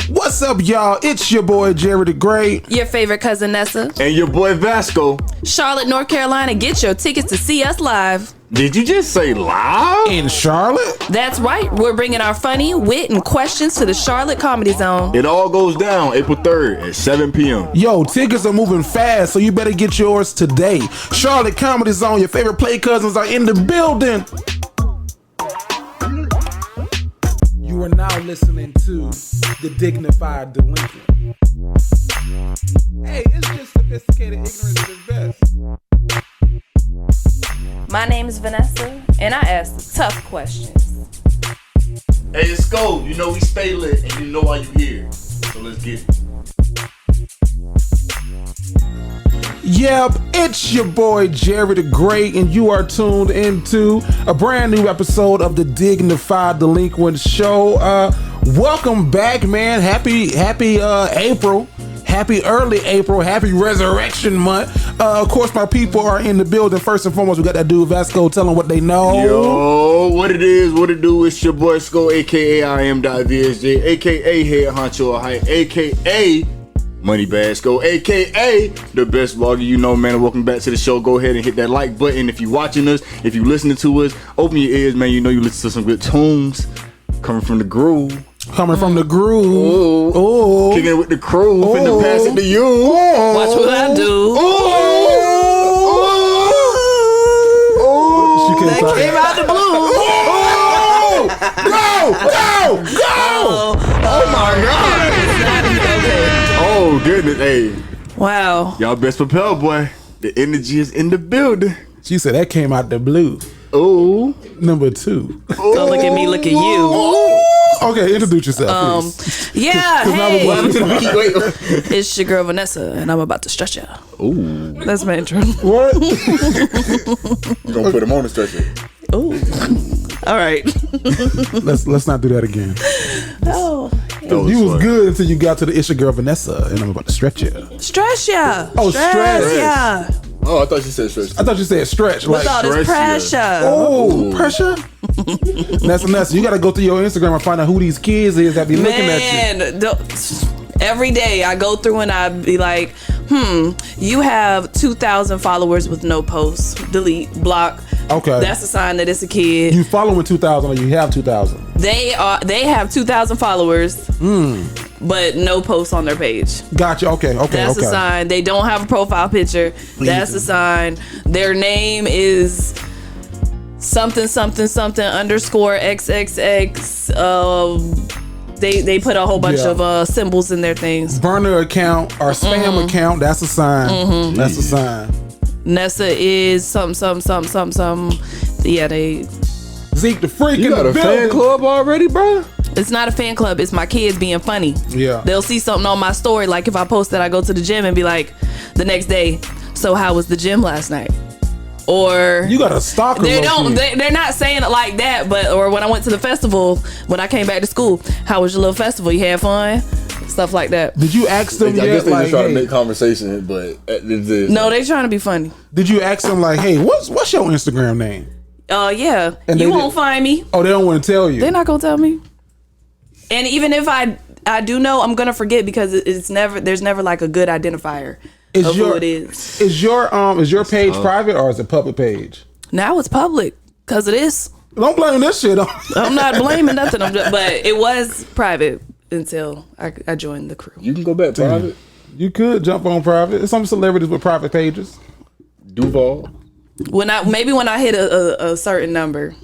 What's up, y'all? It's your boy Jerry the Great, your favorite cousin Nessa, and your boy Vasco. Charlotte, North Carolina. Get your tickets to see us live. Did you just say live? In Charlotte? That's right. We're bringing our funny, wit, and questions to the Charlotte Comedy Zone. It all goes down April 3rd at 7 p.m. Yo, tickets are moving fast, so you better get yours today. Charlotte Comedy Zone, your favorite play cousins are in the building. You are now listening to the Dignified Delinquent. Hey, it's just sophisticated ignorance at its best. My name is Vanessa, and I ask the tough questions. Hey, it's Go. You know we stay lit, and you know why you here. So let's get it. Yep, it's your boy Jerry the Great, and you are tuned into a brand new episode of the Dignified Delinquents show. Welcome back, man. Happy April. Happy early April. Happy Resurrection Month. Of course, my people are in the building. First and foremost, we got that dude Vasco. Tell them what they know. Yo, what it is, what it do. It's your boy Sko, a.k.a. IM.VSJ, a.k.a. Head Honcho Hype, a.k.a. Money Vasco, a.k.a. the best vlogger you know, man. Welcome back to the show. Go ahead and hit that like button. If you're watching us, if you're listening to us, open your ears, man. You know you listen to some good tunes coming from the groove. Coming from the groove. Ooh. Kicking it with the crew. Ooh. Finna pass it to you. Ooh. Watch what I do. She That came out the blue. Go! Oh my God. Oh goodness, hey. Wow. Y'all best prepare, boy. The energy is in the building. She said that came out the blue. Ooh. Number 2. Don't look at me, look at you. Okay, introduce yourself, please. Yeah, hey. Wait. It's your girl Vanessa, and I'm about to stretch ya. Ooh. That's my intro. What? You gonna put him on the stretcher. Ooh. All right. Let's not do that again. Oh. You was good until you got to the It's your girl Vanessa, and I'm about to stretch you. Stretch ya. Oh, stretch. ya. Oh, I thought you said stretch. I thought you said stretch. With all this pressure. Oh, pressure? Nessa, you got to go through your Instagram and find out who these kids is that be looking at you. Every day I go through and I be like, you have 2,000 followers with no posts. Delete, block. Okay. That's a sign that it's a kid. You following 2,000 or you have 2,000? They have 2,000 followers, but no posts on their page. Gotcha. Okay. That's a sign. They don't have a profile picture. That's a sign. Their name is something underscore XXX. They put a whole bunch of symbols in their things. Burner account or spam account. That's a sign. That's a sign. Nessa is some. Yeah, they. Zeke the freak You in got the a building. fan club already, bro? It's not a fan club. It's my kids being funny. Yeah. They'll see something on my story, like if I post that I go to the gym and be like, the next day, so how was the gym last night? Or You got a stalker. they're not saying it like that, but or when I went to the festival, when I came back to school, how was your little festival? You had fun? Stuff like that. Did you ask them I guess they like, just try hey, to make conversation, but No, they trying to be funny. did you ask them like, hey, what's your Instagram name? Yeah. And You they won't find me. Oh, they don't want to tell you. They're not gonna tell me. And even if I do know, I'm gonna forget because there's never like a good identifier of who it is. Is your page private or is it public page? Now it's public because of this. Don't blame this shit on. I'm not blaming nothing. But it was private until I joined the crew. You can go back private. You could jump on private. Some celebrities with private pages. Duval. When I hit a certain number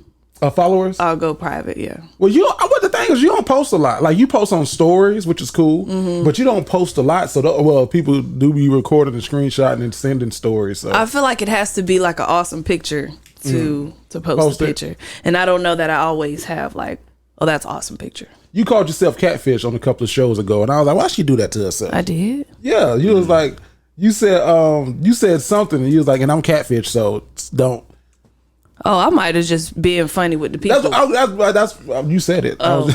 Followers? I'll go private, yeah. Well, what the thing is, you don't post a lot. Like, you post on stories, which is cool, but you don't post a lot. So, people do be recording and screenshotting and sending stories. So I feel like it has to be like an awesome picture to post a picture. And I don't know that I always have like, oh, that's an awesome picture. You called yourself catfish on a couple of shows ago, and I was like, why'd she do that to herself? I did? Yeah, you was like, you said something, and you was like, and I'm catfish, so don't. Oh, I might have just been funny with the people. That's you said it. Oh.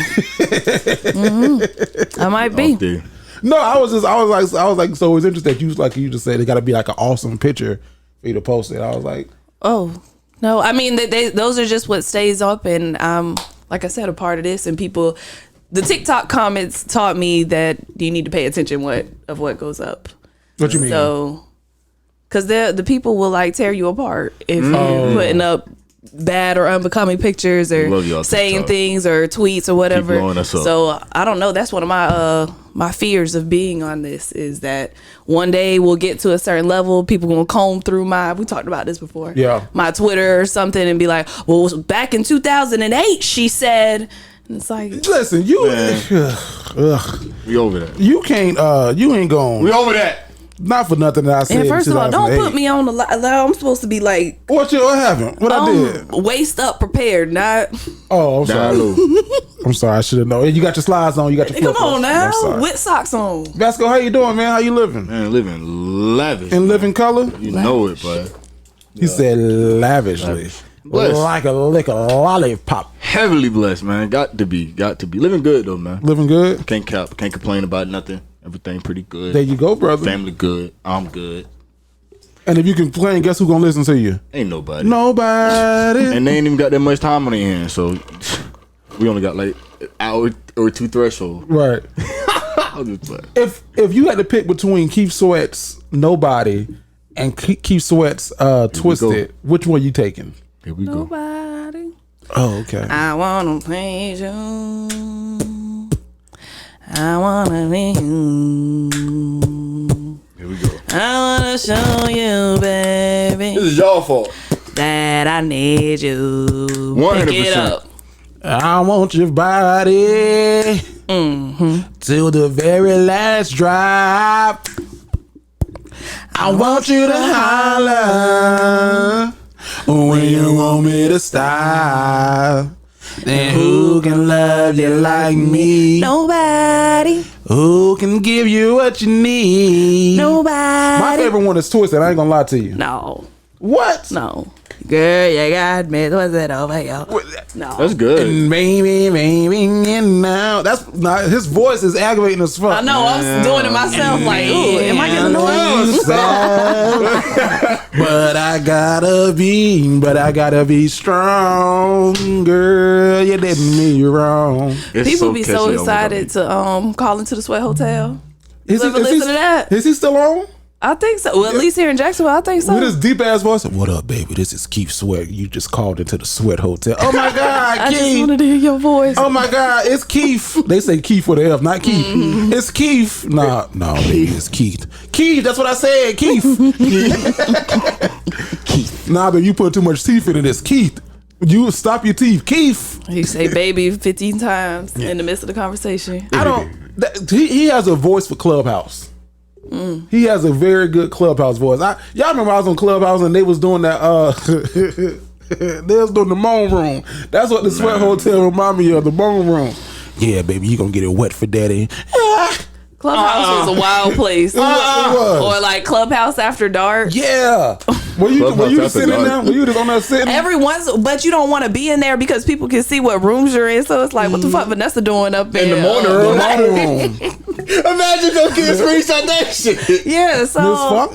I might be. Okay. No, I was like, so it's interesting that you just said it got to be like an awesome picture for you to post it. I was like, oh no, I mean those are just what stays up, and like I said, a part of this, and people the TikTok comments taught me that you need to pay attention of what goes up. What you mean? So, because the people will like tear you apart if you're putting up bad or unbecoming pictures or saying things or tweets or whatever. Keep blowing us up. So I don't know. That's one of my fears of being on this is that one day we'll get to a certain level. People gonna comb through we talked about this before. Yeah. My Twitter or something and be like, well, back in 2008, she said. And it's like, listen, you. We over that. You can't. You ain't going. We over that. Not for nothing that I said. and first of all, don't 2008. put me on the I'm supposed to be like, What happened? What I did? waist up prepared, not. Oh, I'm sorry. I'm sorry. I should have known. You got your slides on. You got your Come flip-flops. on I'm now, sorry. with socks on. Vasco, how you doing, man? How you living? Man, living lavish. In living color? You know it, bud. He said lavishly. Blessed. Like a lick of lollipop. Heavily blessed, man. Got to be. Living good though, man. Living good? Can't complain about nothing. Everything pretty good. There you go, brother. Family good. I'm good. And if you complain, guess who's gonna listen to you? Ain't nobody. Nobody. And they ain't even got that much time on their hands, so we only got like an hour or two threshold. Right. I'll just play. If you had to pick between Keith Sweat's Nobody and Keith Sweat's Twisted, which one you taking? Here we go. Nobody. Oh, okay. I wanna praise you. I wanna be you. Here we go. I wanna show you, baby, This is y'all fault. that I need you. 100%. Pick it up. I want your body till the very last drop. I want you to holler when you want me to stop. And who can love you like me? Nobody. Who can give you what you need? Nobody. My favorite one is Twisted. I ain't gonna lie to you. No. What? No. Girl, you got me. What's it over here? No. That's good. And maybe, and now that's not his voice is aggravating as fuck. I know. I'm doing it myself. Like, ooh, am I getting annoyed? But I gotta be strong, girl. You did me wrong. It's People be catchy so over excited there. to call into the Sweat Hotel. Is ever listen to that? Is he still on? I think so. Well, at least here in Jacksonville, I think so. With his deep ass voice. What up, baby? This is Keith Sweat. You just called into the Sweat Hotel. Oh my God, I just Keith. wanted to hear your voice. Oh my God, it's Keith. They say Keith with a F, not Keith. It's Keith. No, baby, it's Keith. Keith, that's what I said. Keith. Keith. Nah, baby, you put too much teeth in this. Keith. You stop your teeth. Keith. He say baby 15 times in the midst of the conversation. I don't. He has a voice for Clubhouse. He has a very good Clubhouse voice. Y'all remember I was on Clubhouse and they was doing that. They was doing the moan room. That's what the Sweat Hotel remind me of. The moan room. Yeah, baby, you gonna get it wet for daddy. Clubhouse was a wild place. It was. Or like Clubhouse After Dark. Yeah. Were you Clubhouse just after sitting dark. there? Were you just on that sitting? Every once, but you don't want to be in there because people can see what rooms you're in. So it's like, what the fuck Vanessa doing up In the morning The room. moan room. Imagine those kids screenshot that shit. Yeah, so Miss Funk.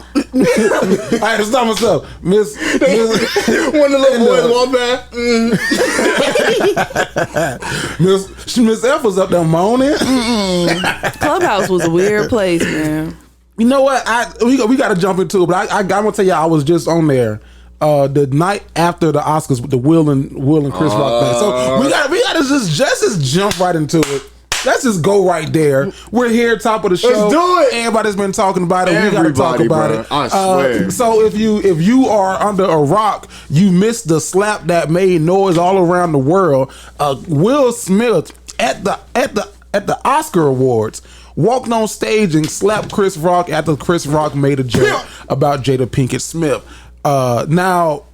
I had to stop myself. Miss One of the little boys walk back. Miss F was up there moaning. Clubhouse was a weird place, man. You know what? We got to jump into it, but I'm gonna tell you, I was just on there the night after the Oscars with the Will and Chris Rock thing. So we got to just jump right into it. Let's just go right there. We're here, top of the show. Let's do it. Everybody's been talking about it. We got to talk Everybody, about bro. it. I swear. So if you are under a rock, you missed the slap that made noise all around the world. Will Smith at the Oscar Awards walked on stage and slapped Chris Rock after Chris Rock made a joke about Jada Pinkett Smith. Now,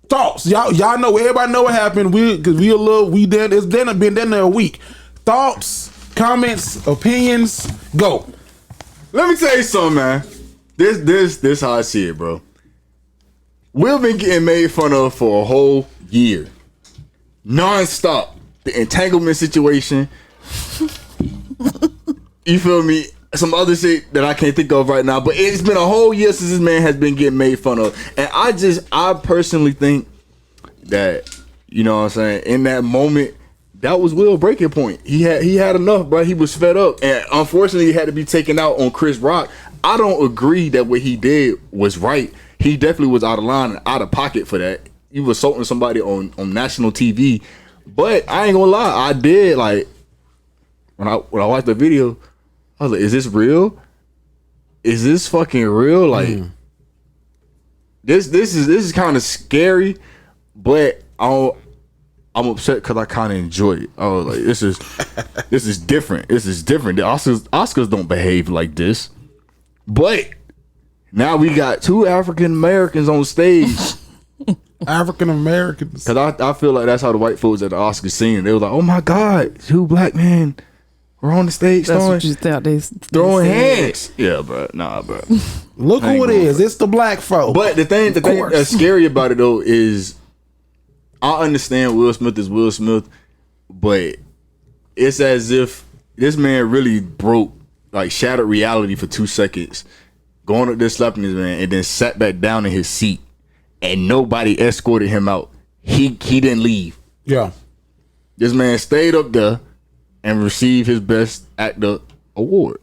thoughts? Y'all know, everybody know what happened. It's been there a week. Thoughts, comments, opinions, go. Let me tell you something, man. This how I see it, bro. We've been getting made fun of for a whole year. Non-stop. The entanglement situation. You feel me? Some other shit that I can't think of right now. But it's been a whole year since this man has been getting made fun of. And I personally think that, you know what I'm saying, in that moment, that was Will's breaking point. He had enough, bro. He was fed up, and unfortunately, he had to be taken out on Chris Rock. I don't agree that what he did was right. He definitely was out of line and out of pocket for that. He was assaulting somebody on national TV. But I ain't gonna lie, I did like when I watched the video, I was like, is this real? Is this fucking real? Like this is kind of scary, but I'm upset because I kind of enjoy it. I was like, this is different. This is different. The Oscars don't behave like this. But now we got 2 African Americans on stage. African Americans. Because I feel like that's how the white folks at the Oscars seen. They was like, oh my God, 2 black men were on the stage throwing hands. Yeah, bro. Nah, bro. Look who it is. It's the black folk. But the thing that's scary about it though is I understand Will Smith is Will Smith, but it's as if this man really shattered reality for 2 seconds, going up there slapping his man, and then sat back down in his seat, and nobody escorted him out. He didn't leave. Yeah. This man stayed up there and received his Best Actor award.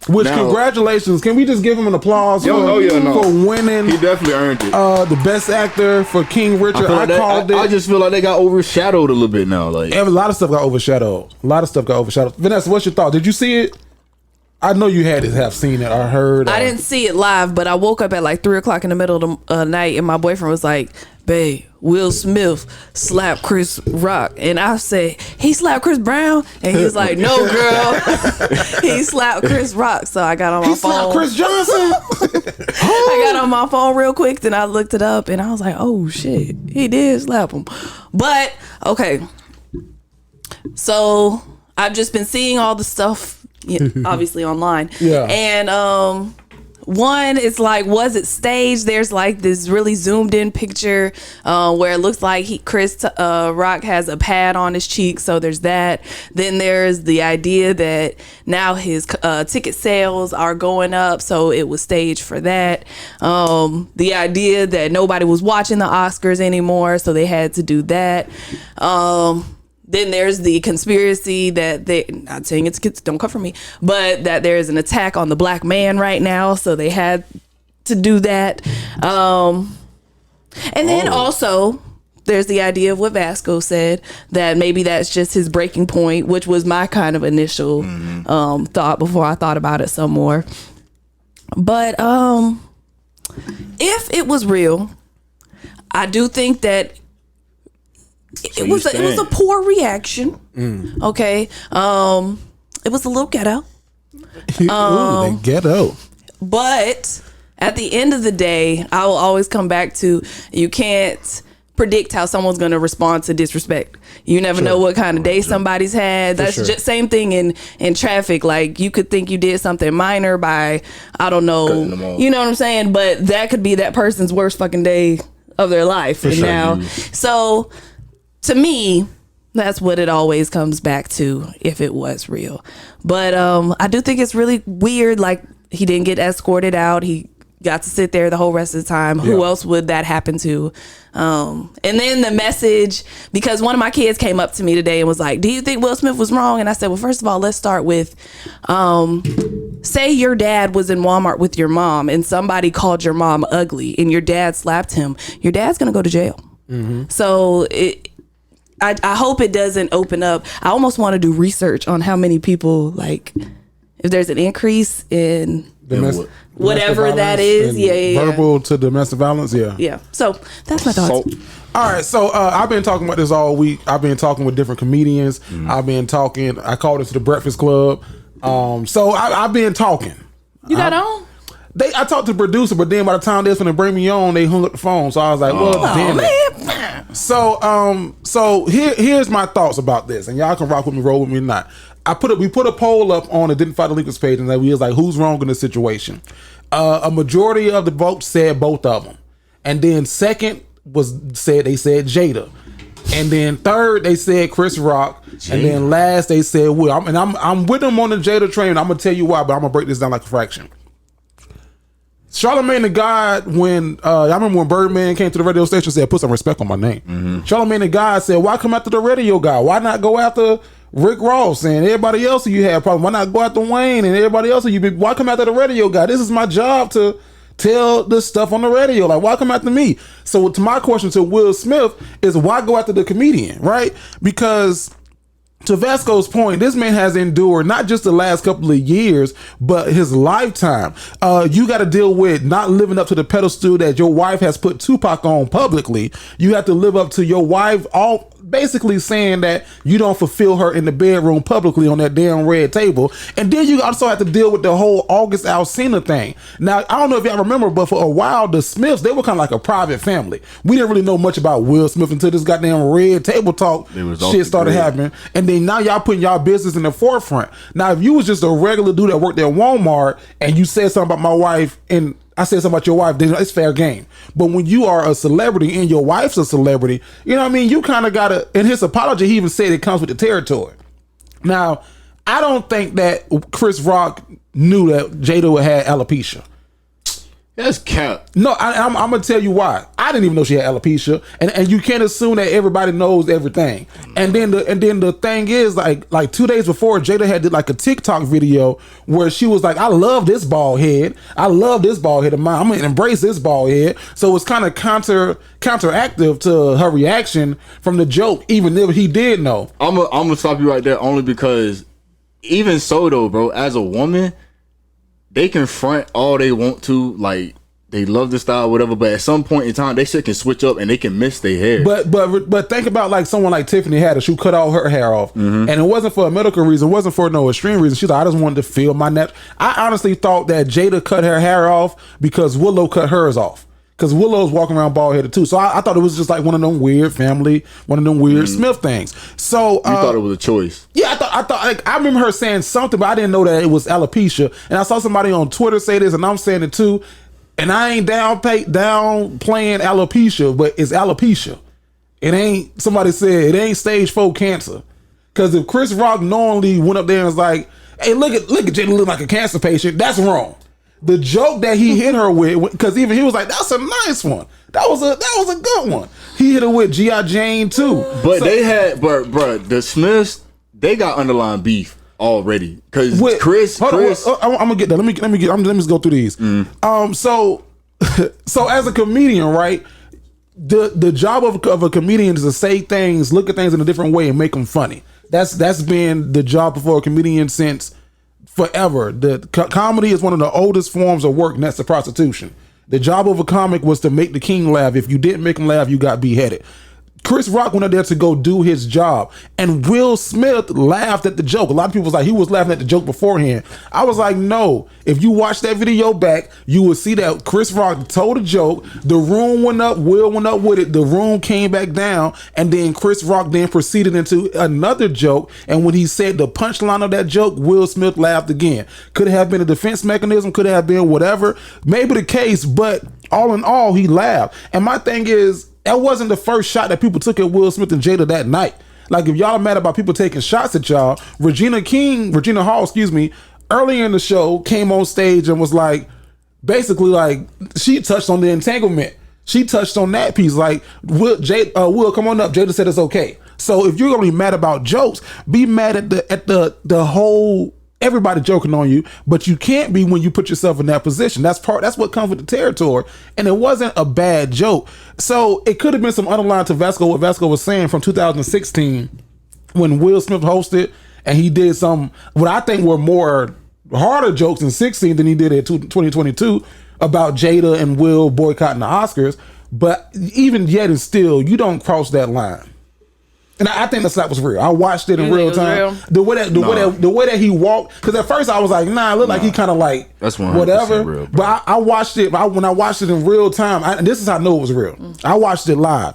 Which, now, congratulations. Can we just give him an applause for winning? He definitely earned it. The Best Actor for King Richard. I just feel like they got overshadowed a little bit now. Like a lot of stuff got overshadowed. Vanessa, what's your thought? Did you see it? I know you had to have seen it or heard. I didn't see it live, but I woke up at like 3:00 in the middle of the night, and my boyfriend was like, "Babe, Will Smith slapped Chris Rock," and I said, "He slapped Chris Brown," and he was like, "No, girl, he slapped Chris Rock." So I got on my phone. He slapped Chris Johnson. I got on my phone real quick, then I looked it up, and I was like, "Oh shit, he did slap him." But okay, so I've just been seeing all the stuff. Obviously online. Yeah. And one is like, was it staged? There's like this really zoomed in picture where it looks like Chris Rock has a pad on his cheek, so there's that. Then there's the idea that now his ticket sales are going up, so it was staged for that. The idea that nobody was watching the Oscars anymore, so they had to do that. Then there's the conspiracy that not saying it's kids, don't come for me, but that there is an attack on the black man right now, so they had to do that. And then also there's the idea of what Vasco said, that maybe that's just his breaking point, which was my kind of initial thought before I thought about it some more. But if it was real, I do think that it was a poor reaction. Okay. It was a little ghetto. Ghetto. But at the end of the day, I will always come back to, you can't predict how someone's going to respond to disrespect. You never know what kind of day somebody's had. That's just same thing in traffic. Like, you could think you did something minor by, I don't know, you know what I'm saying? But that could be that person's worst fucking day of their life. So to me, that's what it always comes back to, if it was real. But I do think it's really weird. Like, he didn't get escorted out. He got to sit there the whole rest of the time. Who else would that happen to? And then the message, because one of my kids came up to me today and was like, "Do you think Will Smith was wrong?" And I said, well, first of all, let's start with, say your dad was in Walmart with your mom and somebody called your mom ugly and your dad slapped him. Your dad's going to go to jail. So I hope it doesn't open up. I almost want to do research on how many people, like, if there's an increase in whatever that is. Verbal to domestic violence. Yeah. So that's my thoughts. All right. So I've been talking about this all week. I've been talking with different comedians. I called it to the Breakfast Club. So I've been talking. You got on? I talked to the producer, but then by the time they was going to bring me on, they hung up the phone. So I was like, damn it. So here's my thoughts about this, and y'all can rock with me, roll with me or not. We put a poll up on the Dignified Delinquents page, and we was like, who's wrong in this situation? A majority of the votes said both of them, and then second they said Jada, and then third they said Chris Rock, and then last they said Will. I'm with them on the Jada train. I'm gonna tell you why, but I'm gonna break this down like a fraction. Charlamagne the God, when I remember when Birdman came to the radio station and said, put some respect on my name. Charlamagne the God said, why come after the radio guy? Why not go after Rick Ross and everybody else who you had problem? Why not go after Wayne and everybody else why come after the radio guy? This is my job to tell the stuff on the radio. Like, why come after me? So to my question to Will Smith is, why go after the comedian, right? Because to Vasco's point, this man has endured not just the last couple of years, but his lifetime. You got to deal with not living up to the pedestal that your wife has put Tupac on publicly. You have to live up to your wife, all basically saying that you don't fulfill her in the bedroom publicly on that damn red table. And then you also have to deal with the whole August Alsina thing. Now, I don't know if y'all remember, but for a while, the Smiths, they were kind of like a private family. We didn't really know much about Will Smith until this goddamn red table talk shit started happening. And then now y'all putting y'all business in the forefront. Now, if you was just a regular dude that worked at Walmart and you said something about my wife and I said something about your wife, then it's fair game. But when you are a celebrity and your wife's a celebrity, you know what I mean? You kind of got to, in his apology, he even said it comes with the territory. Now, I don't think that Chris Rock knew that Jada had alopecia. That's cap. No, I'm going to tell you why. I didn't even know she had alopecia, and you can't assume that everybody knows everything. And then the thing is, like 2 days before, Jada had did like a TikTok video where she was like, "I love this bald head. I love this bald head of mine. I'm gonna embrace this bald head." So it's kind of counteractive to her reaction from the joke, even if he did know. I'm gonna stop you right there only because even so though, bro, as a woman, they can front all they want to, like they love the style, whatever. But at some point in time, they shit can switch up and they can miss their hair. But think about like someone like Tiffany Haddish who cut all her hair off, and it wasn't for a medical reason, it wasn't for no extreme reason. She's like, I just wanted to feel my neck. I honestly thought that Jada cut her hair off because Willow cut hers off. Because Willow's walking around bald headed too. So I thought it was just like one of them weird family, one of them weird Smith things. So you thought it was a choice. Yeah, I thought like I remember her saying something, but I didn't know that it was alopecia. And I saw somebody on Twitter say this, and I'm saying it too. And I ain't downplaying alopecia, but it's alopecia. It ain't, somebody said, it ain't stage 4 cancer. Because if Chris Rock knowingly went up there and was like, hey, look at Jada look like a cancer patient, that's wrong. The joke that he hit her with, because even he was like, that's a nice one. That was a good one. He hit her with G.I. Jane too. But they had, bruh, the Smiths, they got underlying beef already. Because Chris, I'm gonna get that. Let me just go through these. So as a comedian, right? The job of a comedian is to say things, look at things in a different way, and make them funny. That's been the job for a comedian since forever. The comedy is one of the oldest forms of work next to prostitution. The job of a comic was to make the king laugh. If you didn't make him laugh, you got beheaded. Chris Rock went up there to go do his job, and Will Smith laughed at the joke. A lot of people was like, he was laughing at the joke beforehand. I was like, no. If you watch that video back, you will see that Chris Rock told a joke. The room went up. Will went up with it. The room came back down, and then Chris Rock then proceeded into another joke. And when he said the punchline of that joke, Will Smith laughed again. Could have been a defense mechanism. Could have been whatever. Maybe the case, but all in all, he laughed. And my thing is, that wasn't the first shot that people took at Will Smith and Jada that night. Like, if y'all are mad about people taking shots at y'all, Regina Hall, earlier in the show came on stage and was like, basically like, she touched on the entanglement. She touched on that piece. Like, Will, come on up. Jada said it's okay. So if you're gonna be mad about jokes, be mad at the whole, everybody joking on you, but you can't be when you put yourself in that position. That's what comes with the territory. And it wasn't a bad joke. So it could have been some underlying to Vasco, what Vasco was saying from 2016 when Will Smith hosted and he did some, what I think were more harder jokes in 16 than he did in 2022 about Jada and Will boycotting the Oscars. But even yet and still, you don't cross that line. And I think the slap was real. I watched it in real time. The way that he walked, because at first I was like, nah, it looked like he kind of like, that's whatever. Real, but I watched it. When I watched it in real time, and this is how I know it was real. I watched it live,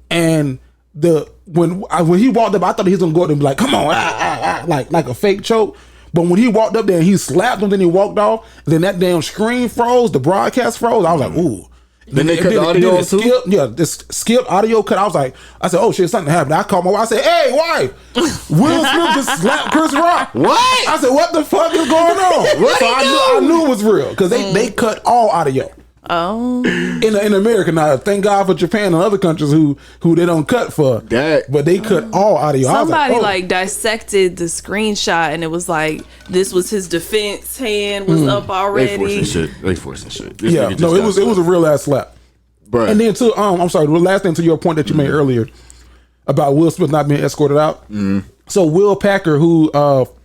and when he walked up, I thought he was gonna go up and be like, come on, like a fake choke. But when he walked up there and he slapped him, then he walked off. Then that damn screen froze, the broadcast froze. I was like, ooh. Then they cut the audio off too? This skipped audio cut. I said, oh shit, something happened. I called my wife. I said, hey, wife, Will Smith just slapped Chris Rock. What? I said, what the fuck is going on? What so I knew it was real because they cut all audio. Oh. In America now, thank God for Japan and other countries who they don't cut for that, but they cut all audio. Somebody dissected the screenshot and it was like this was his defense hand was up already. They forcing shit. It was a real ass slap. Bruh. And then I'm sorry, the last thing to your point that you made earlier about Will Smith not being escorted out. So Will Packer, who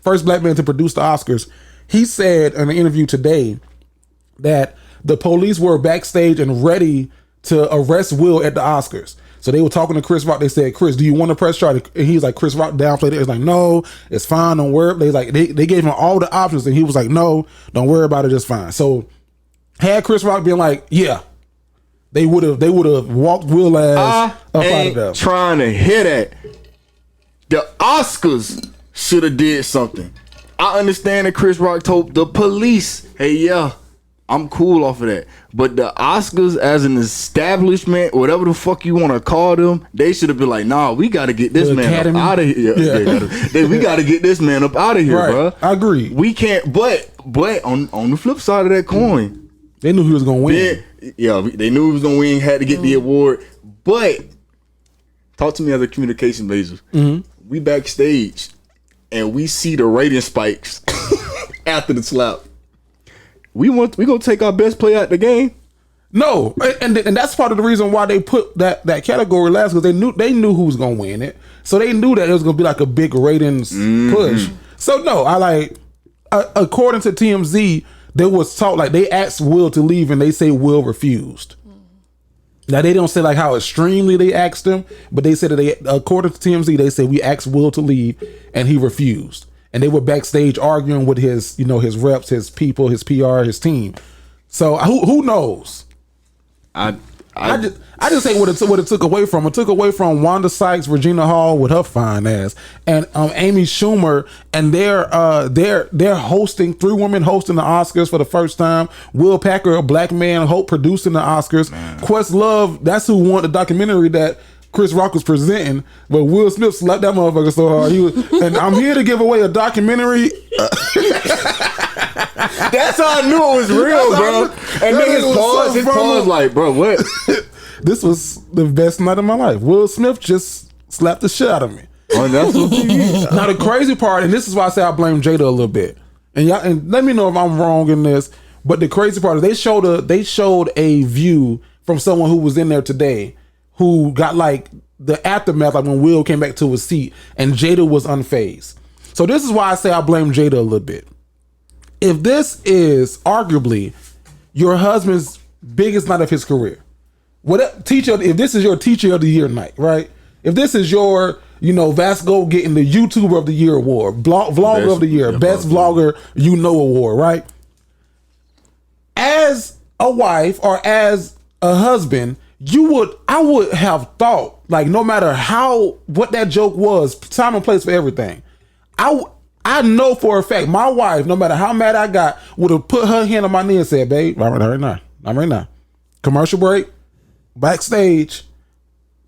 first black man to produce the Oscars, he said in an interview today that the police were backstage and ready to arrest Will at the Oscars. So they were talking to Chris Rock. They said, Chris, do you want to press charge? And he's like, Chris Rock downplayed it. He's like, no, it's fine. Don't worry. They gave him all the options. And he was like, no, don't worry about it. It's fine. So had Chris Rock been like, yeah, they would have walked Will ass up out of there. Trying to hit at the Oscars should have did something. I understand that Chris Rock told the police, hey, yeah, I'm cool off of that. But the Oscars as an establishment, whatever the fuck you want to call them, they should have been like, nah, we got to get this man up out of here. We got to get this man up out of here, right, bro. I agree. We can't, but on the flip side of that coin, they knew he was going to win. They knew he was going to win, had to get the award. But talk to me as a communication major. We backstage and we see the rating spikes after the slap. We gonna take our best player out the game? No, and that's part of the reason why they put that category last, because they knew who was gonna win it, so they knew that it was gonna be like a big ratings push. So no, according to TMZ, there was talk like they asked Will to leave and they say Will refused. Now they don't say like how extremely they asked him, but they said that according to TMZ, they said we asked Will to leave and he refused. And they were backstage arguing with his, his reps, his people, his PR, his team. So who knows? I just say what it took away from. It took away from Wanda Sykes, Regina Hall with her fine ass, and Amy Schumer, and they're hosting 3 women hosting the Oscars for the first time. Will Packer, a black man, producing the Oscars. Man. Questlove, that's who won the documentary that Chris Rock was presenting, but Will Smith slapped that motherfucker so hard. And I'm here to give away a documentary. That's how I knew it was real, bro. And then his pause like, bro, what? This was the best night of my life. Will Smith just slapped the shit out of me. Oh, that's what Now the crazy part, and this is why I say I blame Jada a little bit. And y'all, and let me know if I'm wrong in this. But the crazy part is they showed a view from someone who was in there today, who got like the aftermath, like when Will came back to his seat and Jada was unfazed. So this is why I say I blame Jada a little bit. If this is arguably your husband's biggest night of his career, if this is your teacher of the year night, right? If this is your, Vasco getting the YouTuber of the year award, vlogger of the year, best vlogger award, right? As a wife or as a husband, I would have thought, like, no matter what that joke was, time and place for everything. I know for a fact my wife, no matter how mad I got, would have put her hand on my knee and said, babe, not right now. Commercial break, backstage,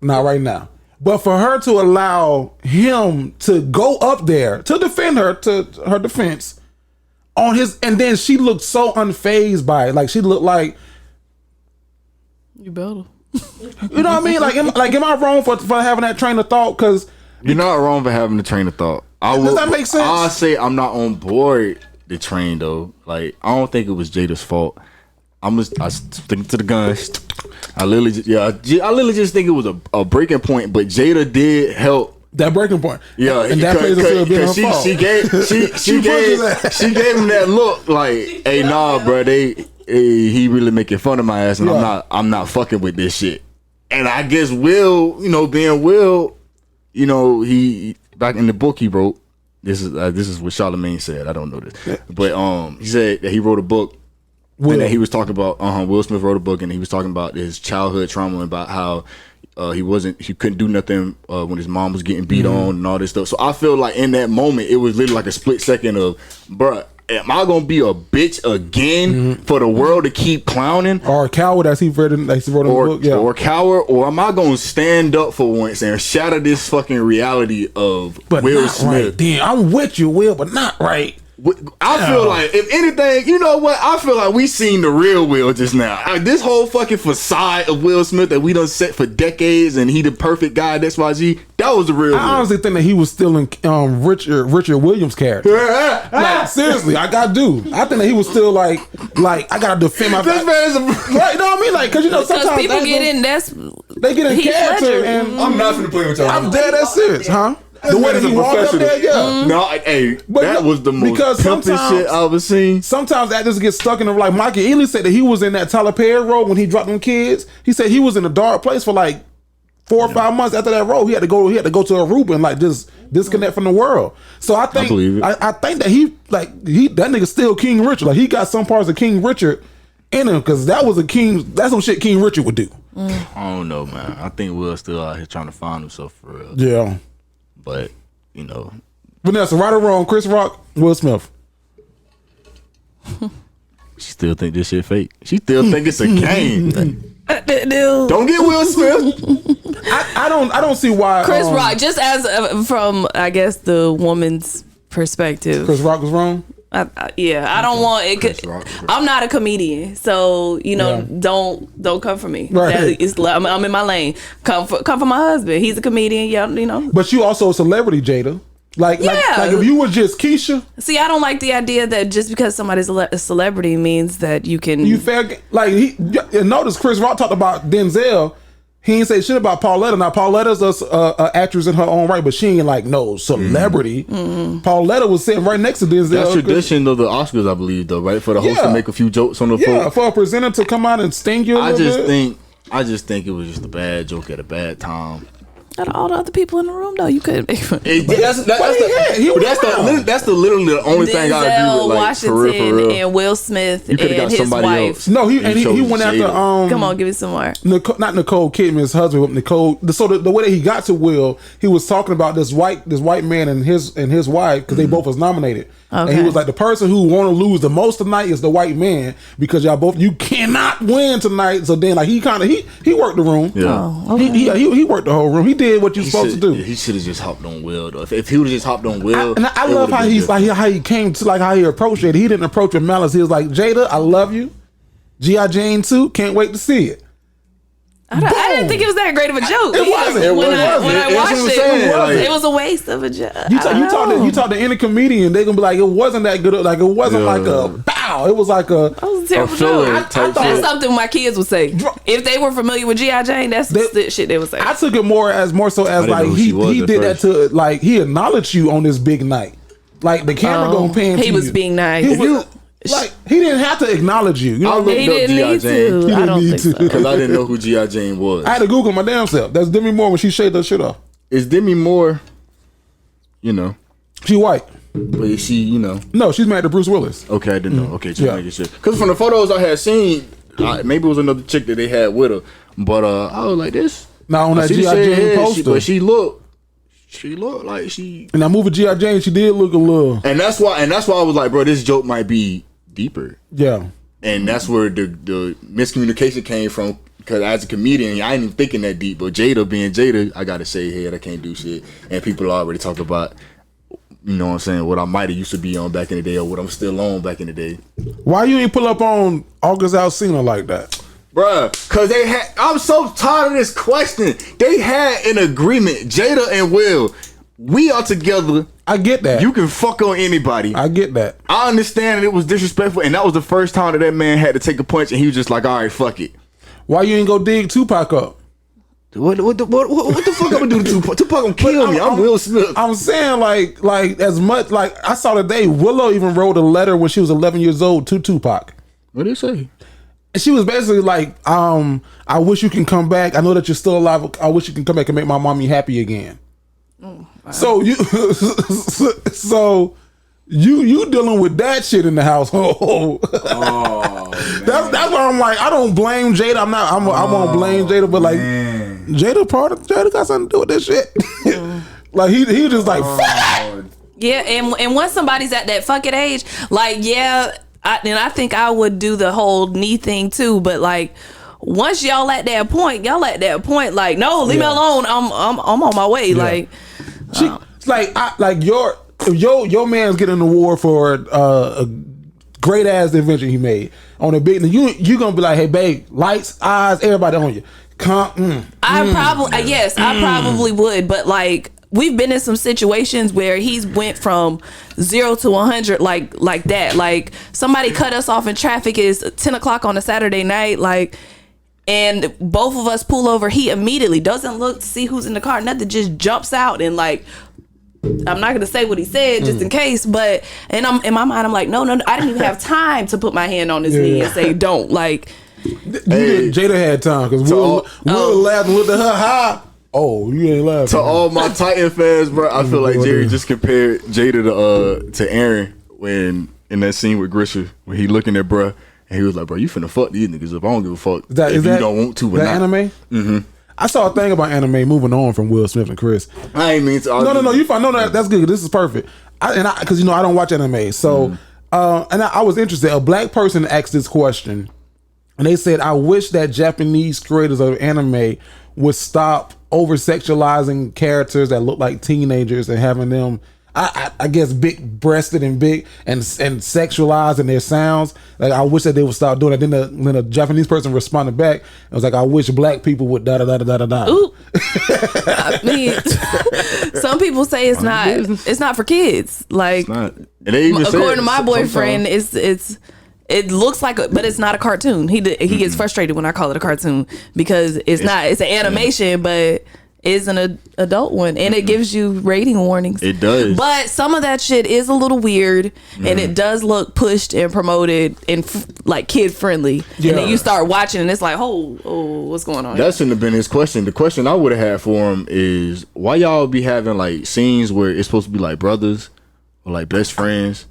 not right now. But for her to allow him to go up there to defend her, to her defense, and then she looked so unfazed by it. Like, she looked like, you better. You know what I mean? Am I wrong for having that train of thought? Because you're not wrong for having the train of thought. Does that make sense? I'll say I'm not on board the train though. Like, I don't think it was Jada's fault. I sticking to the guns. I literally just think it was a breaking point. But Jada did help. That breaking point. Yeah, and that plays into being her fault. She gave him that look like, hey, nah, bro, he really making fun of my ass, and I'm not fucking with this shit. And I guess Will, being Will, he back in the book he wrote. This is what Charlamagne said. I don't know this, but he said that he wrote a book, and that he was talking about. Will Smith wrote a book, and he was talking about his childhood trauma, about how he couldn't do nothing when his mom was getting beat on and all this stuff. So I feel like in that moment it was literally like a split second of, bruh, am I gonna be a bitch again for the world to keep clowning? Or a coward, as he wrote in the book. Yeah. Or coward, or am I gonna stand up for once and shatter this fucking reality of But Will not Smith? right. Then I'm with you, Will, but not right. I feel like, if anything, you know what? I feel like we seen the real Will just now. This whole fucking facade of Will Smith that we done set for decades, and he the perfect guy. That's why that was the real Will. I honestly think that he was still in Richard Williams' character. Like, seriously, I think that he was still like I gotta defend my. This man is right? You know what I mean? Like, because sometimes people get in. They get in character, and I'm not gonna play with y'all. I'm dead as serious, huh? The way that he walked up there, yeah. No, that was the most pimpin' shit I ever seen. Sometimes actors get stuck in like Michael Ealy said that he was in that Tyler Perry role when he dropped them kids. He said he was in a dark place for like 4 or 5 months after that role. He had to go to Aruba and like just disconnect from the world. So I think I think that that nigga still King Richard. Like, he got some parts of King Richard in him, because that's some shit King Richard would do. I don't know, man. I think Will's still out here trying to find himself for real. Yeah. But, you know. Vanessa, right or wrong, Chris Rock, Will Smith? She still think this shit fake. She still think it's a game. Don't get Will Smith. I don't see why. Chris Rock, just as from, I guess, the woman's perspective. Chris Rock was wrong? I don't want it. I'm not a comedian, so don't come for me. Right. I'm in my lane. Come for my husband. He's a comedian. Yeah, But you also a celebrity, Jada. Like if you were just Keisha. See, I don't like the idea that just because somebody's a celebrity means that you can. You fair like notice Chris Rock talked about Denzel. He ain't say shit about Pauletta. Now, Pauletta's a actress in her own right, but she ain't like no celebrity. Pauletta was sitting right next to Denzel. That's tradition of the Oscars, I believe, though, right? For the host to make a few jokes on the floor. Yeah, for a presenter to come out and sting you a little bit. I just think it was just a bad joke at a bad time. Out of all the other people in the room, though, you couldn't make fun. That's literally the only thing I agree with. Like, Washington for real. And Will Smith and got his wife. Else. No, he went after Come on, give me some more. not Nicole Kidman, his husband, but Nicole. So the way that he got to Will, he was talking about this white man and his wife, because they both was nominated. Okay. And he was like, the person who want to lose the most tonight is the white man, because you cannot win tonight. So then, like, he worked the room. Yeah. Oh, okay. He worked the whole room. He did what you're supposed to do. He should have just hopped on Will, though. If he would have just hopped on Will, I love how he's like how he came to, like, how he approached it. He didn't approach with malice. He was like, Jada, I love you. G.I. Jane 2, can't wait to see it. I didn't think it was that great of a joke. It wasn't. When I watched it was a waste of a joke. You talk to any comedian, they're gonna be like, it wasn't that good. Like, it wasn't like a bow. It was like a terrible joke. That's something my kids would say if they were familiar with G.I. Jane. That's the shit they would say. I took it more so as like he did that to, like, he acknowledged you on this big night. Like, the camera gonna pan to you. He was being nice. Like, he didn't have to acknowledge you. You know, he didn't need to. I don't think so. Because I didn't know who G.I. Jane was. I had to Google my damn self. That's Demi Moore when she shaved her shit off. Is Demi Moore, she white? But is she, No, she's married to Bruce Willis. Okay, I didn't know. Okay, just making sure. Because from the photos I had seen, maybe it was another chick that they had with her. But I was like, this. Now, on that G.I. Jane poster. But she looked like she. In that movie G.I. Jane, she did look a little. And that's why I was like, bro, this joke might be deeper. Yeah. And that's where the miscommunication came from, because as a comedian, I ain't even thinking that deep. But Jada being Jada, I gotta say, hey, I can't do shit. And people already talk about, you know what I'm saying, what I might have used to be on back in the day, or what I'm still on back in the day. Why you ain't pull up on August Alsina like that? Bruh, cause I'm so tired of this question. They had an agreement, Jada and Will. We are together. I get that. You can fuck on anybody. I get that. I understand it was disrespectful, and that was the first time that man had to take a punch, and he was just like, all right, fuck it. Why you ain't go dig Tupac up? What the fuck I'm gonna do to Tupac? Tupac gonna kill me. I'm Will Smith. I'm saying, like as much, like, I saw today, Willow even wrote a letter when she was 11 years old to Tupac. What did it say? And she was basically like, I wish you can come back. I know that you're still alive. I wish you can come back and make my mommy happy again. Oh, wow. So you dealing with that shit in the household. Oh, that's why I'm like, I don't blame Jada. I won't blame Jada, but like, Jada got something to do with this shit. Like, he just like, fuck. Yeah, and once somebody's at that fucking age, like, I think I would do the whole knee thing too, but like, once y'all at that point, like, no, leave me alone. I'm on my way. Like, your man's getting an award for a great ass invention he made on a big. You gonna be like, hey babe, lights, eyes, everybody on you. I probably would, but like, we've been in some situations where he's went from 0 to 100 like that. Like, somebody cut us off in traffic. It's 10 o'clock on a Saturday night, like, and both of us pull over. He immediately doesn't look to see who's in the car, nothing, just jumps out and like, I'm not gonna say what he said just in case, but I'm in my mind, I'm like, no, I didn't even have time to put my hand on his knee and say don't. Like, Jada had time because we'll laugh and look at her high. Oh, you ain't laughing. To all my Titan fans, bro, I feel like Jerry just compared Jada to Aaron when in that scene with Grisha when he looking at bruh and he was like, bro, you finna fuck these niggas up. I don't give a fuck if you don't want to. But that anime? Mm-hmm. I saw a thing about anime moving on from Will Smith and Chris. I ain't mean to argue. No, you fine. No, that's good. This is perfect. Because I don't watch anime. So, I was interested. A black person asked this question, and they said, I wish that Japanese creators of anime would stop over-sexualizing characters that look like teenagers and having them, I guess, big-breasted and big and sexualized in their sounds. Like, I wish that they would stop doing it. Then a Japanese person responded back and was like, I wish black people would da-da-da-da-da-da. Ooh. I mean, some people say it's not for kids. Like, it's not. According to my boyfriend, it looks like, but it's not a cartoon. He gets frustrated when I call it a cartoon because it's not. It's an animation, but it's an adult one, and it gives you rating warnings. It does. But some of that shit is a little weird, and it does look pushed and promoted and like kid friendly. Yeah. And then you start watching, and it's like, oh, what's going on? That shouldn't have been his question. The question I would have had for him is why y'all be having like scenes where it's supposed to be like brothers or like best friends,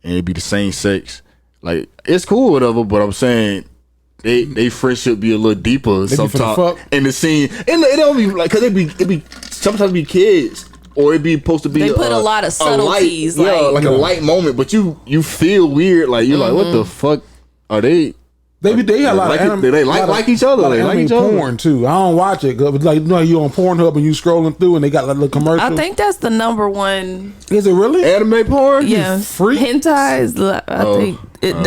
and it be the same sex. Like, it's cool, whatever, but I'm saying they friendship be a little deeper sometimes in the scene. And it don't be like, cause it be sometimes be kids or it be supposed to be. They put a lot of subtleties, like a light moment, but you feel weird, like you're like, what the fuck are they? They got a lot of anime. They like each other. They like each other. Porn too. I don't watch it, but like, you on Pornhub and you scrolling through and they got like little commercials. I think that's the number one. Is it really anime porn? Yeah, freak hentai is.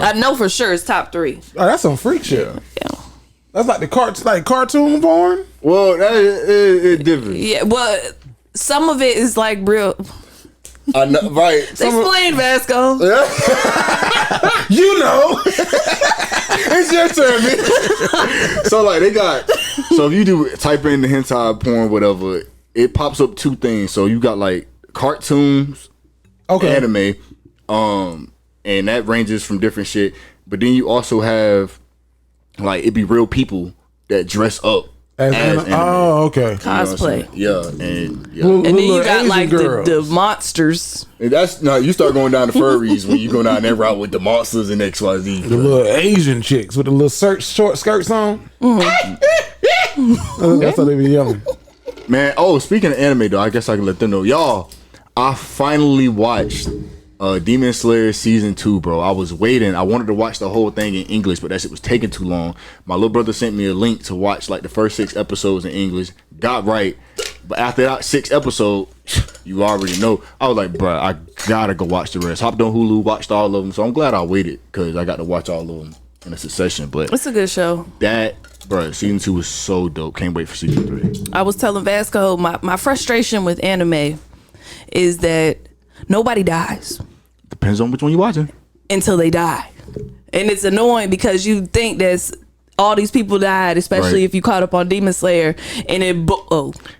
I know for sure it's top 3. Oh, that's some freak shit. Yeah, that's like the cartoon porn. Well, that is different. Yeah, well, some of it is like real. I know, right? Explain, Vasco. You know. It's your turn, man. So like so if you do type in the hentai porn, whatever, it pops up 2 things. So you got like cartoons, anime, and that ranges from different shit. But then you also have like it be real people that dress up as anime. Oh, okay. Cosplay. And then you got like the monsters. And that's you start going down to furries when you go down that route with the monsters and XYZ. The little Asian chicks with the little short skirts on. That's how they be yelling. Man, speaking of anime though, I guess I can let them know. Y'all, I finally watched Demon Slayer season 2, bro. I was waiting. I wanted to watch the whole thing in English, but that shit was taking too long. My little brother sent me a link to watch like the first 6 episodes in English. Got right, but after that 6th episode, you already know. I was like, bro, I gotta go watch the rest. Hopped on Hulu, watched all of them. So I'm glad I waited because I got to watch all of them in a succession. But it's a good show. Bro, season 2 was so dope. Can't wait for season 3. I was telling Vasco my frustration with anime is that nobody dies. Depends on which one you're watching. Until they die. And it's annoying because you think that's all these people died, especially if you caught up on Demon Slayer, and it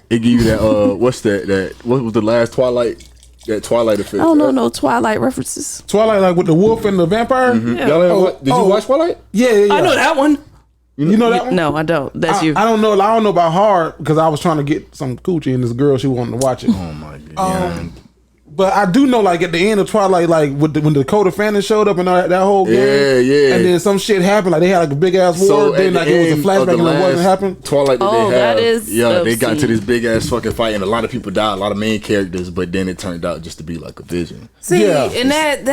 give you that what's that what was the last Twilight? That Twilight effect. I don't know no Twilight references. Twilight like with the wolf and the vampire? Mm-hmm. Yeah. Did you watch Twilight? Yeah. I know that one. You know that one? No, I don't. That's you. I don't know about Hard because I was trying to get some coochie and this girl, she wanted to watch it. Oh my god. But I do know, like, at the end of Twilight, like, when Dakota Fanning showed up and all that whole game. Yeah. And then some shit happened. Like, they had, like, a big-ass war. So then, like, it was a flashback and it wasn't happening. Twilight that they had. That is they got into this big-ass fucking fight, and a lot of people died, a lot of main characters, but then it turned out just to be, like, a vision. See, and that...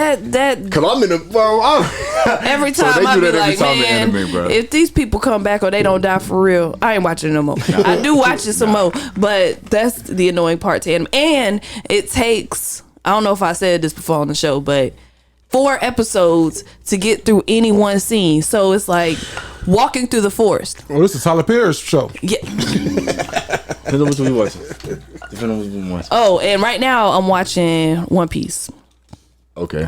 Because I'm in the... every time I be like, man, if these people come back or they don't die for real, I ain't watching no more. I do watch it some more, but that's the annoying part to anime. And it takes... I don't know if I said this before on the show, but 4 episodes to get through any one scene. So it's like walking through the forest. Well, this is Tyler Perry's show. Yeah. Depends on what we watching. Oh, and right now I'm watching One Piece. Okay.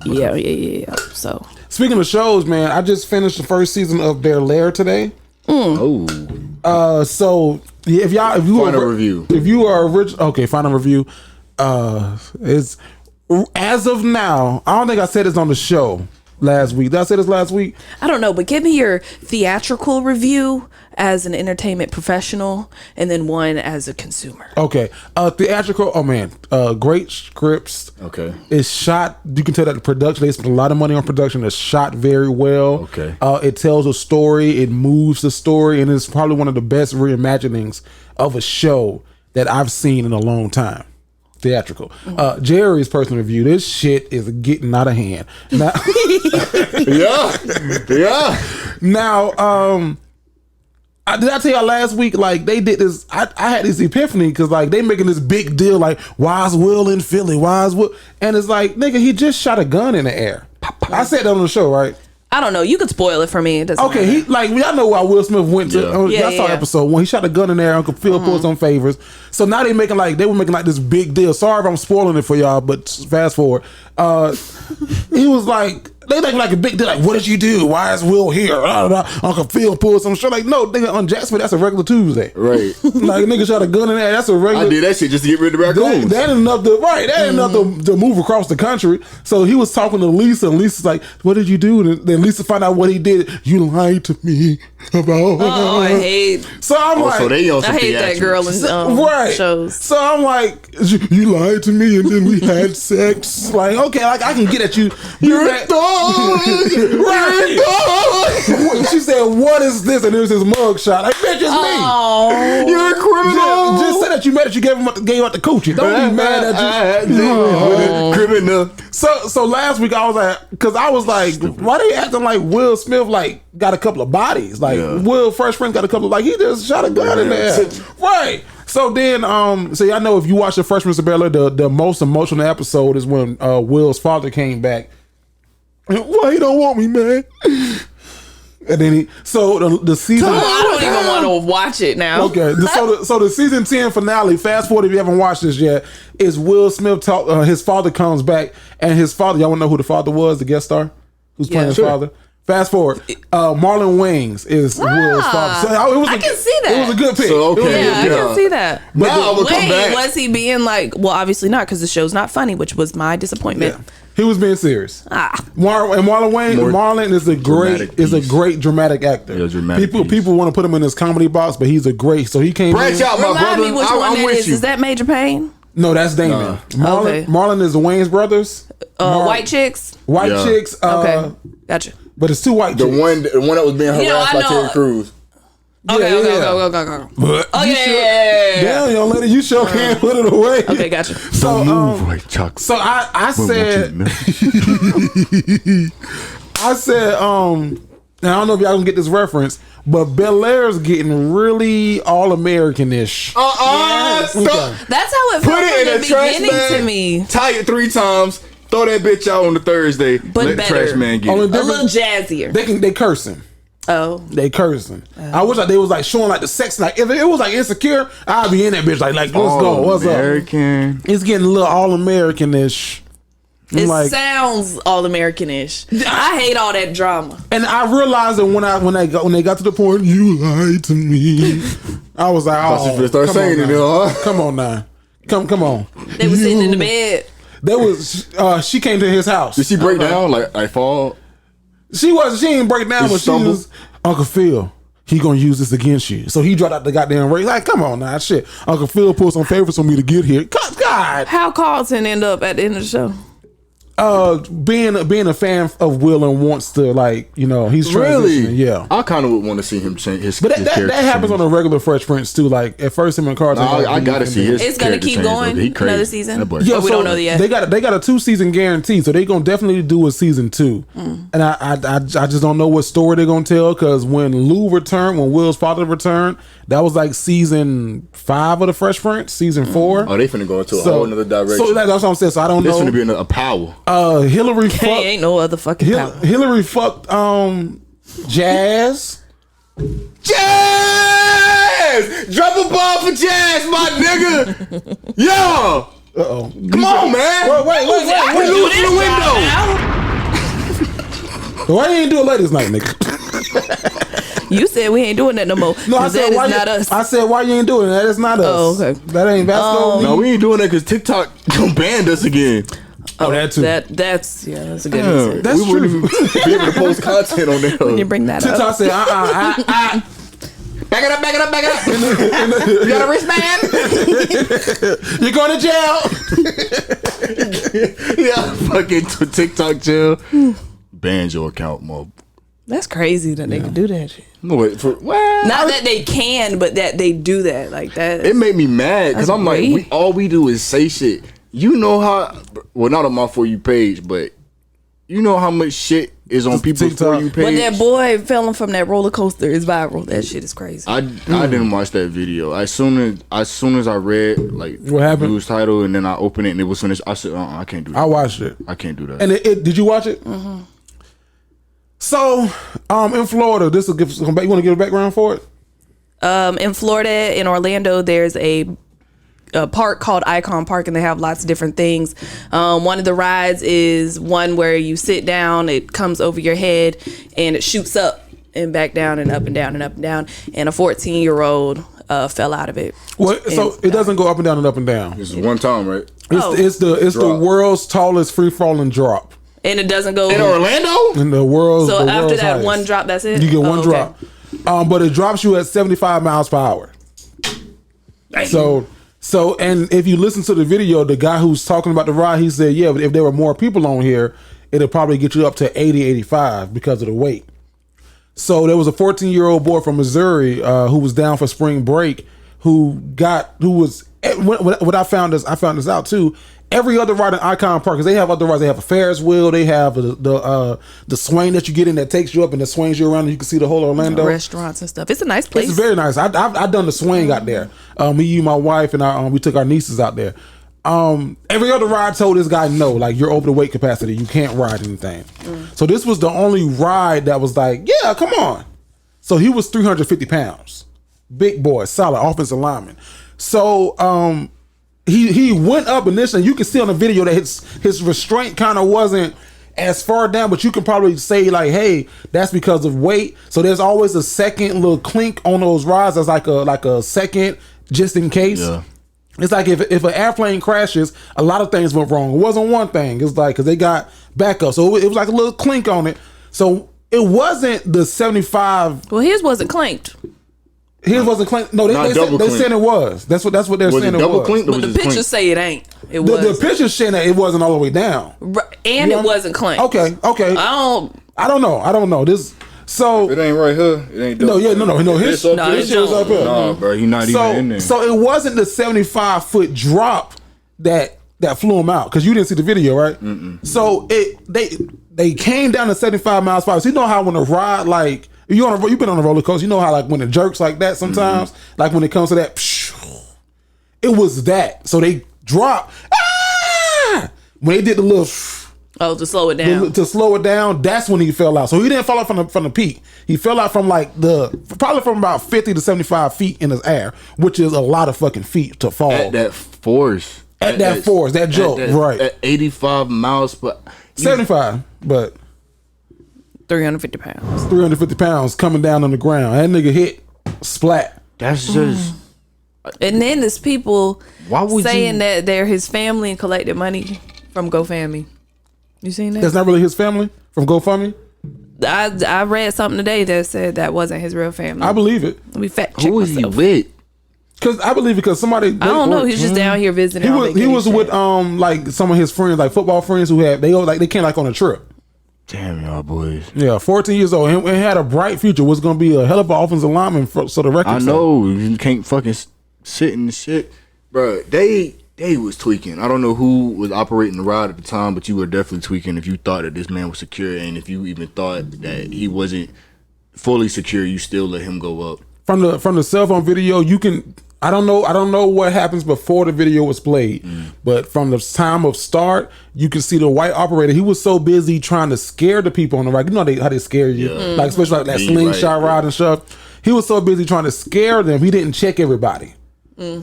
Yeah. So speaking of shows, man, I just finished the first season of Bel-Air today. Oh. So if you final review. If you are final review. Is as of now, I don't think I said this on the show last week. Did I say this last week? I don't know, but give me your theatrical review as an entertainment professional, and then one as a consumer. Okay, theatrical. Oh man, great scripts. Okay, it's shot. You can tell that the production. They spent a lot of money on production. It's shot very well. Okay, it tells a story. It moves the story, and it's probably one of the best reimaginings of a show that I've seen in a long time. Theatrical. Jerry's personal review. This shit is getting out of hand. Now, yeah. Now, did I tell y'all last week? Like they did this. I had this epiphany because like they making this big deal. Like why is Will in Philly? Why is Will? And it's like nigga, he just shot a gun in the air. I said that on the show, right? I don't know. You could spoil it for me. It doesn't matter. He like y'all know why Will Smith went to. I saw episode 1. He shot a gun in there. Uncle Phil pulled some favors. So now they were making like this big deal. Sorry if I'm spoiling it for y'all, but fast forward. He was like. They think like a big deal, like, what did you do? Why is Will here? Uncle Phil pulled some shit. Like, no, nigga, on Jasper, that's a regular Tuesday. Right. Like, nigga shot a gun in there, that's a regular... I did that shit just to get rid of the raccoons. That ain't enough to... Right, that ain't enough to move across the country. So he was talking to Lisa, and Lisa's like, what did you do? And then Lisa found out what he did. You lied to me about... Oh, I hate... So I'm like... So they I hate that girl in shows. So I'm like, you lied to me, and then we had sex. Like, okay, like, I can get at you. You're a dog! Right. She said, what is this? And it was his mug shot. Like, bitch, it's me. You're a criminal. Just say that you mad that you gave out the coochie. Don't be mad at you. Criminal. So last week I was like, because I was like, why they acting like Will Smith like got a couple of bodies? Like Will Fresh Prince got a couple of, like he just shot a gun in there. Right. So then, so y'all know if you watch the Fresh Prince of Bel-Air, the most emotional episode is when Will's father came back. Why he don't want me, man? And then the season. I don't even want to watch it now. Okay, so the season 10 finale. Fast forward if you haven't watched this yet. Is Will Smith his father comes back, and his father. Y'all want to know who the father was? The guest star who's playing his father. Fast forward. Marlon Wayans is Will's father. So I can see that. It was a good pick. So, okay, I can see that. But now we'll come back. Was he being like? Well, obviously not, because the show's not funny, which was my disappointment. Yeah. He was being serious. Marlon Wayans. Marlon is a great dramatic actor. Yeah, dramatic people want to put him in his comedy box, but he's a great. So he came. Branch out, my brother. Remind me which one that is. Is that Major Payne? No, that's Damon. Marlon is the Wayans brothers. White chicks. White chicks. Okay, gotcha. But it's 2 white chicks. The one that was being harassed by Terry Crews. Okay. But yeah. Damn, young lady, you sure can't put it away. Okay, gotcha. So, right, Chuck. So I said, I said, I don't know if y'all can get this reference, but Bel-Air's getting really all-American-ish. Yes. That's how it felt in the beginning to me. Tie it 3 times. Throw that bitch out on the Thursday. But let better. The trash man get it. A little jazzier. They cursing. Oh, they cursing. I wish they was like showing like the sex. Like if it was like Insecure, I'd be in that bitch. Like let's go. What's American. Up? It's getting a little all-American-ish. It sounds all-American-ish. I hate all that drama. And I realized that when they got to the point, you lied to me. I was like, oh, start saying it, huh? Come on now, come on. They were sitting in the bed. There was she came to his house. Did she break down like fall? She didn't break down, but she was Uncle Phil. he gonna use this against you. So he dropped out the goddamn race. Like, come on now, shit. Uncle Phil pulled some favors for me to get here. God. How Carlton end up at the end of the show? Being a fan of Will and wants to, like, you know, he's transitioning. Yeah, I kind of would want to see him change his. But that happens on a regular Fresh Prince too. Like at first, him and Carlton. I gotta see his. It's gonna keep going another season. Yeah, we don't know yet. They got a 2-season guarantee, so they gonna definitely do a season 2. And I just don't know what story they're gonna tell, because when Lou returned, when Will's father returned, that was like season 5 of the Fresh Prince, season 4. Oh, they finna go into a whole another direction. So that's what I'm saying. So I don't know. This finna be a power. Hillary fucked. Ain't no other fucking power. Hillary fucked Jazz. Jazz! Drop a ball for Jazz, my nigga! Yo! Uh-oh. Come on, man! Wait. We losing the window! Why you ain't do it ladies night, nigga? You said we ain't doing that no more. No, I said that why is you, not us. I said why you ain't doing that? It's not us. Oh, okay. That ain't Vasco. No, we ain't doing that because TikTok banned us again. Oh, that too. That's a good answer. That's we wouldn't even be able to post content on there. When you bring that TikTok up. said, Back it up. You got a wristband? you're going to jail. Yeah, fucking TikTok jail. Ban your account, mob. That's crazy that they can do that shit. No, wait, Not that they can, but that they do that like that. it made me mad because I'm great. like, all we do is say shit. You know how? Well, not on my For You page, but you know how much shit is on people's TikTok. For You page. But that boy falling from that roller coaster is viral. That shit is crazy. I didn't watch that video. As soon as I read like What happened? news title and then I opened it and it was finished, I said, I can't do that. I watched it. I can't do that. And did you watch it? Mm-hmm. So, in Florida, this will give some back. You want to give a background for it? In Florida, in Orlando, there's a park called Icon Park, and they have lots of different things. One of the rides is one where you sit down, it comes over your head, and it shoots up and back down and up and down and up and down. And a 14-year-old fell out of it. Well, so it doesn't go up and down and up and down. This is one time, right? It's the world's tallest free falling drop And it doesn't go In Orlando? in the world. So after world's that highest. one drop, that's it. You get one okay. drop, but it drops you at 75 miles per hour. So, and if you listen to the video, the guy who's talking about the ride, he said, yeah, but if there were more people on here, it'll probably get you up to 80, 85 because of the weight. So there was a 14-year-old boy from Missouri who was down for spring break when I found this out too. Every other ride in Icon Park, because they have other rides. They have a Ferris wheel. They have the swing that you get in that takes you up and that swings you around, and you can see the whole Orlando Restaurants and stuff. It's a nice place. It's very nice. I've done the swing out there. Me, you, my wife, and we took our nieces out there. Every other ride told this guy, no, like, you're over the weight capacity. You can't ride anything. So this was the only ride that was like, yeah, come on. So he was 350 pounds. Big boy, solid offensive lineman. So he went up initially. You can see on the video that his restraint kind of wasn't as far down, but you can probably say like, hey, that's because of weight. So there's always a second little clink on those rides. That's like a second just in case. Yeah. It's like if an airplane crashes, a lot of things went wrong. It wasn't one thing. It's like because they got backup, so it was like a little clink on it. So it wasn't the 75. Well, his wasn't clanked. His wasn't clink. No, they said it was. That's what they're saying. It double was. clink? But the pictures say it ain't. It was. The pictures saying that it wasn't all the way down. Right. And it wasn't clanked. Okay. I don't know. This. So it ain't right here. It ain't double. No. His shit was up here. Nah, bro, he not even in there. So it wasn't the 75-foot drop that flew him out, because you didn't see the video, right? Mm-mm. So they came down to 75 miles per hour. So you know how when a ride, like you've been on a roller coaster, you know how like when it jerks like that sometimes, like when it comes to that, it was that. So they dropped. When they did the little. To slow it down. To slow it down, that's when he fell out. So he didn't fall out from the peak. He fell out from probably from about 50 to 75 feet in the air, which is a lot of fucking feet to fall. At that force. That joke, right. At 85 miles per... 75, but... 350 pounds. 350 pounds coming down on the ground. That nigga hit, splat. That's just... And then there's people saying that they're his family and collected money from GoFundMe. You seen that? That's not really his family from GoFundMe? I read something today that said that wasn't his real family. I believe it. Let me fact check Who is he myself. with? Because I believe because somebody. I don't know. He's just down here visiting. He was with like some of his friends, like football friends who had they came like on a trip. Damn y'all boys. Yeah, 14 years old and had a bright future. Was going to be a hell of an offensive lineman. So the record. I know you can't fucking sit in the shit, bro. They was tweaking. I don't know who was operating the ride at the time, but you were definitely tweaking if you thought that this man was secure, and if you even thought that he wasn't fully secure, you still let him go up. From the cell phone video, you can. I don't know what happens before the video was played, but from the time of start, you can see the white operator. He was so busy trying to scare the people on the right. You know how they scare you, like especially like that slingshot ride and stuff. He was so busy trying to scare them, he didn't check everybody.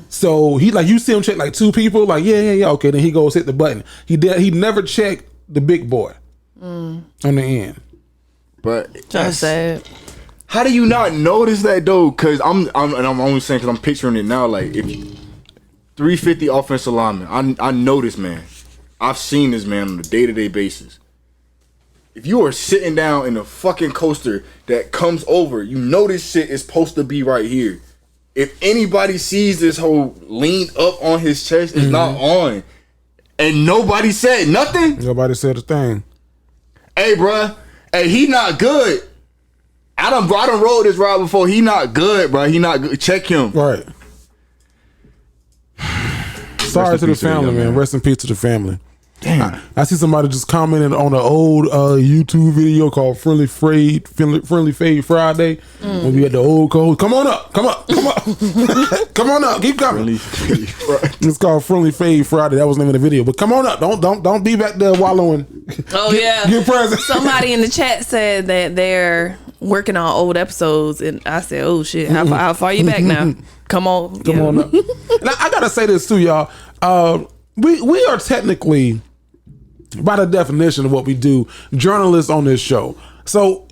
So he like you see him check like 2 people, like yeah, okay. Then he goes hit the button. He never checked the big boy on the end. But That's sad. how do you not notice that though? Because I'm only saying because I'm picturing it now. Like if 350 offensive lineman, I know this man. I've seen this man on a day-to-day basis. If you are sitting down in a fucking coaster that comes over, you know this shit is supposed to be right here. If anybody sees this whole leaned up on his chest, it's not on. And nobody said nothing. Nobody said a thing. Hey, bruh. Hey, he not good. I done rode this ride before. He not good, bro. He not good. Check him. Right. Sorry to the family, man. Rest in peace to the family. Damn. I see somebody just commented on an old YouTube video called Friendly Fade Friday when we had the old code. Come on up. Come on up. Keep coming. It's called Friendly Fade Friday. That was the name of the video. But come on up. Don't be back there wallowing. Oh yeah. Get present. Somebody in the chat said that they're working on old episodes, and I said, "Oh shit, how far you back now? Come on up." Now, I gotta say this too, y'all. We are technically, by the definition of what we do, journalists on this show. So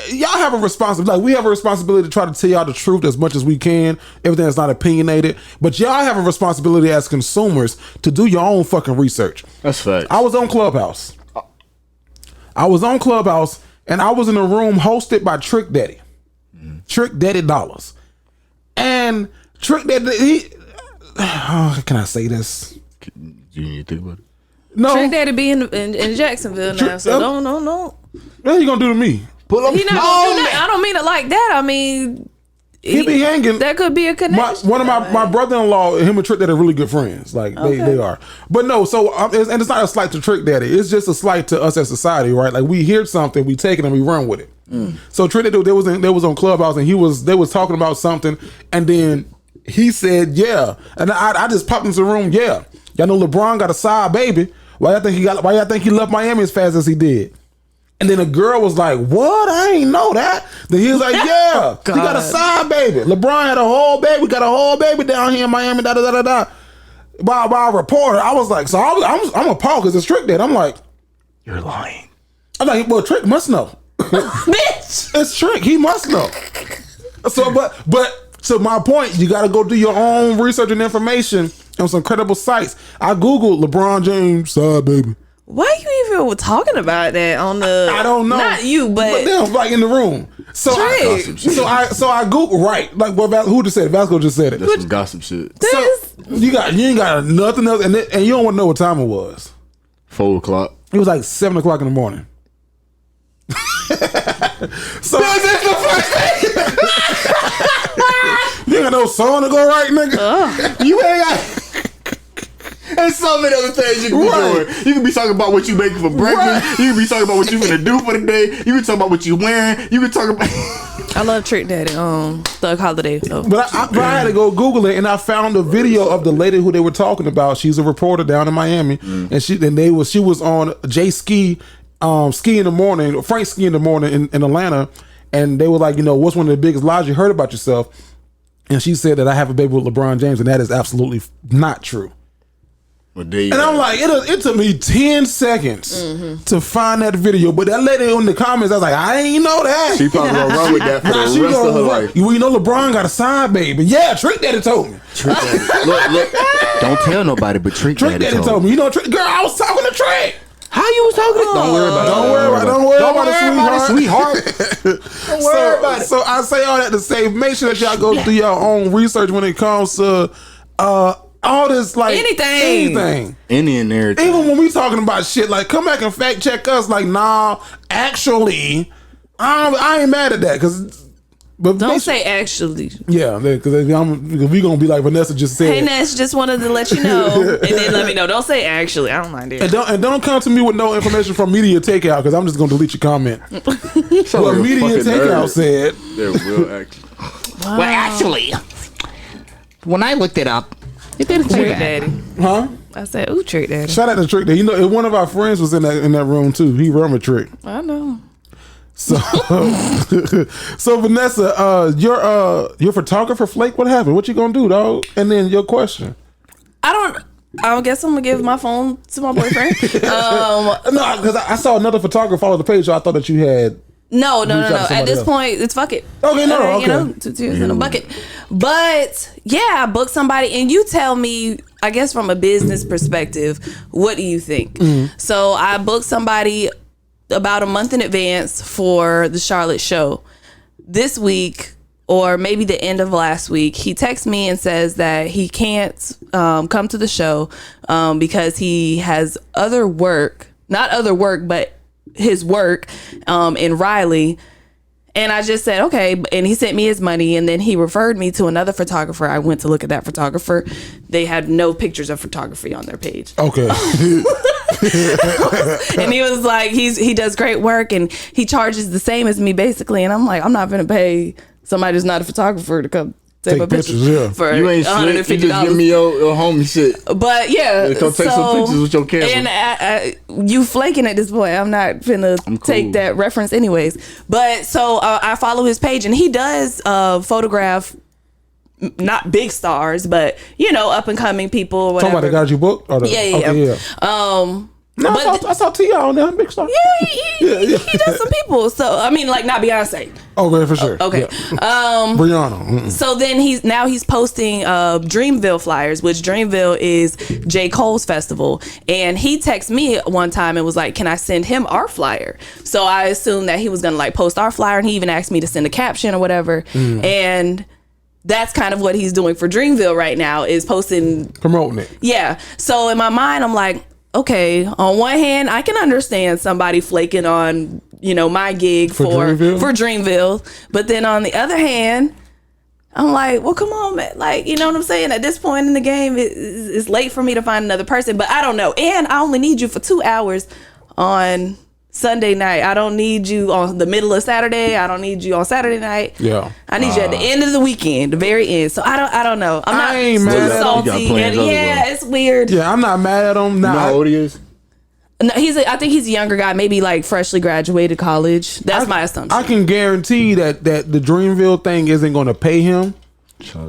y'all have a responsibility. Like we have a responsibility to try to tell y'all the truth as much as we can. Everything that's not opinionated. But y'all have a responsibility as consumers to do your own fucking research. That's fact. I was on Clubhouse. And I was in a room hosted by Trick Daddy. Trick Daddy Dollars. And Trick Daddy, how can I say this? Do you need to think about it? No. Trick Daddy be in Jacksonville now, so no. What are you gonna do to me? Pull up. He not gonna do that. I don't mean it like that. I mean, He be hanging. That could be a connection. One of my brother-in-law, him and Trick Daddy are really good friends. Like they are. But no, so and it's not a slight to Trick Daddy. It's just a slight to us as society, right? Like we hear something, we take it and we run with it. So Trick Daddy, they was on Clubhouse and they was talking about something, and then he said, "Yeah," and I just popped into the room. Yeah, y'all know LeBron got a side baby. Why y'all think he left Miami as fast as he did? And then a girl was like, "What? I ain't know that." Then he was like, "Yeah, he got a side baby. LeBron had a whole baby. We got a whole baby down here in Miami." Da da da da da. By a reporter, I was like, so I'm appalled because it's Trick Daddy. I'm like, you're lying. I'm like, well, Trick must know. Bitch, it's Trick. He must know. So, so my point, you got to go do your own research and information on some credible sites. I googled LeBron James side baby. why you even talking about that on the? I don't know. Not you, but them like in the room. So I Googled right. Like what? Who just said it? Vasco just said it. That's some gossip shit. So you ain't got nothing else, and you don't want to know what time it was. 4 o'clock. It was like 7 o'clock in the morning. So this is the first thing. You ain't got no song to go right, nigga. You ain't got. There's so many other things you can be doing. You can be talking about what you making for breakfast. You can be talking about what you finna do for the day. You can talk about what you wearing. You can talk about. I love Trick Daddy. Thug Holiday. So. But I had to go Google it, and I found a video of the lady who they were talking about. She's a reporter down in Miami, and she was on J Ski, Ski in the Morning, Frank Ski in the Morning in Atlanta, and they were like, what's one of the biggest lies you heard about yourself? And she said that I have a baby with LeBron James, and that is absolutely not true. Well, and I'm like, it took me 10 seconds to find that video, but that lady in the comments, I was like, I ain't know that. She probably gonna run with that for the rest of her life. You know LeBron got a side baby. Yeah, Trick Daddy told me. Trick Daddy. Look. Don't tell nobody, but Trick Daddy told me. Girl, I was talking to Trick. How you was talking? Don't worry about it. Don't worry about it, sweetheart. Don't worry about it. So I say all that to say, make sure that y'all go do your own research when it comes to all this, like anything. Any and everything. Even when we talking about shit, like come back and fact check us. Like, nah, actually, I ain't mad at that but don't say actually. Yeah, because we gonna be like Vanessa just said. Hey Ness, just wanted to let you know, and then let me know. Don't say actually. I don't mind it. And don't come to me with no information from Media Takeout, because I'm just gonna delete your comment. What Media Takeout said. There will actually. Wow. Well, actually, when I looked it up, it didn't say Trick that. Daddy. Huh? I said, ooh, Trick Daddy. Shout out to Trick Daddy. You know, one of our friends was in that room too. He run with Trick. I know. So, so Vanessa, your photographer flake. What happened? What you gonna do, dog? And then your question. I guess I'm gonna give my phone to my boyfriend. No, because I saw another photographer follow the page, so I thought that you had. No. reach out to At somebody this else. point, it's fuck it. Okay, no, okay. You know, 2 tears in a bucket. But yeah, I booked somebody, and you tell me, I guess from a business perspective, what do you think? So I booked somebody about a month in advance for the Charlotte show. This week, or maybe the end of last week, he texts me and says that he can't come to the show because he has other work, not other work, but his work in Raleigh. And I just said, okay. And he sent me his money, and then he referred me to another photographer. I went to look at that photographer. They had no pictures of photography on their page. Okay. And he was like, he does great work, and he charges the same as me basically. And I'm like, I'm not gonna pay somebody who's not a photographer to come take my pictures for You ain't slick. You just give me your homie shit. But yeah, come take some pictures with your camera. And you flaking at this point. I'm not finna take that reference anyways. But so I follow his page, and he does photograph not big stars, but you know, up and coming people or whatever. Somebody got you booked? Yeah. No, but I saw T.I. on there, big star. Yeah, he does some people. So I mean, like not Beyonce. Okay, for sure. Okay. Yeah. Brianna. So then he's posting Dreamville flyers, which Dreamville is J. Cole's festival. And he texted me one time and was like, can I send him our flyer? So I assumed that he was gonna like post our flyer, and he even asked me to send a caption or whatever. And that's kind of what he's doing for Dreamville right now, is promoting it. Yeah. So in my mind, I'm like, okay, on one hand, I can understand somebody flaking on, you know, my gig for Dreamville. But then on the other hand, I'm like, well, come on, man. Like, you know what I'm saying? At this point in the game, it's late for me to find another person, but I don't know. And I only need you for 2 hours on Sunday night. I don't need you on the middle of Saturday. I don't need you on Saturday night. Yeah. I need you at the end of the weekend, the very end. So I don't know. I ain't mad at him. salty. And yeah, it's weird. Yeah, I'm not mad at him. Nah, You know how old he is? No, I think he's a younger guy, maybe like freshly graduated college. That's my assumption. I can guarantee that the Dreamville thing isn't going to pay him,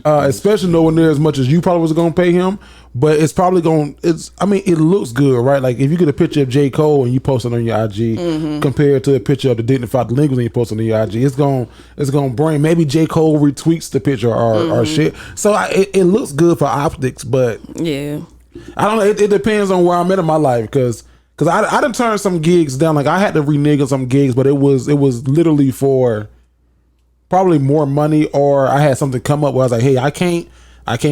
especially nowhere near as much as you probably was going to pay him. But it's probably going. I mean, it looks good, right? Like if you get a picture of J. Cole and you post it on your IG, compared to a picture of the Dignified Delinquents and you post it on your IG, it's going bring. Maybe J. Cole retweets the picture or shit. So it looks good for optics, but yeah, I don't know. It depends on where I'm at in my life, because I done turned some gigs down. Like I had to renege on some gigs, but it was literally for probably more money, or I had something come up where I was like, hey, I can't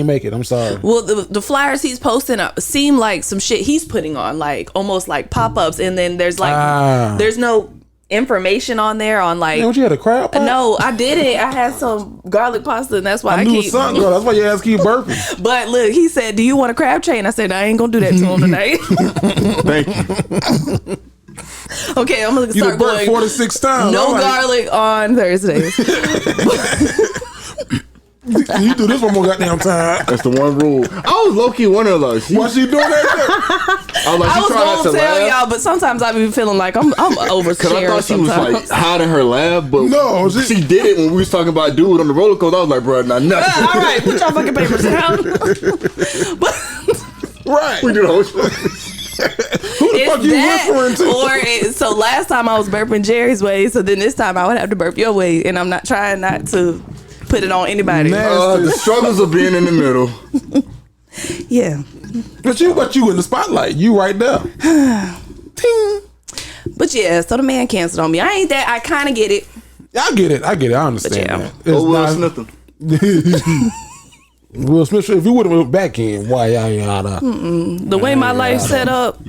make it. I'm sorry. Well, the flyers he's posting seem like some shit he's putting on, like almost like pop-ups, and then there's like there's no information on there on like. Don't you had a crab pot? No, I didn't. I had some garlic pasta, and that's why I knew keep. Something, girl. That's why your ass keep burping. But look, he said, "Do you want a crab chain?" I said, "I ain't gonna do that to him tonight." Thank you. Okay, I'm gonna You start burped going 46 times. no garlic on Thursdays. You do this one more goddamn time. That's the one rule. I was low key one of those. Why she doing that? I was like, I was trying gonna tell y'all, but sometimes I be feeling like I'm oversharing. Because I thought she was like hiding her laugh, but no, she did it when we was talking about dude on the roller coaster. I was like, bro, not nothing. All right, put y'all fucking papers down. Right. We do the whole show. Who the fuck you whispering to? So last time I was burping Jerry's way, so then this time I would have to burp your way, and I'm not trying not to put it on anybody. The struggles of being in the middle. Yeah. But you in the spotlight. You right there. Ting. But But yeah, so the man canceled on me. I ain't that. I kind of get it. I get it. I understand yeah. that. Oh, Will not- Smith. Will Smith, if you would have went back in, why y'all ain't out of? The way my life's set up,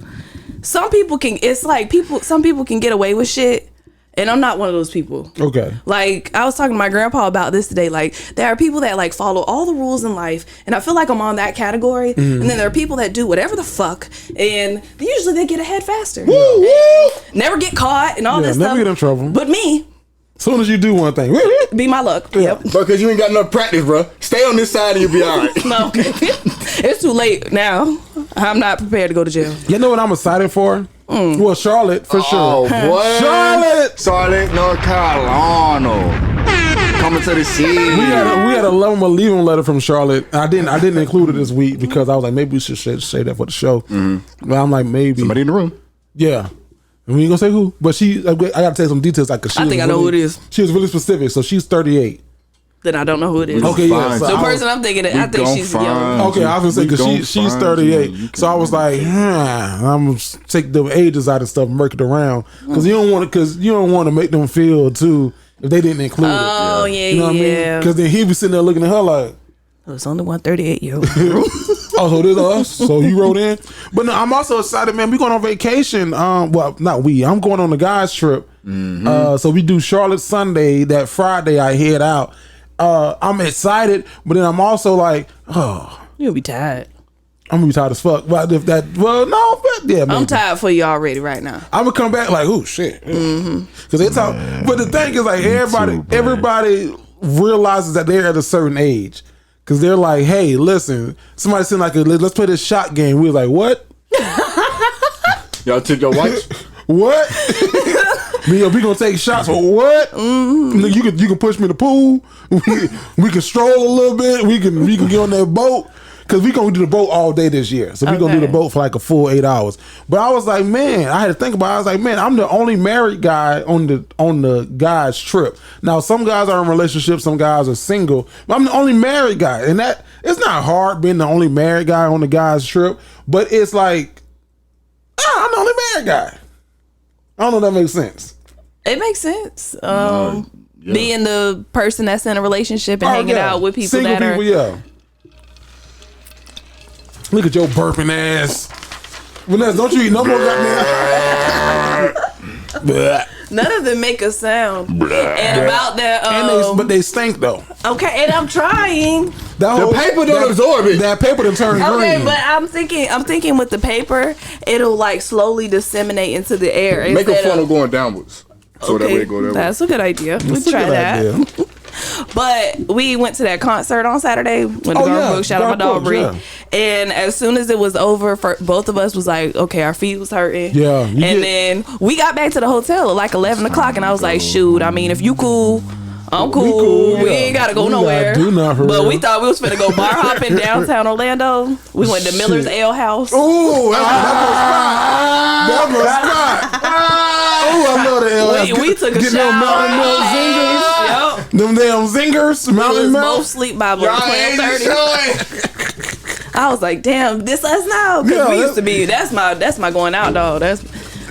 some people can. It's like some people can get away with shit, and I'm not one of those people. Okay. Like, I was talking to my grandpa about this today. Like, there are people that like follow all the rules in life, and I feel like I'm on that category. And then there are people that do whatever the fuck, and usually they get ahead faster. Woo, woo. Never get caught and all Yeah, this never stuff. get in trouble. But me, As soon as you do one thing, be my luck. Yep. Bro, because you ain't got enough practice, bro. Stay on this side and you'll be all right. No, okay. It's too late now. I'm not prepared to go to jail. you know what I'm excited for? Well, Charlotte for Oh, sure. boy. Charlotte, North Carolina. Coming to the city. We had a love them or leave them letter from Charlotte. I didn't include it this week because I was like, maybe we should say that for the show. But I'm like, maybe Somebody in the room. yeah. And we ain't gonna say who, but I gotta tell you some details. Like, 'cause I think I know who it is. She was really specific, so she's 38. Then I don't know who it is. Okay, yeah. Fine. So The I was- person I'm thinking, I think she's young. Okay, I was gonna say because she's 38, so I was like, I'm gonna take the ages out of stuff, and work it around because you don't want to make them feel too if they didn't include it. Oh yeah, You know what I mean? Because then he be sitting there looking at her like, It's only 138-year-old. oh, so this us? So you wrote in? But no, I'm also excited, man. We going on vacation. Well, not we. I'm going on the guys trip. So we do Charlotte Sunday. That Friday I head out. I'm excited, but then I'm also like, oh, You'll be tired. I'm gonna be tired as fuck. But if that, well, no, but yeah, man. I'm tired for you already right now. I'm gonna come back like, oh shit, because they talk. But the thing is, like, everybody realizes that they're at a certain age, because they're like, hey, listen, somebody said like, let's play this shot game. We was like, what? Y'all took your wife? What? We gonna take shots for what? You can push me in the pool. We can stroll a little bit. We can get on that boat. Cause we gonna do the boat all day this year. So we gonna do the boat for like a full 8 hours. But I was like, man, I had to think about it. I was like, man, I'm the only married guy on the guys trip. Now some guys are in relationships, some guys are single. But I'm the only married guy. And that it's not hard being the only married guy on the guys trip, but it's like, I'm the only married guy. I don't know if that makes sense. It makes sense. Being the person that's in a relationship and hanging out with people single that people, yeah. Look at your burping ass. Vanessa, don't you eat no more goddamn. none of them make a sound. And about that, but they stink though. okay, and I'm trying. The paper don't absorb it. That paper done turned Okay, green. but I'm thinking with the paper, it'll like slowly disseminate into the air. Make a instead funnel of- going downwards. So that way it go that way. That's a good idea. We That's a try good that. idea. But we went to that concert on Saturday when the Garden Book, shout out my dog Bree. Yeah. And as soon as it was over, for both of us was like, okay, our feet was hurting. Yeah, Then we got back to the hotel at like 11 o'clock, and I was like, shoot, I mean, if you cool, I'm cool. We yeah. ain't gotta go We nowhere. gotta do nothing for But real. we thought we was finna go bar hopping downtown Orlando. We went to Miller's Shit. Ale House. Ooh, that was spot. Ooh, I love the L. We took a Get shower. them Mountain Milk zingers. Yup. Them damn zingers. We Mountain was Milk. both sleep by like 12:30. I was like, damn, this us now. Cause Yeah, we used to be. That's my going out dog. That's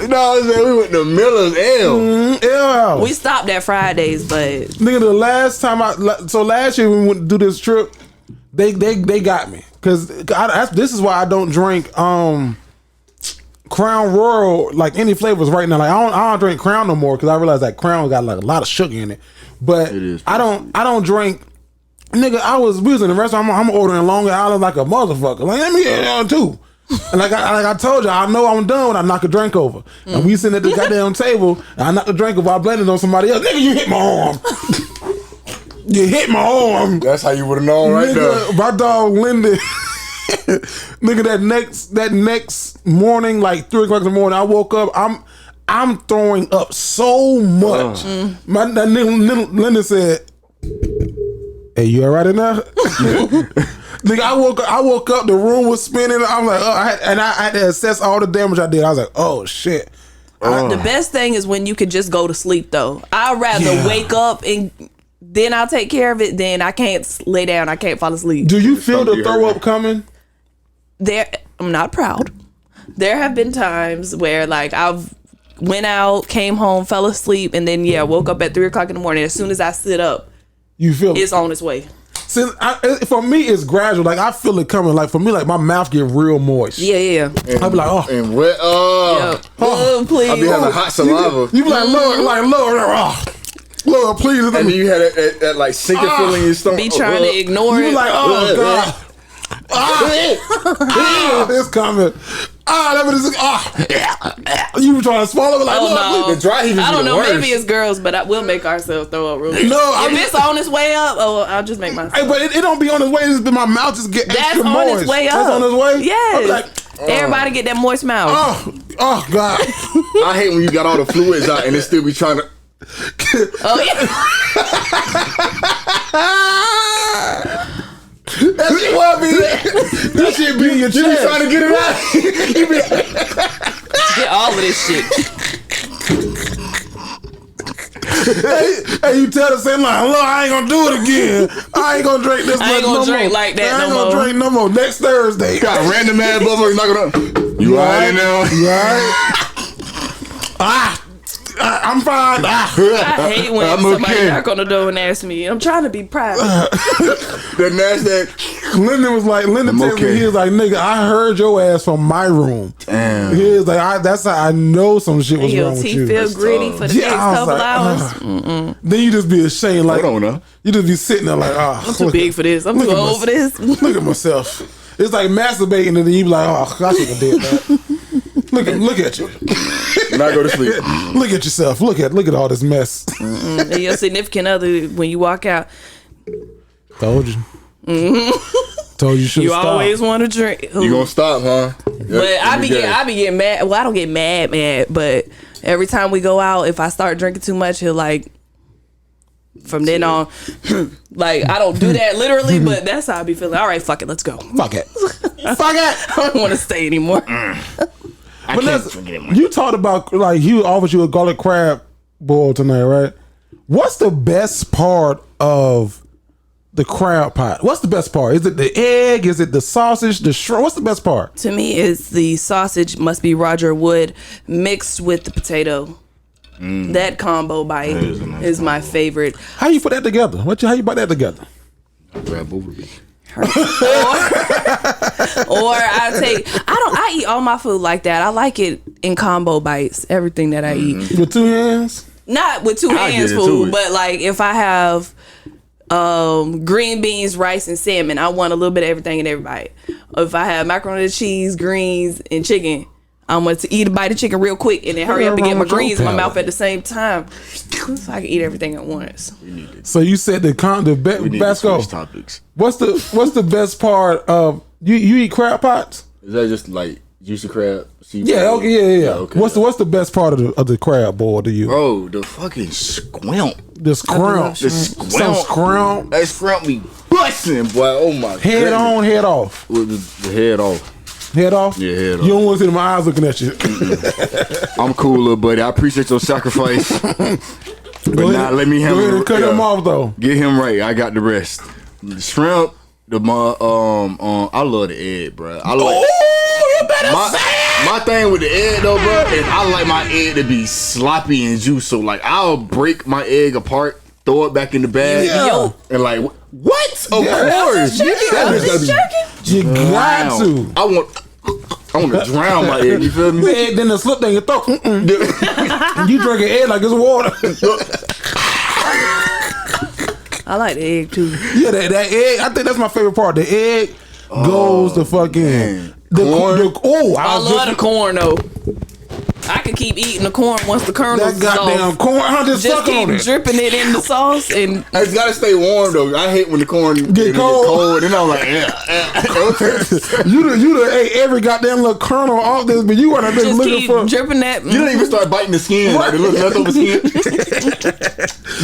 No, we went to Miller's Ale. Yeah. we stopped at Fridays, but Nigga, the last time last year when we went to do this trip, they got me because this is why I don't drink Crown Royal like any flavors right now. Like I don't drink Crown no more because I realized that Crown got like a lot of sugar in it. But It is. I don't drink. Nigga, we was in the restaurant. I'm ordering Long Island like a motherfucker. Like let me get on too. And like I told you, I know I'm done when I knock a drink over. And we sitting at the goddamn table, and I knocked the drink over. I blamed it on somebody else. Nigga, you hit my arm. You hit my arm. That's how you would have known right there. Nigga, my dog Linda. Nigga, that next morning, like 3 o'clock in the morning, I woke up. I'm throwing up so much. That nigga Linda said, "Hey, you all right in there?" Nigga, I woke up. The room was spinning. I'm like, I had to assess all the damage I did. I was like, oh shit. the best thing is when you could just go to sleep though. I'd rather wake up and then I'll take care of it. Then I can't lay down. I can't fall asleep. Do you feel the Something throw hurt. up coming? I'm not proud. There have been times where like I've went out, came home, fell asleep, and then woke up at 3:00 in the morning. As soon as I sit up, you feel it's on its way. See, for me, it's gradual. Like I feel it coming. Like for me, like my mouth get real moist. Yeah. I be like, oh, And wet. Lord, please. I be having hot saliva. You be like, Lord, please. And then you had that like sinking feeling in your stomach. Be trying to ignore You it. be like, oh God. It's coming. You were trying to swallow it like, no. The dry heat is I don't the know. worst. Maybe it's girls, but we'll make ourselves throw up real quick. No, if it's on its way up, I'll just make myself. Hey, but it don't be on its way. It's been my mouth just get That's extra on moist. its way up. That's on its way. Yes. Like, Everybody get that moist mouth. oh God. I hate when you got all the fluids out and it still be trying to. Oh yeah. That shit what be that shit be in your chest. You be trying to get it out. You be Get all of this shit. Hey, you tell the same line, look, I ain't gonna do it again. I ain't gonna drink this I ain't much gonna no drink more. like that I ain't no gonna more. drink no more. Next Thursday. got random ass motherfuckers knocking up. You alright now? You alright? I'm fine. I hate when I'm somebody okay. knock on the door and ask me. I'm trying to be private. The NASDAQ. Lyndon was like, Lyndon I'm texted me, okay. he was like, nigga, I heard your ass from my room. Damn. He was like, that's how I know some shit was Your wrong with teeth you. feel gritty for the Yeah, next I was couple like, hours. Then you just be ashamed, like, Hold on now. you just be sitting there like, I'm too big for this. I'm look too at old for this. Look at myself. It's like masturbating, and then you be like, oh, I should have did that. Look at you. Now go to sleep. Look at yourself. Look at all this mess. And your significant other, when you walk out, Told you. Told you should you stop. always want to drink. You gonna stop, huh? But I be getting mad. Well, I don't get mad, but every time we go out, if I start drinking too much, he'll like. From then on, like I don't do that literally, but that's how I be feeling. All right, fuck it, let's go. Fuck it. Fuck it. I don't want to stay anymore. Vanessa, you talked about like he offered you a garlic crab boil tonight, right? What's the best part of the crab pot? What's the best part? Is it the egg? Is it the sausage? The shrimp? What's the best part? To me, it's the sausage must be Roger Wood mixed with the potato. That combo bite is my favorite. How you put that together? How you put that together? Grab over me. Or I eat all my food like that. I like it in combo bites. Everything that I eat, With two hands? not with two I hands get into food, it. but like if I have green beans, rice, and salmon, I want a little bit of everything in every bite. Or if I have macaroni and cheese, greens, and chicken, I want to eat a bite of chicken real quick and then hurry up and get my greens in my mouth at the same time, so I can eat everything at once. So you said We need to Vasco. switch topics. What's the best part of you eat crab pots? Is that just like juicy crab? Seafood? Yeah, okay, yeah. Okay. What's the best part of the crab boil to you? Bro, the fucking squimp. The scrump. The Some squimp. scrump. That scrimp be busting, boy. Oh my god. Head on, head off. With the head off. Head off? Yeah, head off. You don't want to see my eyes looking at you. I'm cool, little buddy. I appreciate your sacrifice. But now let me Go handle ahead and cut yeah. him off though. Get him right. I got the rest. The shrimp, I love the egg, bro. I like you better my thing with the egg though, bro, is I like my egg to be sloppy and juicy. So like I'll break my egg apart, throw it back in the bag, Yeah. and like what? Of Yeah. course, Checking. That I'm bitch just gotta be You got drowned. to. I want to drown my egg. You feel me? Egg, then the slip down your throat. You drink an egg like it's water. I like the egg too. Yeah, that egg. I think that's my favorite part. The egg goes to fucking man. the Corn. I love the corn though. I could keep eating the corn once the kernels that is goddamn off. corn. I just Just suck on keep it. dripping it in the sauce and It's gotta stay warm though. I hate when the corn get cold. And I'm like, You done ate every goddamn little kernel off this, but you wanna be just looking keep for dripping that. you don't even start biting the skin. Like the little leftover skin. Get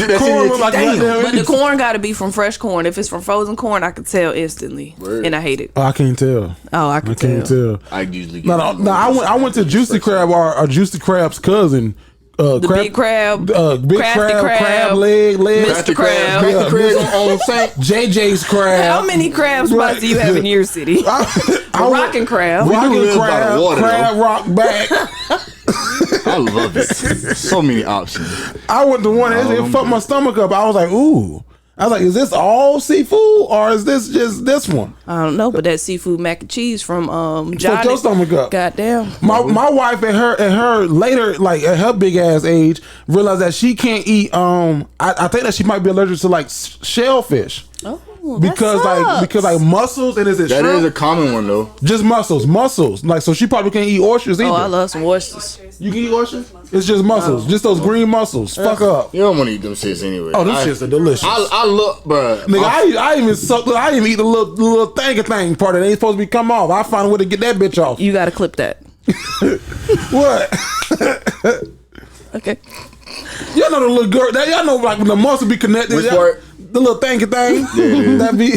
that corn shit look like damn. goddamn. But the corn got to be from fresh corn. If it's from frozen corn, I could tell instantly, Word. and I hate it. Oh, I can't tell. Oh, I I could can't tell. tell. I usually get No, I went to Juicy Crab, our Juicy Crab's cousin. The big crab, big crafty crab leg, Mr. Crab. Mr. Crab on Saint. JJ's crab. How many crab spots do you have in your city? I Rockin' crab. We do Rockin' live by the crab, water, crab rock back. I I love it. So many options. I went to one. It fucked my stomach up. I was like, ooh. I was like, is this all seafood or is this just this one? I don't know, but that seafood mac and cheese from Fuck Johnny. your stomach up. Goddamn. My wife at her later, like at her big ass age, realized that she can't eat. I think that she might be allergic to like shellfish. Oh, because mussels and is it That shrimp? is a common one though. Just mussels. Like so, she probably can't eat oysters either. Oh, I love some oysters. You can eat oysters? It's just mussels, just those green mussels. Fuck up. You don't want to eat them shits anyway. Oh, them shits are delicious. I look, bruh. Nigga, I even eat the little thing part that ain't supposed to be come off. I find a way to get that bitch off. You gotta clip that. What? Okay. Y'all know the little girl. Y'all know like when the muscle be connected. Which part? The little thing. Yeah. That be.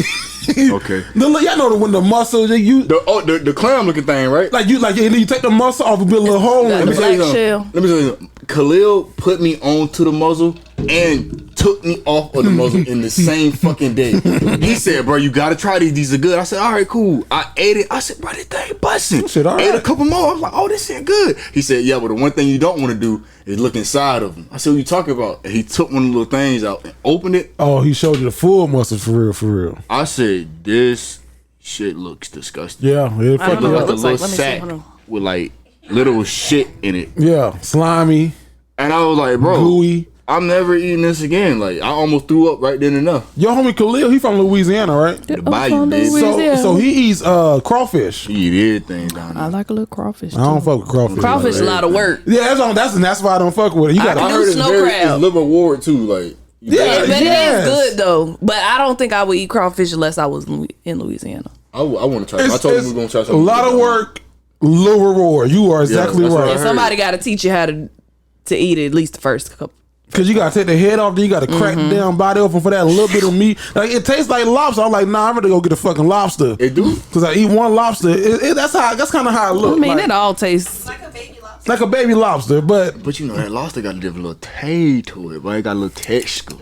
Okay. Y'all know when the muscle the clam looking thing, right? you take the muscle off and build a little hole in The it. black shell. Let me tell you something. Khalil put me onto the muzzle and took me off of the muzzle in the same fucking day. He said, bro, you gotta try these. These are good. I said, all right, cool. I ate it. I said, bro, this thing busting. Shit, all Ate right. a couple more. I was like, oh, this shit good. He said, yeah, but the one thing you don't want to do is look inside of them. I said, what you talking about? And he took one of the little things out and opened it. Oh, he showed you the full muscle for real. I said, this shit looks disgusting. Yeah, it I don't know what it Like a looks like. little Let me see. sack Hold on. with like little shit in it. Yeah, slimy, And I was like, bro, gooey. I'm never eating this again. Like, I almost threw up right then and there. Your homie Khalil, he from Louisiana, right? The I'm bayou, from bitch. Louisiana. So he eats crawfish. He eat everything down there. I like a little crawfish. I don't fuck with crawfish. Crawfish is a lot of work. Yeah, that's why I don't fuck with it. You got I I can heard do it's snow very, crab. it's liver ward too. Like, Yeah, But yes. it is good though. But I don't think I would eat crawfish unless I was in Louisiana. I want to try. I told him we were gonna try a something. lot of work, low reward. You are exactly that's what I right. And heard. somebody got to teach you how to eat it at least the first couple. Cause you gotta take the head off, then you gotta crack the damn body open for that little bit of meat. Like it tastes like lobster. I'm like, nah, I'm ready to go get a fucking lobster. It do. Cause I eat one lobster. That's kind of how it looks. I mean, like, it all tastes. Like a baby lobster. like a baby lobster, but But you know that lobster got a different little taste to it, but it got a little texture.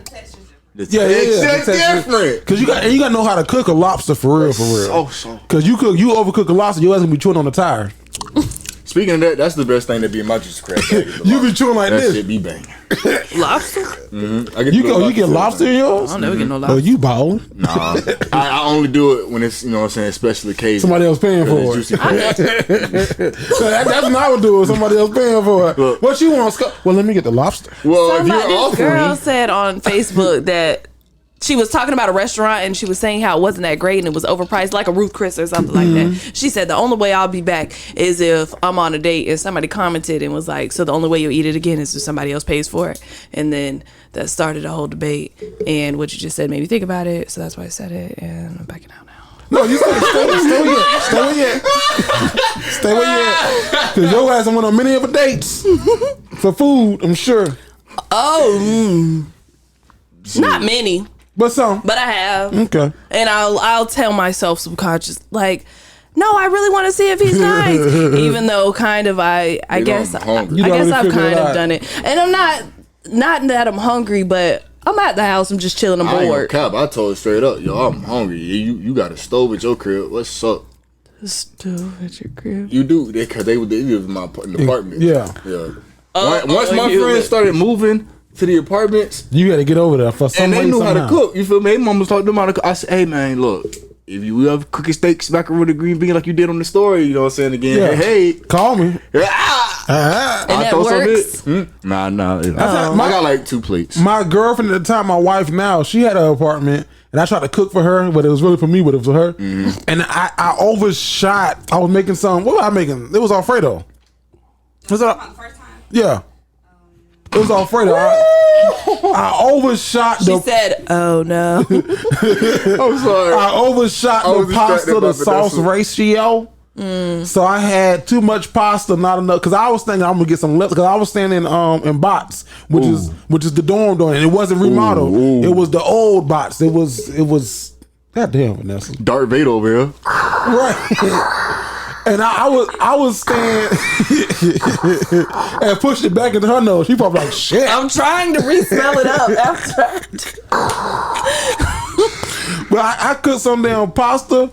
The yeah. texture different. Cause you gotta know how to cook a lobster for real. So. Cause you overcook a lobster, you ass gonna be chewing on the tire. Speaking of that, that's the best thing to be in my juice crab. You be chewing like that this. shit be banging. Lobster? I get You get lobster in yours? I'll never get no Oh, lobster. you ballin'. Nah, I only do it when it's, you know what I'm saying, special occasion. Somebody else paying for it. Juicy crab. That's what I would do if somebody else paying for it. Look. What you want, Scott? Well, let me get the lobster. Well, if Somebody, you're this girl offering, said on Facebook that she was talking about a restaurant and she was saying how it wasn't that great and it was overpriced, like a Ruth Chris or something like that. She said the only way I'll be back is if I'm on a date and somebody commented and was like, so the only way you'll eat it again is if somebody else pays for it. And then that started a whole debate. And what you just said made me think about it. So that's why I said it. And I'm backing out now. No, you stay where you at. Stay where you at. Because your ass went on many other dates for food, I'm sure. Oh, not many, But some. but I have. Okay. And I'll tell myself subconscious, like, no, I really want to see if he's nice. Even though kind of I You know guess I'm hungry. I You guess already I've figured kind it of out. done it. And I'm not that I'm hungry, but I'm at the house, I'm just chilling, I'm I ain't gonna bored. cap. I told her straight up, yo, I'm hungry. You got a stove at your crib. What's up? Still at your crib. You do. Because they live in my apartment. Yeah. Once my you friends live- started moving to the apartments, You got to get over there for some and they way, knew how to somehow. cook. You feel me? Hey, mama taught them how to cook. I said, hey man, look, if you ever cooking steaks, macaroni, green bean like you did on the story, you know what I'm saying? Again, Yeah. hey, Call me. ah, And that throw some works? in. Nah. how- I got like 2 plates. My girlfriend at the time, my wife now, she had an apartment, and I tried to cook for her, but it was really for me, but it was for her. And I overshot. I was making some. What was I making? It was Alfredo. Was that? On the first time. Yeah. It was Alfredo. I overshot She the. said, oh no. I'm sorry. I overshot I was the pasta distracted to by sauce Vanessa. ratio. So I had too much pasta, not enough. Because I was thinking I'm gonna get some left. Because I was staying in Bots, which is the dorm, and it wasn't remodeled. It was the old Bots. It was. God damn, Vanessa. Darth Vader over here. Right. And I was staying and pushed it back into her nose. She probably like, shit. I'm trying to re-smell it up after. But I cooked some damn pasta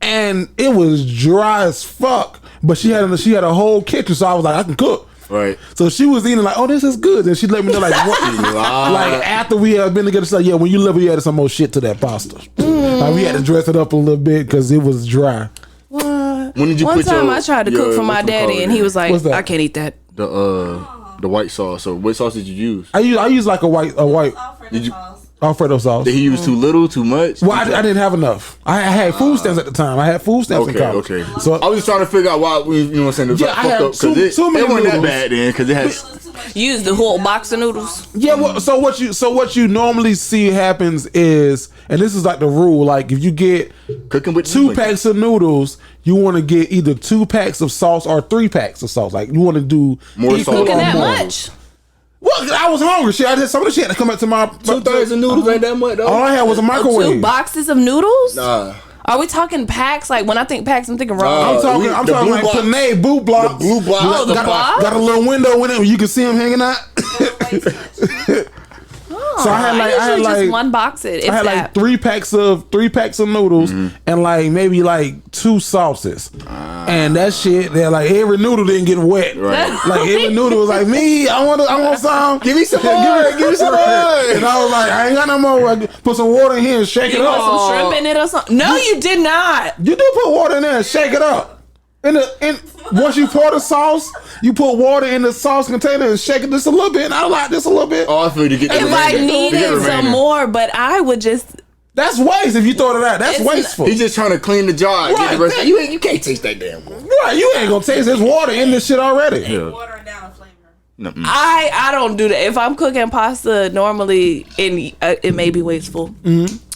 and it was dry as fuck. But she had a whole kitchen, so I was like, I can cook. Right. So she was eating like, oh, this is good. And she let me know like, what, like after we had been together, she's like, yeah, when you level, you added some more shit to that pasta. Like, we had to dress it up a little bit because it was dry. What? When did you One put time your- I tried to your- cook for my what's it daddy, called and he again? was like, What's that? I can't eat that. The white sauce. So what sauce did you use? I use like a white Did you? Alfredo sauce. Did he use too little, too much? Well, I didn't have enough. I had food stamps at the time. I had food stamps in college. Okay. So I was just trying to figure out why you know what I'm saying. Yeah, I had too many it wasn't that noodles. bad then because it has. You use the whole box of noodles. yeah, so what you normally see happens is, and this is like the rule, like if you get Cooking with 2 packs of noodles, you want to get either 2 packs of sauce or 3 packs of sauce. Like you want to do More equal sauce. or Cooking that more. much? Well, I was hungry. Shit, I had some of the shit had to come back to my 2/3 of noodles ain't that much though. All I had was a 2 microwave. boxes of noodles? Nah. Are we talking packs? Like when I think packs, I'm thinking Nah. raw. I'm talking the blue like box. Culinary boot blocks. The blue box. Oh, the box? Got a little window in it where you can see them hanging out. So I had like just one box it. If I had that. like 3 packs of noodles and like maybe like 2 sauces, and that shit. They're like every noodle didn't get wet. Right. Like every noodle was like me. I want some. Give me some more. Give me some more. And I was like, I ain't got no more. I put some water in here and shake You it put up. some shrimp in it or something? No, you did not. You do put water in there and shake it up. And once you pour the sauce, you put water in the sauce container and shake it just a little bit. And I like this a little bit. Oh, I feel you get the If I remainder. You get the needed some remainder. more, but I would just. That's waste if you throw it out. That's It's wasteful. He's just trying to clean the jar. Right. Get the rest. You can't taste that damn one. Right, you ain't gonna taste this water in this shit already. Watering down a flavor. I don't do that. If I'm cooking pasta, normally it may be wasteful.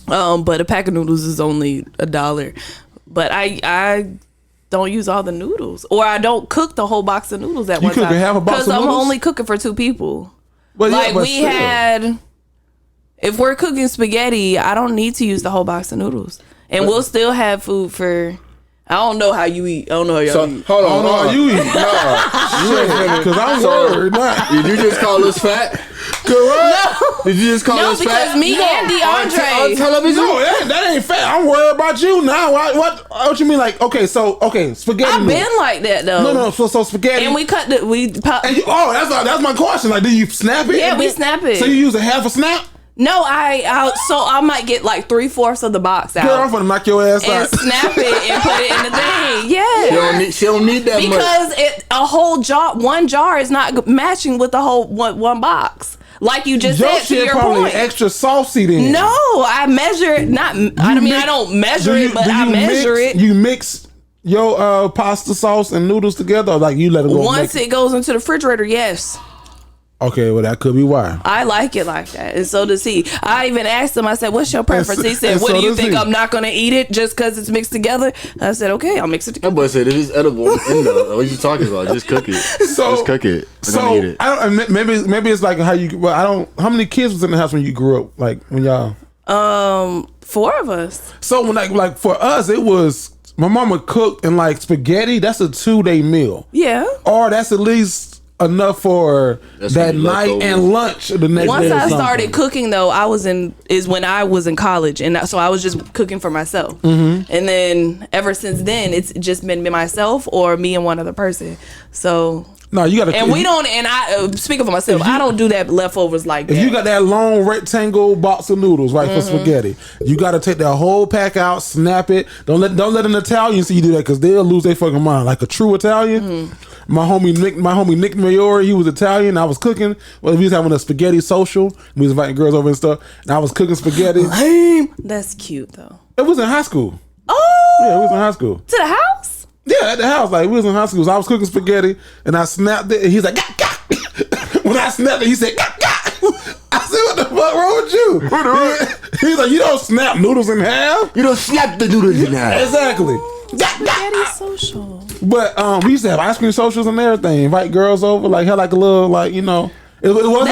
But a pack of noodles is only $1. But I don't use all the noodles, or I don't cook the whole box of noodles at one cooking time. half a box of I'm noodles? only cooking for 2 people. But yeah, Like but we still. had, if we're cooking spaghetti, I don't need to use the whole box of noodles, and we'll still have food for. I don't know how you eat. I don't know how y'all So eat. hold I don't on. know how you eat. No. Because I'm So- worried. Not. Did you just call us fat? Correct. Did you just call No, us because fat? me and DeAndre. On television? No, that ain't fair. I'm worried about you now. What you mean? Like, okay, spaghetti. I've noodles. been like that though. No. So spaghetti. And we cut the that's my question. Like, do you snap it? Yeah, we snap it. So you use a half a snap? No, so I might get like 3/4 of the box out. Girl, I'm gonna knock your ass and out. snap it and put it in the thing. Yeah. She don't need that much. Because a whole jar, one jar is not matching with the whole one box. Like you just Your said, to shit your probably point. extra saucy then. No, I measure it. I don't measure it, but I measure it. You mix your pasta sauce and noodles together, or like you let it go. Once it goes into the refrigerator, yes. Okay, well that could be why. I like it like that, and so does he. I even asked him. I said, "What's your preference?" He said, and "What so do you does think? he. I'm not gonna eat it just because it's mixed together." I said, "Okay, I'll mix it That together." boy said if it's edible, in there. What you talking about? Just cook it. Just cook it. We're gonna eat it. I don't. Maybe it's like how you. Well, I don't. How many kids was in the house when you grew up? Like when y'all. 4 of us. So when like for us, it was my mama cooked and like spaghetti. That's a 2-day meal, Yeah. or that's at least enough for That's that when you night left and over. lunch the next Once day. or I something. started cooking, though, is when I was in college, and so I was just cooking for myself. Mm-hmm. And then ever since then, it's just been myself or me and one other person. So. No, you gotta. And we don't. And I speaking for myself, I don't do that leftovers like that. If you got that long rectangle box of noodles, right, for spaghetti, you got to take that whole pack out, snap it. Don't let an Italian see you do that because they'll lose their fucking mind. Like a true Italian, my homie Nick Mayori, he was Italian. I was cooking. Well, we was having a spaghetti social. We was inviting girls over and stuff, and I was cooking spaghetti. That's cute though. It was in high school. Oh, Yeah, it was in high school. to the house. Yeah, at the house. Like we was in high school. So I was cooking spaghetti, and I snapped it, and he's like, "Gah, gah." When I snapped it, he said, "Gah, gah." I said, "What the fuck wrong with you?" He's like, "You don't snap noodles in half." You don't snap the noodles in half. Exactly. Spaghetti social. But we used to have ice cream socials and everything. Invite girls over, like had like a little like you know. It wasn't.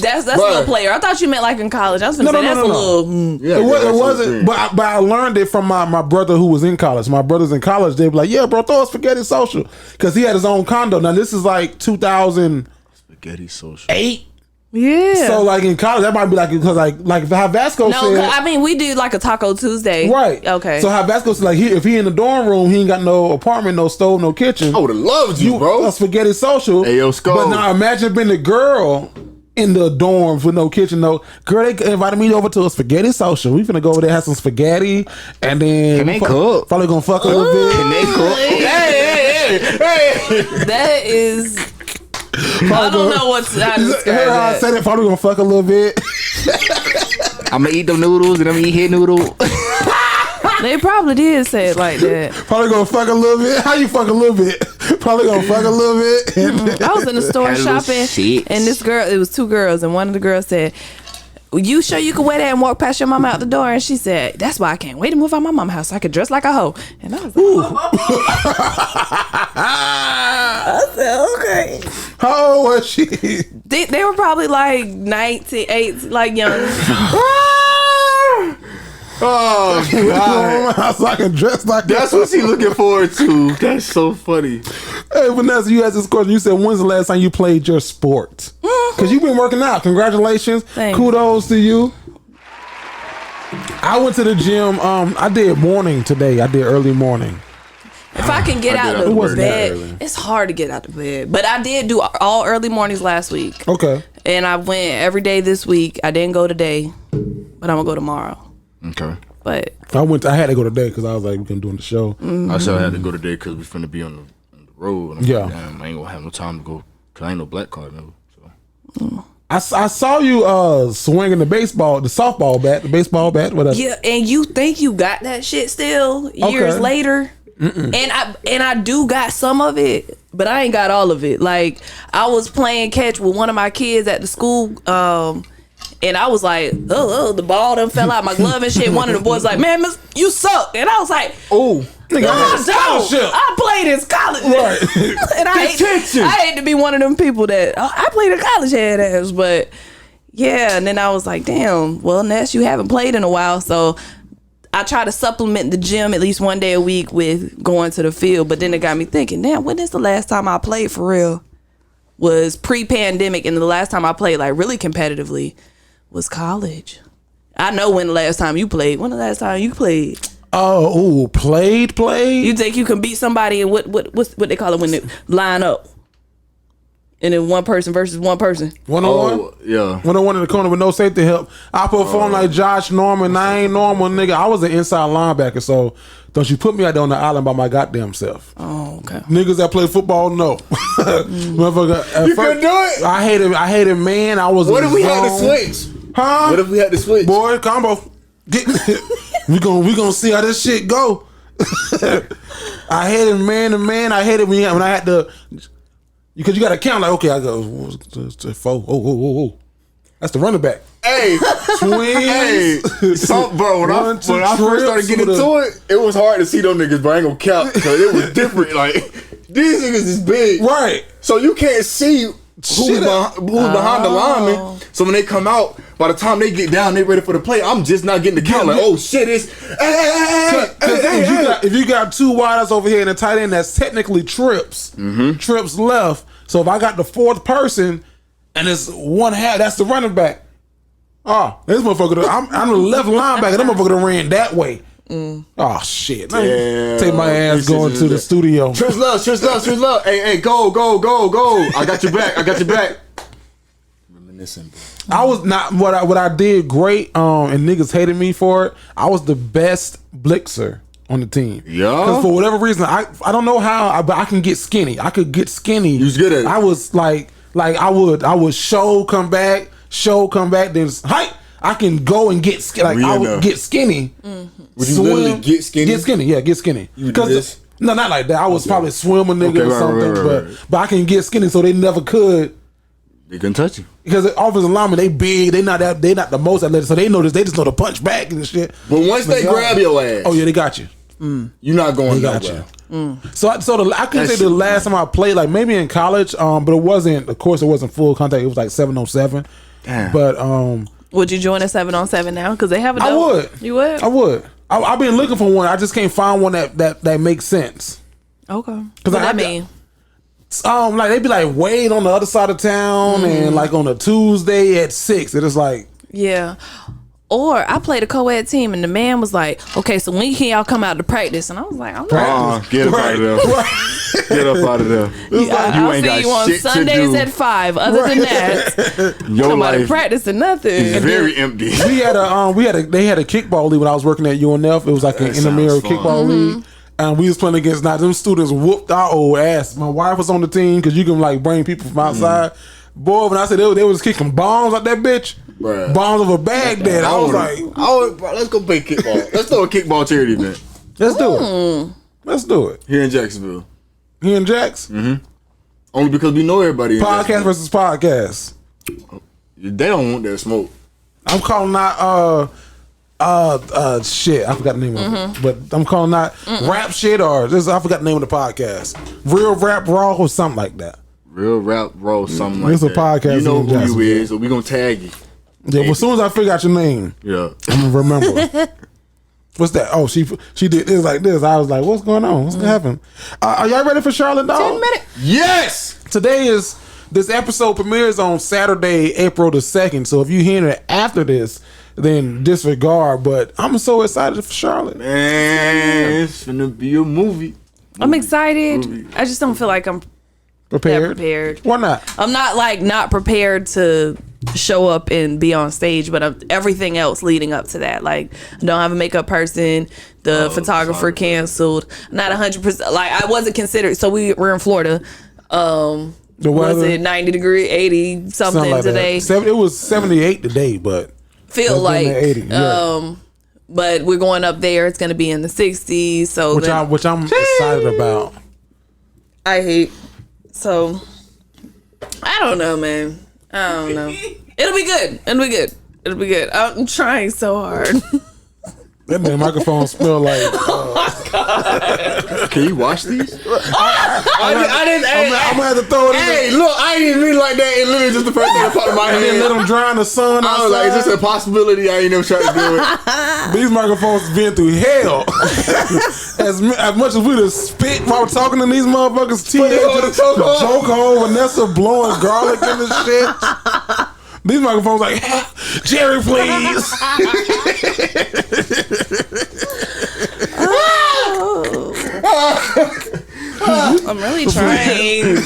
That's that's a Right. little player. I thought you meant like in college. I was gonna No, say no, that's no, a no. little. Yeah, It wasn't, but I learned it from my brother who was in college. My brother's in college. They be like, "Yeah, bro, throw a spaghetti social," because he had his own condo. Now this is like 2008. Spaghetti social. Yeah. So like in college, that might be like because like how Vasco No, said. I mean we do like a Taco Tuesday. Right. Okay. So how Vasco said like if he in the dorm room, he ain't got no apartment, no stove, no kitchen. I would have loved you, bro. A spaghetti social. Hey, yo, Skull. But now imagine being the girl in the dorms with no kitchen, no girl. They invited me over to a spaghetti social. We finna go over there, have some spaghetti, and then Can they cook? Probably gonna fuck a little bit. Can they cook? Hey. That is. I don't know how to describe Heard how I that. said it. Probably gonna fuck a little bit. I'm gonna eat them noodles and I'm gonna eat head noodle. They probably did say it like that. Probably gonna fuck a little bit. How you fuck a little bit? Probably gonna fuck a little bit. I was in the store Had a little shopping, shit. and this girl, it was two girls, and one of the girls said, "You sure you can wear that and walk past your mama out the door?" And she said, "That's why I can't wait to move out my mama's house so I could dress like a hoe." And I was like, I said, okay. How old was she? They were probably like 19, 18, like young. Oh God. So I can dress like That's that. what she looking forward to. That's so funny. Hey Vanessa, you asked this question. You said, "When's the last time you played your sport?" Because you've been working out. Congratulations. Thanks. Kudos to you. I went to the gym. I did morning today. I did early morning. If I can get I out did of after the work that early. bed, it's hard to get out of bed. But I did do all early mornings last week. Okay. And I went every day this week. I didn't go today, but I'm going to go tomorrow. Okay. But I had to go today because I was like, we're gonna doing the show. I said I had to go today because we finna be on the road. And I'm Yeah. like, damn, I ain't gonna have no time to go because I ain't no black card no. So. I saw you swinging the softball bat, the baseball bat, whatever. yeah, and you think you got that shit still years Okay. later. And I do got some of it, but I ain't got all of it. Like I was playing catch with one of my kids at the school, and I was like, oh, the ball done fell out my glove and shit. One of the boys like, "Man, miss, you suck," and I was like, Oh, nigga, "No, I had I a scholarship. don't. I played in college, Right. and I hate to be one of them people that I played in college head ass, but yeah." And then I was like, "Damn, well, Ness, you haven't played in a while, so." I try to supplement the gym at least one day a week with going to the field, but then it got me thinking, damn, when is the last time I played for real? Was pre-pandemic, and the last time I played like really competitively was college. I know when the last time you played. When the last time you played? Played. You think you can beat somebody in what they call it when they line up? And then one person versus one person. 1-on-1? Oh, yeah. 1-on-1 in the corner with no safety help. I perform like Josh Norman. I ain't normal, nigga. I was an inside linebacker, so don't you put me out there on the island by my goddamn self. Oh, okay. Niggas that play football, no. Motherfucker, You couldn't do it? I hated man. I was What if we had to zone. switch? Huh? What if we had to switch? Boy, combo. we gonna see how this shit go. I hated man to man. I hated when I had to, because you got to count like, okay, I go 4. Oh. That's the running back. Hey, Twins. bro, when I first started getting into it, it was hard to see those niggas, but I ain't gonna count because it was different. Like, these niggas is big. Right. So you can't see who's behind the lineman. So when they come out, by the time they get down, they ready for the play. I'm just not getting the count. Like, oh shit, it's If you got two wideouts over here and a tight end, that's technically trips. Trips left. So if I got the fourth person and it's one half, that's the running back. Oh, this motherfucker, I'm the left linebacker. That motherfucker done ran that way. Oh shit. Damn. Take my ass going to the studio. Trips love. Hey, go. I got your back. Reminiscing, bro. I was not what I did great, and niggas hated me for it. I was the best blitzer on the team. Yeah. Because for whatever reason, I don't know how, but I can get skinny. I could get skinny. You was good at it. I was like I would show come back, then height. I can go and get skinny. Like I would get skinny. Would you literally get skinny? Get skinny, yeah, get skinny. You do this? No, not like that. I was probably swim a nigga or right, something, right. but I can get skinny, so they never could. They couldn't touch you. Because the offensive linemen, they big, they not the most athletic, so they know this. They just know to punch back and shit. But once they grab your ass, oh yeah, they got you. you're not going They got nowhere. So I couldn't say the last time I played, like maybe in college, but it wasn't. Of course, it wasn't full contact. It was like 7-on-7. Damn. But Would you join a 7-on-7 now? Because they have a I double. would. You would? I would. I've been looking for one. I just can't find one that makes sense. Okay. What Because that mean? Like they be like wait on the other side of town and like on a Tuesday at 6. It is like Or I played a co-ed team and the man was like, okay, so when can y'all come out to practice? And I was like, I'm not. Get up out of there. Get up out of there. I'll see you on Sundays at 5. Other than that, your come out to life practice or nothing. is very empty. they had a kickball league when I was working at UNF. It was like an intramural kickball league. And we was playing against them students whooped our old ass. My wife was on the team because you can like bring people from outside. Boy, when I said they was kicking bombs like that bitch, bruh. Bombs of a Baghdad. I was like, bro, let's go play kickball. Let's throw a kickball charity event. Let's do it. Let's do it. Here in Jacksonville. Here in Jacks? Mm-hmm. Only because we know everybody in Podcast versus podcast. They don't want that smoke. I'm calling out shit. I forgot the name of it. But I'm calling out rap shit or I forgot the name of the podcast. Real Rap Raw or something like that. Real Rap Raw, something like that. It's a podcast. You know who you is, so we gonna tag you. Yeah, well, as soon as I figure out your name, I'm gonna remember. What's that? Oh, she did this like this. I was like, what's going on? What's happening? Are y'all ready for Charlotte, dog? 10 minutes. Yes! This episode premieres on Saturday, April the 2nd. So if you hear it after this, then disregard. But I'm so excited for Charlotte. Man, it's gonna be a movie. I'm excited. I just don't feel like I'm prepared. Why not? I'm not prepared to show up and be on stage, but everything else leading up to that. Like, I don't have a makeup person. The photographer canceled. Not 100%. Like, I wasn't considered. So we're in Florida. The weather, was it 90 degree, 80 something like today? It was 78 today, but feel like 80. But we're going up there. It's going to be in the 60s. So which I'm excited about. I hate. So I don't know, man. I don't know. It'll be good. I'm trying so hard. That damn microphone smell like. Can you wash these? I didn't. I'm gonna have to throw it. Hey, look, I didn't mean like that. It literally just the first thing that popped in my head. Let them dry in the sun. I was like, is this a possibility? I ain't never tried to do it. These microphones been through hell. as much as we just spit while talking to these motherfuckers, chokehold, Vanessa blowing garlic in the shit. These microphones like, Jerry, please. I'm really trying.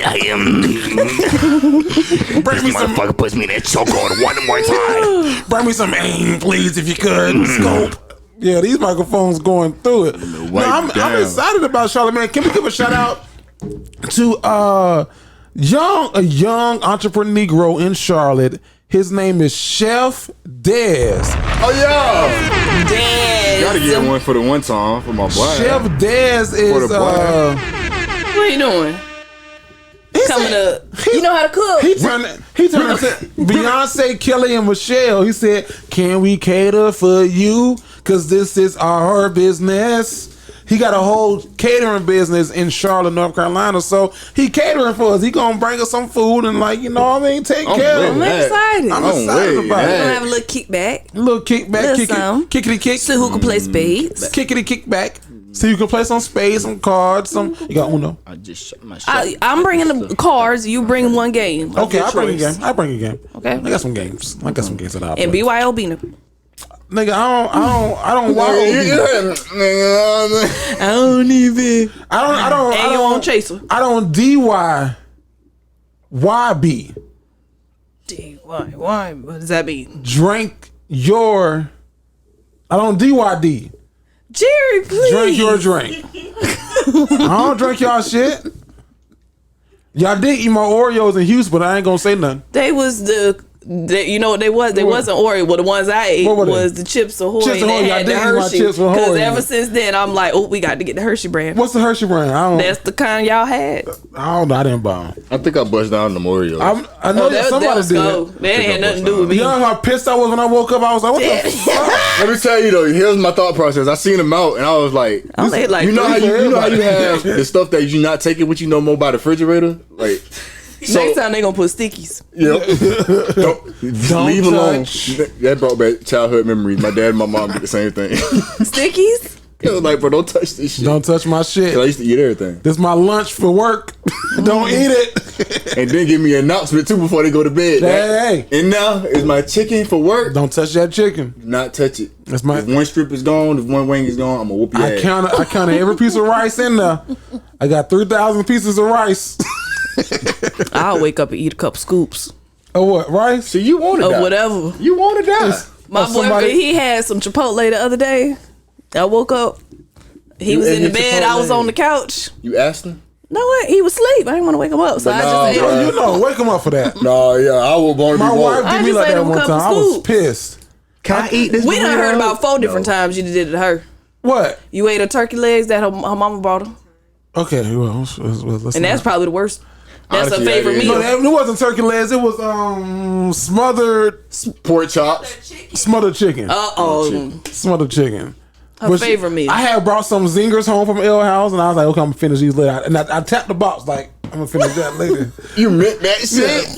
I am. Bring me some. Motherfucker puts me in that chokehold one more time. Bring me some aim, please, if you could. Scope. Yeah, these microphones going through it. I'm excited about Charlotte, man. Can we give a shout out to a young entrepreneur Negro in Charlotte? His name is Chef Dez. Oh yeah, Dez. Gotta get one for the one time for my boy. Chef Dez is what are you doing? Coming up. You know how to cook. He turned into Beyonce, Kelly, and Michelle. He said, "Can we cater for you? Cause this is our business." He got a whole catering business in Charlotte, North Carolina. So he catering for us. He gonna bring us some food and take care of it. I'm excited. I'm excited about it. We're gonna have a little kickback. Kickity kick. So who can play spades? Kickity kickback. So you can play some spades, some cards, you got Uno. I just shut my shit. I'm bringing the cards. You bring one game. Okay, I bring a game. Okay. I got some games. That I'll play. And BYOB. Nigga, I don't wild. And you won't chase her. I don't DYYB. Why? What does that mean? Drink your. I don't DYD. Jerry, please. Drink your drink. I don't drink y'all shit. Y'all did eat my Oreos in Houston, but I ain't gonna say nothing. They was you know what they was? They wasn't Oreo, but the ones I ate was the Chips Ahoy. Chips Ahoy, and y'all had did the eat my Hershey. Chips Ahoy. Because ever since then, I'm like, we got to get the Hershey brand. What's the Hershey brand? That's the kind y'all had. I don't know. I didn't buy them. I think I bust down the Oreos. I know that somebody did. That had nothing to do with me. You know how pissed I was when I woke up? I was like, what the fuck? Let me tell you though, here's my thought process. I seen them out and I was like, you know how you have the stuff that you not taking with you no more by the refrigerator? Like, next time they gonna put stickies. Yep. Don't leave alone. That brought back childhood memories. My dad and my mom did the same thing. Stickies? It was like, bro, don't touch this shit. Don't touch my shit. I used to eat everything. This is my lunch for work. Don't eat it. And then give me an announcement too before they go to bed. Hey. And now is my chicken for work. Don't touch that chicken. Do not touch it. That's my. If one strip is gone, if one wing is gone, I'm gonna whoop your ass. I counted every piece of rice in there. I got 3,000 pieces of rice. I'll wake up and eat a couple scoops. Oh, what? Rice? So you want to die? Whatever. You want to die? My boyfriend, he had some Chipotle the other day. I woke up. He was in the bed. I was on the couch. You asked him? No, what? He was asleep. I didn't want to wake him up, so I just ate him. You know, wake him up for that. No, yeah, I will want to be My wife I did me just like ate that him a one couple time. I was scoops. pissed. Can I eat this? We done heard about 4 different times you did it to her. What? You ate her turkey legs that her mama brought her. Okay, well, let's And that's probably the worst. That's Honestly, her favorite that is. meal. No, it wasn't turkey legs. It was smothered pork chops. smothered chicken. Smothered chicken. Her favorite meal. I had brought some zingers home from L House, and I was like, okay, I'm gonna finish these later. And I tapped the box like, I'm gonna finish that later. You meant that shit?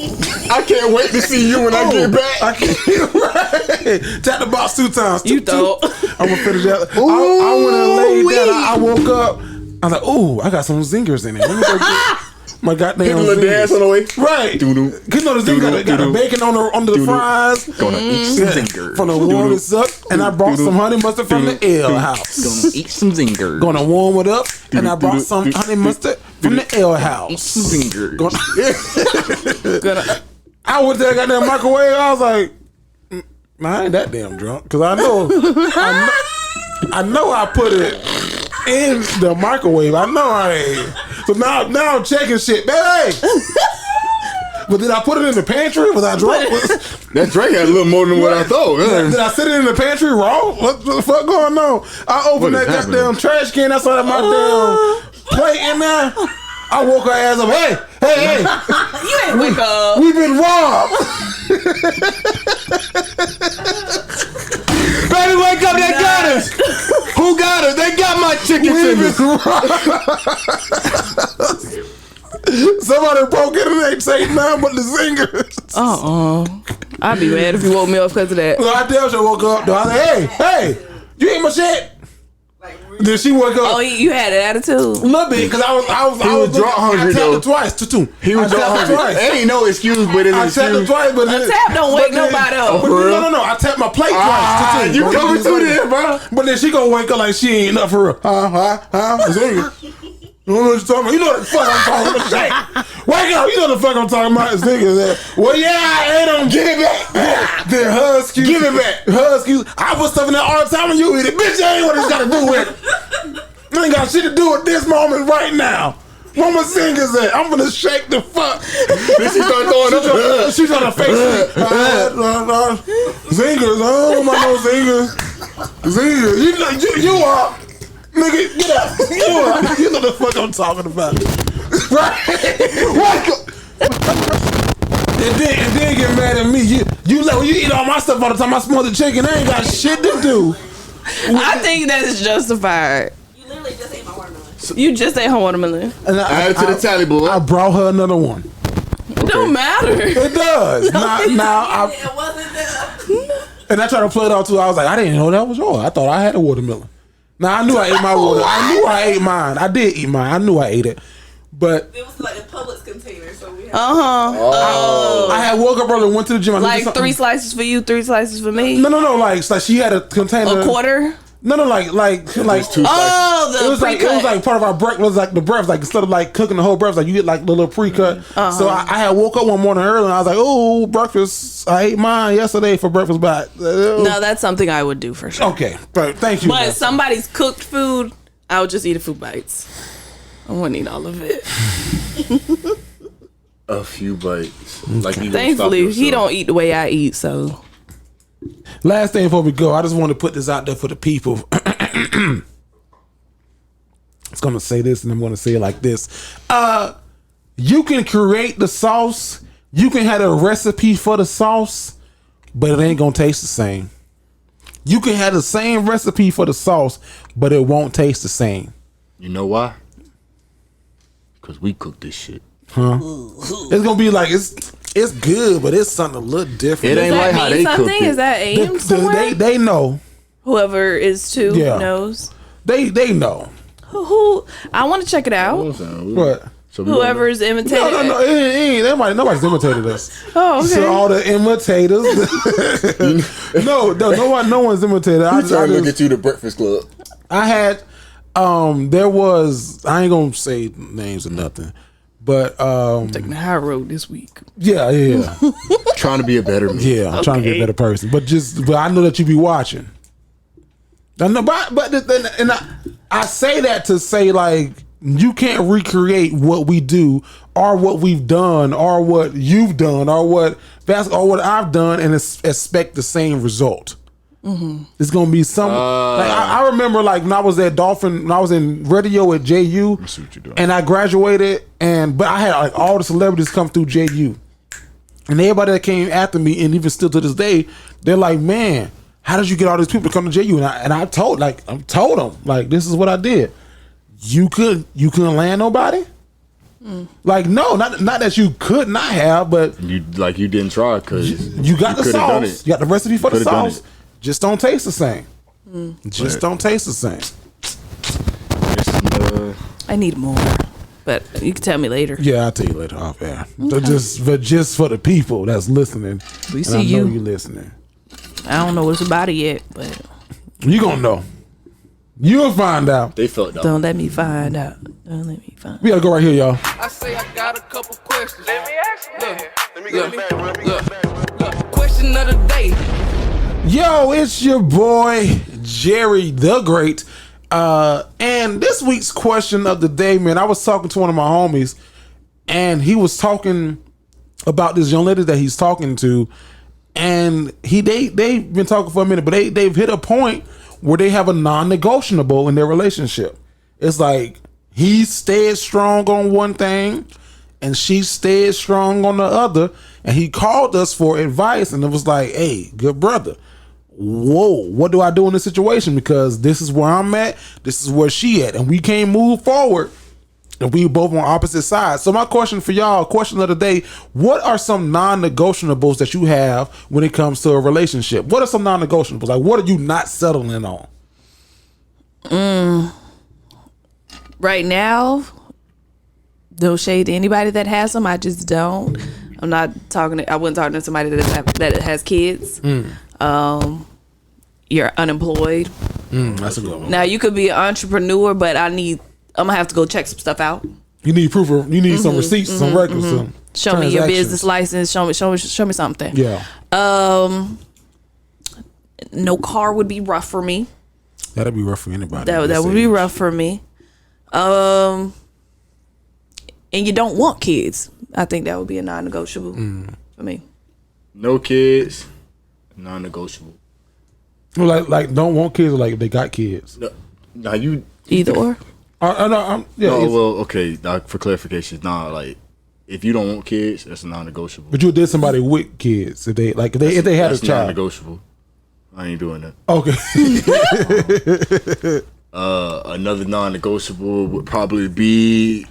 I can't wait to see you when I get back. I can't. Right. Tap the box 2 times. You thought. I'm gonna finish that. I went and laid down. I woke up. I was like, ooh, I got some zingers in it. Let me go get my goddamn Hit a little dance on the way. Right. Doo-doo. Cause no, the zinger got the bacon under the fries. Gonna eat some zingers. From the warm it up, and I brought some honey mustard from the L House. Gonna eat some zingers. Gonna warm it up, and I brought some honey mustard from the L House. Some zingers. I went there, got that microwave. I was like, nah, I ain't that damn drunk, cause I know I put it in the microwave. I know I ain't. So now I'm checking shit, baby. But did I put it in the pantry? Was I drunk? That drink had a little more than what I thought. Did I sit it in the pantry raw? What the fuck going on? I opened that goddamn trash can. That's why my damn plate in there. I woke her ass up. Hey. You ain't wake up. We've been robbed. Baby, wake up, they got us. Who got us? They got my chicken tenders. Somebody broke in and ain't say nothing but the zingers. I'd be mad if you woke me up because of that. So I damn sure woke up though. I was like, hey, you ate my shit. Then she woke up. Oh, you had an attitude? A little bit, because I was drunk hungry, I tapped though. it twice, too. He was drunk hungry. That ain't no excuse, but it's an I tapped it excuse. twice, but A tap don't wake nobody up. No. I tapped my plate twice, too. You coming to there, bro? But then she gonna wake up like she ain't up for real. Zinger. You know what you're talking about? You know what the fuck I'm talking about. Wake up! You know the fuck I'm talking about. Zinger. Well, yeah, I ate them. Give it back. Then Husky. Give it back. Husky. I put stuff in there all the time and you eat it. Bitch, that ain't what it's got to do with it. I ain't got shit to do with this moment right now. Where my zingers at? I'm gonna shake the fuck. Then she start throwing up. She's on her face. Zingers. Oh, my no zingers. Zingers. You are. Nigga, get up. You are. You know the fuck I'm talking about. Right? And then get mad at me. You let you eat all my stuff all the time. I smell the chicken. I ain't got shit to do. I think that is justified. You literally just ate my watermelon. You just ate her watermelon. And Add it to the tally, boy. I brought her another one. It don't matter. It does. Now It wasn't there. and I tried to play it out too. I was like, I didn't know that was yours. I thought I had a watermelon. Now I knew I ate my water. I knew I ate mine. I did eat mine. I knew I ate it. But It was like a Publix container, so we had I had woke up early and went to the gym. I Like needed 3 something. slices for you, 3 slices for me. No. Like she had a container. A quarter. No, like 2 slices. Oh, the It was pre-cut. like part of our breakfast. It was like the breakfast. Like instead of like cooking the whole breakfast, like you get like the little pre-cut. So I had woke up one morning early and I was like, oh, breakfast. I ate mine yesterday for breakfast, but No, that's something I would do for sure. okay. But thank you. But Vanessa. somebody's cooked food, I would just eat a few bites. I wouldn't eat all of it. A few bites. Like you Thankfully, he don't eat the way I eat, so. Last thing before we go, I just want to put this out there for the people. I was gonna say this and I'm gonna say it like this. You can create the sauce, you can have a recipe for the sauce, but it ain't gonna taste the same. You can have the same recipe for the sauce, but it won't taste the same. You know why? Because we cook this shit. It's gonna be like it's good, but it's something a little different. It ain't Does like that how mean they cook something? it. Is that aimed somewhere? They know. Whoever is too Yeah. knows. They know. Who I want to check it out. What? So Whoever's imitating. No. It ain't nobody's imitated us. Oh, okay. So all the imitators. no one's imitated. I trying to look at you, the Breakfast Club. I had, there was, I ain't gonna say names or nothing, but Taking the high road this week. yeah. Trying to be a better man. Yeah, I'm trying to be a better person, but I know that you be watching. I know, I say that to say like you can't recreate what we do or what we've done or what you've done or what I've done and expect the same result. Mm-hmm. It's gonna be some. Like, I remember like when I was at Dolphin, when I was in radio at JU, and I graduated, but I had like all the celebrities come through JU, and everybody that came after me, and even still to this day, they're like, "Man, how did you get all these people to come to JU?" And I told them like, "This is what I did. You couldn't land nobody." Like no, not that you could not have, but you didn't try because you got the sauce, you got the recipe for the sauce. Just don't taste the same. Don't taste the same. I need more, but you can tell me later. Yeah, I'll tell you later off air. Okay. Just for the people that's listening. We see you listening. I don't know what's about it yet, but you gonna know. You'll find out. They felt that. Don't let me find out. We gotta go right here, y'all. I say I got a couple questions. Let me ask you. Look. Question of the day. Yo, it's your boy Jerry the Great, and this week's question of the day, man. I was talking to one of my homies, and he was talking about this young lady that he's talking to, and they've been talking for a minute, but they've hit a point where they have a non-negotiable in their relationship. It's like he stayed strong on one thing, and she stayed strong on the other, and he called us for advice, and it was like, hey, good brother, whoa, what do I do in this situation? Because this is where I'm at, this is where she at, and we can't move forward if we both on opposite sides. So my question for y'all, question of the day, what are some non-negotiables that you have when it comes to a relationship? What are some non-negotiables? Like, what are you not settling on? Right now, no shade to anybody that has them. I just don't. I'm not talking to, I wouldn't talk to somebody that has kids. You're unemployed. That's a good one. Now you could be an entrepreneur, but I'm gonna have to go check some stuff out. You need proof of, you need some receipts, some records, some show me your business license. Show me something. Yeah. No car would be rough for me. That'd be rough for anybody. That would be rough for me. And you don't want kids. I think that would be a non-negotiable for me. No kids, non-negotiable. Well, like don't want kids, or like they got kids. No, you either or. Okay. For clarification, like if you don't want kids, that's a non-negotiable. But you did somebody with kids if they had a child. Non-negotiable. I ain't doing that. Okay. Another non-negotiable would probably be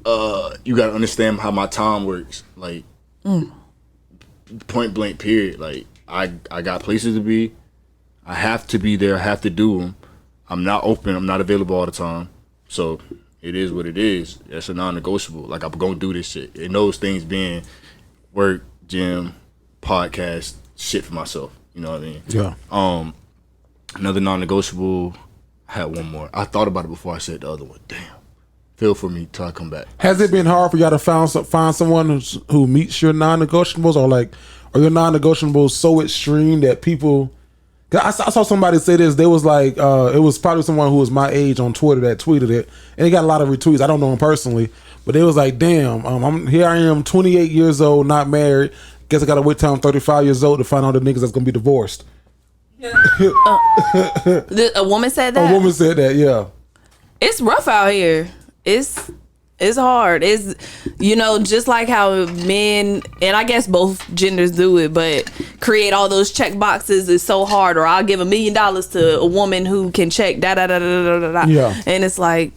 you gotta understand how my time works. Like point blank period. Like I got places to be. I have to be there. I have to do them. I'm not open. I'm not available all the time. So it is what it is. That's a non-negotiable. Like I'm gonna do this shit. And those things being work, gym, podcast, shit for myself. You know what I mean? Yeah. Another non-negotiable. I had one more. I thought about it before I said the other one. Damn. Feel for me till I come back. Has it been hard for y'all to find someone who meets your non-negotiables, or like are your non-negotiables so extreme that people? I saw somebody say this. They was like, it was probably someone who was my age on Twitter that tweeted it, and it got a lot of retweets. I don't know him personally, but they was like, "Damn, I am 28 years old, not married. Guess I gotta wait till I'm 35 years old to find out the niggas that's gonna be divorced." A woman said that. A woman said that. Yeah. It's rough out here. It's hard. It's, just like how men, and I guess both genders do it, but create all those check boxes is so hard. Or I'll give $1 million to a woman who can check da da da da da da da. Yeah. And it's like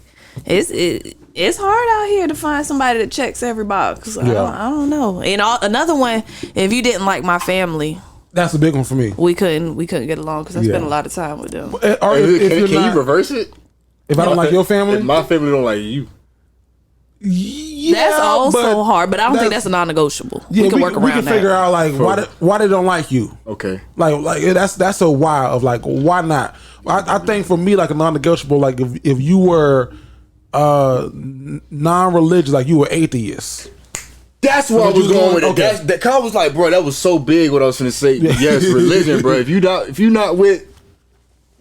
it's hard out here to find somebody that checks every box. Yeah. I don't know. And another one, if you didn't like my family, that's a big one for me. we couldn't get along because I spent a lot of time with them. Can you reverse it? If I don't like your family, if my family don't like you. Yeah, that's also but hard, but I don't think that's a non-negotiable. Yeah, we can work around We can that. figure out like why they don't like you. Okay. Like that's a why of like why not. I think for me like a non-negotiable like if you were non-religious, like you were atheist. That's where I was going with it. Okay. That Kyle was like, bro, that was so big what I was gonna say. Yes, religion, bro. If you not with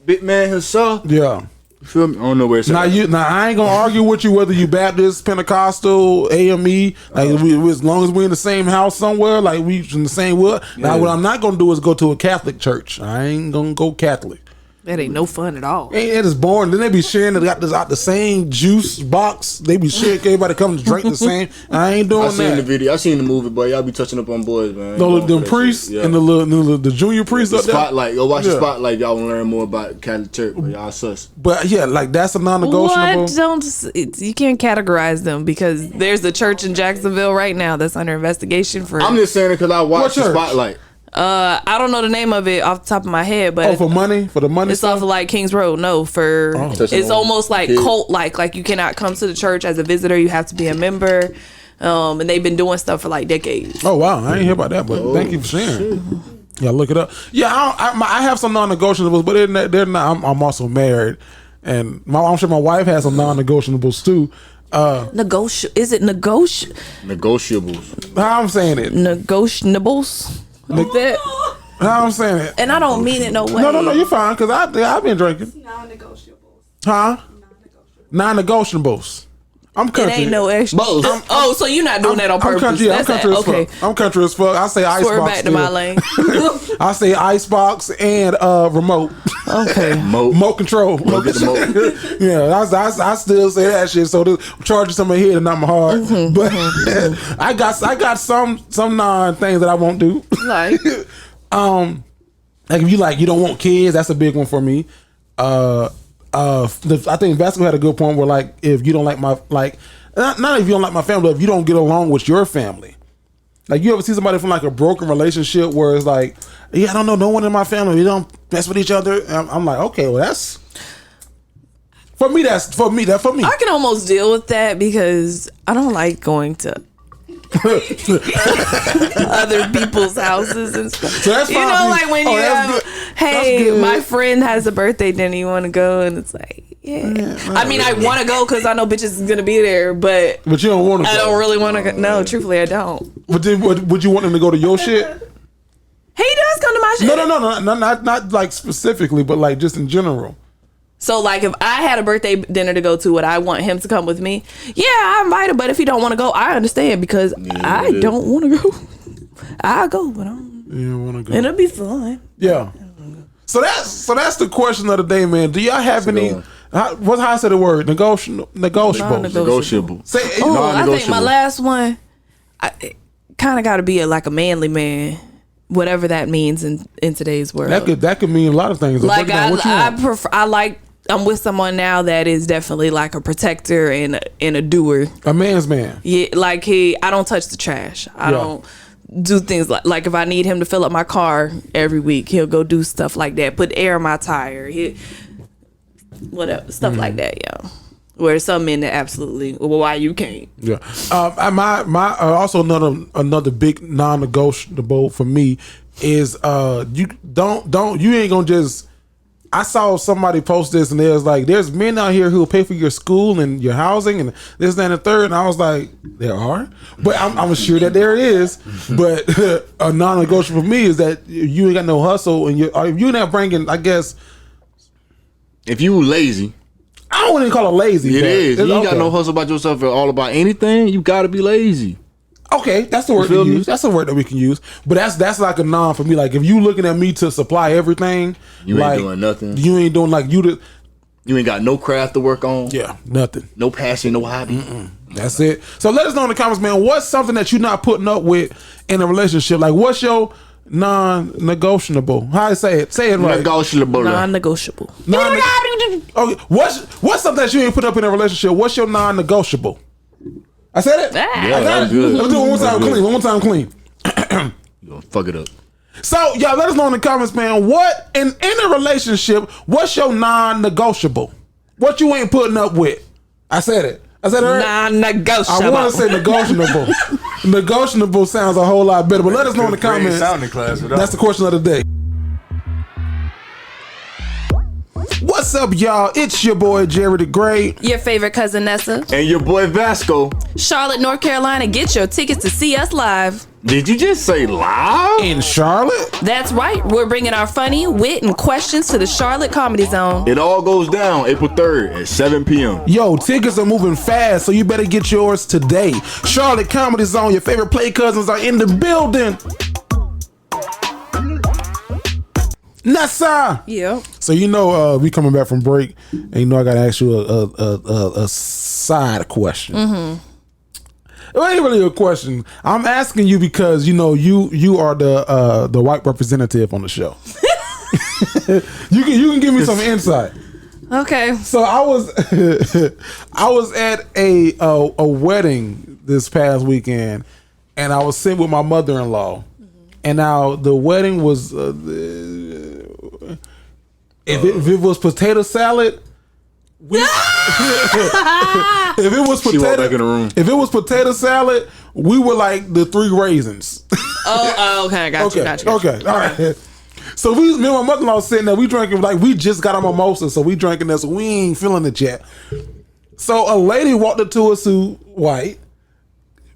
Big Man himself, yeah. You feel me? I don't know where it's now at. Now I ain't gonna argue with you whether you Baptist, Pentecostal, AME. Like as long as we in the same house somewhere, like we in the same wood. Now what I'm not gonna do is go to a Catholic church. I ain't gonna go Catholic. That ain't no fun at all. It is boring. Then they be sharing it got this out the same juice box. They be sharing everybody come to drink the same. I ain't doing that. I seen the video. I seen the movie, but y'all be touching up on boys, man. Them priests and the junior priests up there. Spotlight. Go watch the Spotlight. Y'all want to learn more about Catholic Church, but y'all sus. But yeah, like that's a non-negotiable. You can't categorize them because there's a church in Jacksonville right now that's under investigation for. I'm just saying it because I watched the Spotlight. I don't know the name of it off the top of my head, but for the money it's off of like Kings Road. No, it's almost like cult like you cannot come to the church as a visitor. You have to be a member, and they've been doing stuff for like decades. Oh wow, I ain't hear about that, but thank you for sharing. Yeah, look it up. Yeah, I have some non-negotiables, but they're not. I'm also married, and I'm sure my wife has some non-negotiables too. Is it negotiables? How I'm saying it? Negotiables. Like that. How I'm saying it? And I don't mean it no way. No, you're fine because I've been drinking. Non-negotiables. Huh? Non-negotiables. I'm country. It ain't no extra. So you're not doing that on purpose. I'm country as fuck. I'm country as fuck. I say icebox. Swerve back to my lane. I say icebox and remote. Okay. Remote control. Yeah, I still say that shit. So the charges on my head and not my heart. Mm-hmm. But I got some non things that I won't do. Like if you don't want kids, that's a big one for me. I think Vasco had a good point where like if you don't like my not if you don't like my family, but if you don't get along with your family, like you ever see somebody from like a broken relationship where it's like, yeah, I don't know no one in my family, we don't mess with each other. I'm like, okay, well that's for me. That's for me. I can almost deal with that because I don't like going to other people's houses and stuff. So that's fine. You know, like when you have, hey, my friend has a birthday dinner, you want to go? And it's like, yeah. I mean, I want to go because I know bitches is gonna be there, but you don't want to. I don't really want to go. No, truthfully, I don't. But then, would you want them to go to your shit? He does come to my shit. No, not like specifically, but like just in general. So, like, if I had a birthday dinner to go to, would I want him to come with me? Yeah, I invite him, but if he don't want to go, I understand because I don't want to go. I'll go, but I don't want to go. And it'll be fun. Yeah. So that's the question of the day, man. Do y'all have any? How I say the word? Negotiable. Say, I think my last one, kind of got to be like a manly man. Whatever that means in today's world. That could mean a lot of things. Like I'm with someone now that is definitely like a protector and a doer. A man's man. Yeah, like I don't touch the trash. I don't do things like if I need him to fill up my car every week, he'll go do stuff like that. Put air in my tire. Whatever stuff like that. Yeah. Where some men that absolutely why you can't. Yeah. My also another big non-negotiable for me is you ain't gonna just. I saw somebody post this and there's like there's men out here who will pay for your school and your housing and this, that, and the third, and I was like, there are, but I'm sure that there is. But a non-negotiable for me is that you ain't got no hustle and you're not bringing. I guess if you lazy. I don't even call it lazy. It is. You ain't got no hustle about yourself or all about anything. You gotta be lazy. Okay, that's the word to use. That's the word that we can use. But that's like a non for me. Like if you looking at me to supply everything, you ain't doing nothing. You ain't doing like you ain't got no craft to work on. Yeah, nothing. No passion, no hobby. That's it. So let us know in the comments, man. What's something that you're not putting up with in a relationship? Like what's your non-negotiable? How I say it? Say it right. Non-negotiable. Okay. What's something that you ain't put up in a relationship? What's your non-negotiable? I said it. Yeah, that's good. Let's do it one more time clean. You gonna fuck it up. So y'all let us know in the comments, man. What in a relationship? What's your non-negotiable? What you ain't putting up with? I said it. I said it right? Non-negotiable. I want to say negotiable. Negotiable sounds a whole lot better, but let us know in the comments. Sounding class with That's the question of the day. What's up, y'all? It's your boy, Jerry the Great. Your favorite cousin, Nessa. And your boy Vasco. Charlotte, North Carolina. Get your tickets to see us live. Did you just say live? In Charlotte? That's right. We're bringing our funny, wit, and questions to the Charlotte Comedy Zone. It all goes down April 3rd at 7 p.m. Yo, tickets are moving fast, so you better get yours today. Charlotte Comedy Zone, your favorite play cousins are in the building. Nessa. Yeah. So you know we coming back from break, and you know I gotta ask you a side question. Mm-hmm. It ain't really a question. I'm asking you because you know you are the white representative on the show. you can give me some insight. Okay. So I was at a wedding this past weekend, and I was sitting with my mother-in-law. And now the wedding was, if it was potato salad, if it was potato salad, we were like the three raisins. Okay, got you. Okay, all right. So me and my mother-in-law sitting there, we drinking like we just got a mimosa, so we drinking this. We ain't feeling it yet. So a lady walked up to us who white,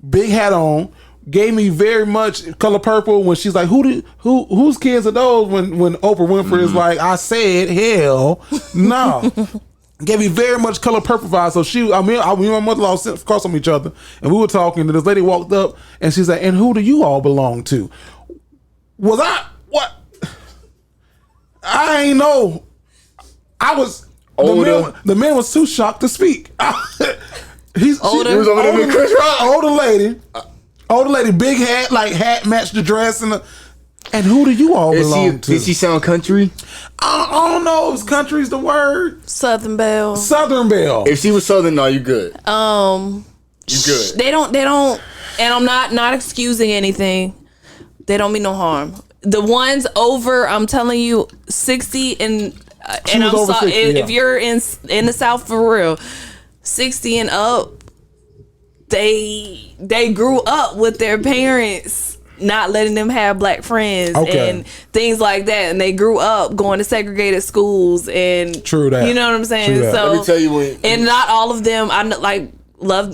big hat on. Gave me very much color purple when she's like, whose kids are those? When Oprah Winfrey is like, I said, hell no. Gave me very much color purple vibe. So me and my mother-in-law sit across from each other, and we were talking. And this lady walked up, and she's like, and who do you all belong to? Was I what? I ain't know. I was older. The man was too shocked to speak. He was over there with Chris Rock. Older lady, big hat, like hat matched the dress, and who do you all belong to? Did she sound country? I don't know if country's the word. Southern Belle. If she was Southern, no, you good. You good. They don't, and I'm not excusing anything. They don't mean no harm. The ones over, I'm telling you, 60 and I'm sorry if you're in the South for real, 60 and up. They grew up with their parents not letting them have black friends and things like that, and they grew up going to segregated schools and true that. You know what I'm saying? So let me tell you and not all of them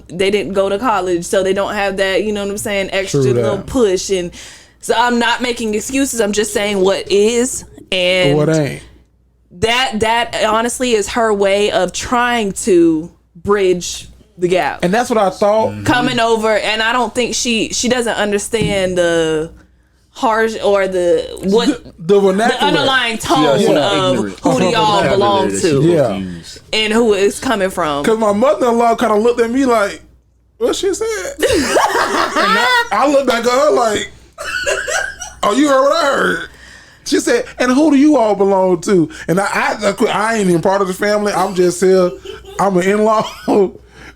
they didn't go to college, so they don't have that, you know what I'm saying, extra little push. And so I'm not making excuses, I'm just saying what is and what ain't. That honestly is her way of trying to bridge the gap. And that's what I thought. Coming over, and I don't think she doesn't understand the harsh or the underlying tone of who do y'all belong to and who it's coming from. Because my mother-in-law kind of looked at me like, what she said? And I looked back at her like, oh, you heard what I heard? She said, and who do you all belong to? And I ain't even part of the family. I'm just here. I'm an in-law.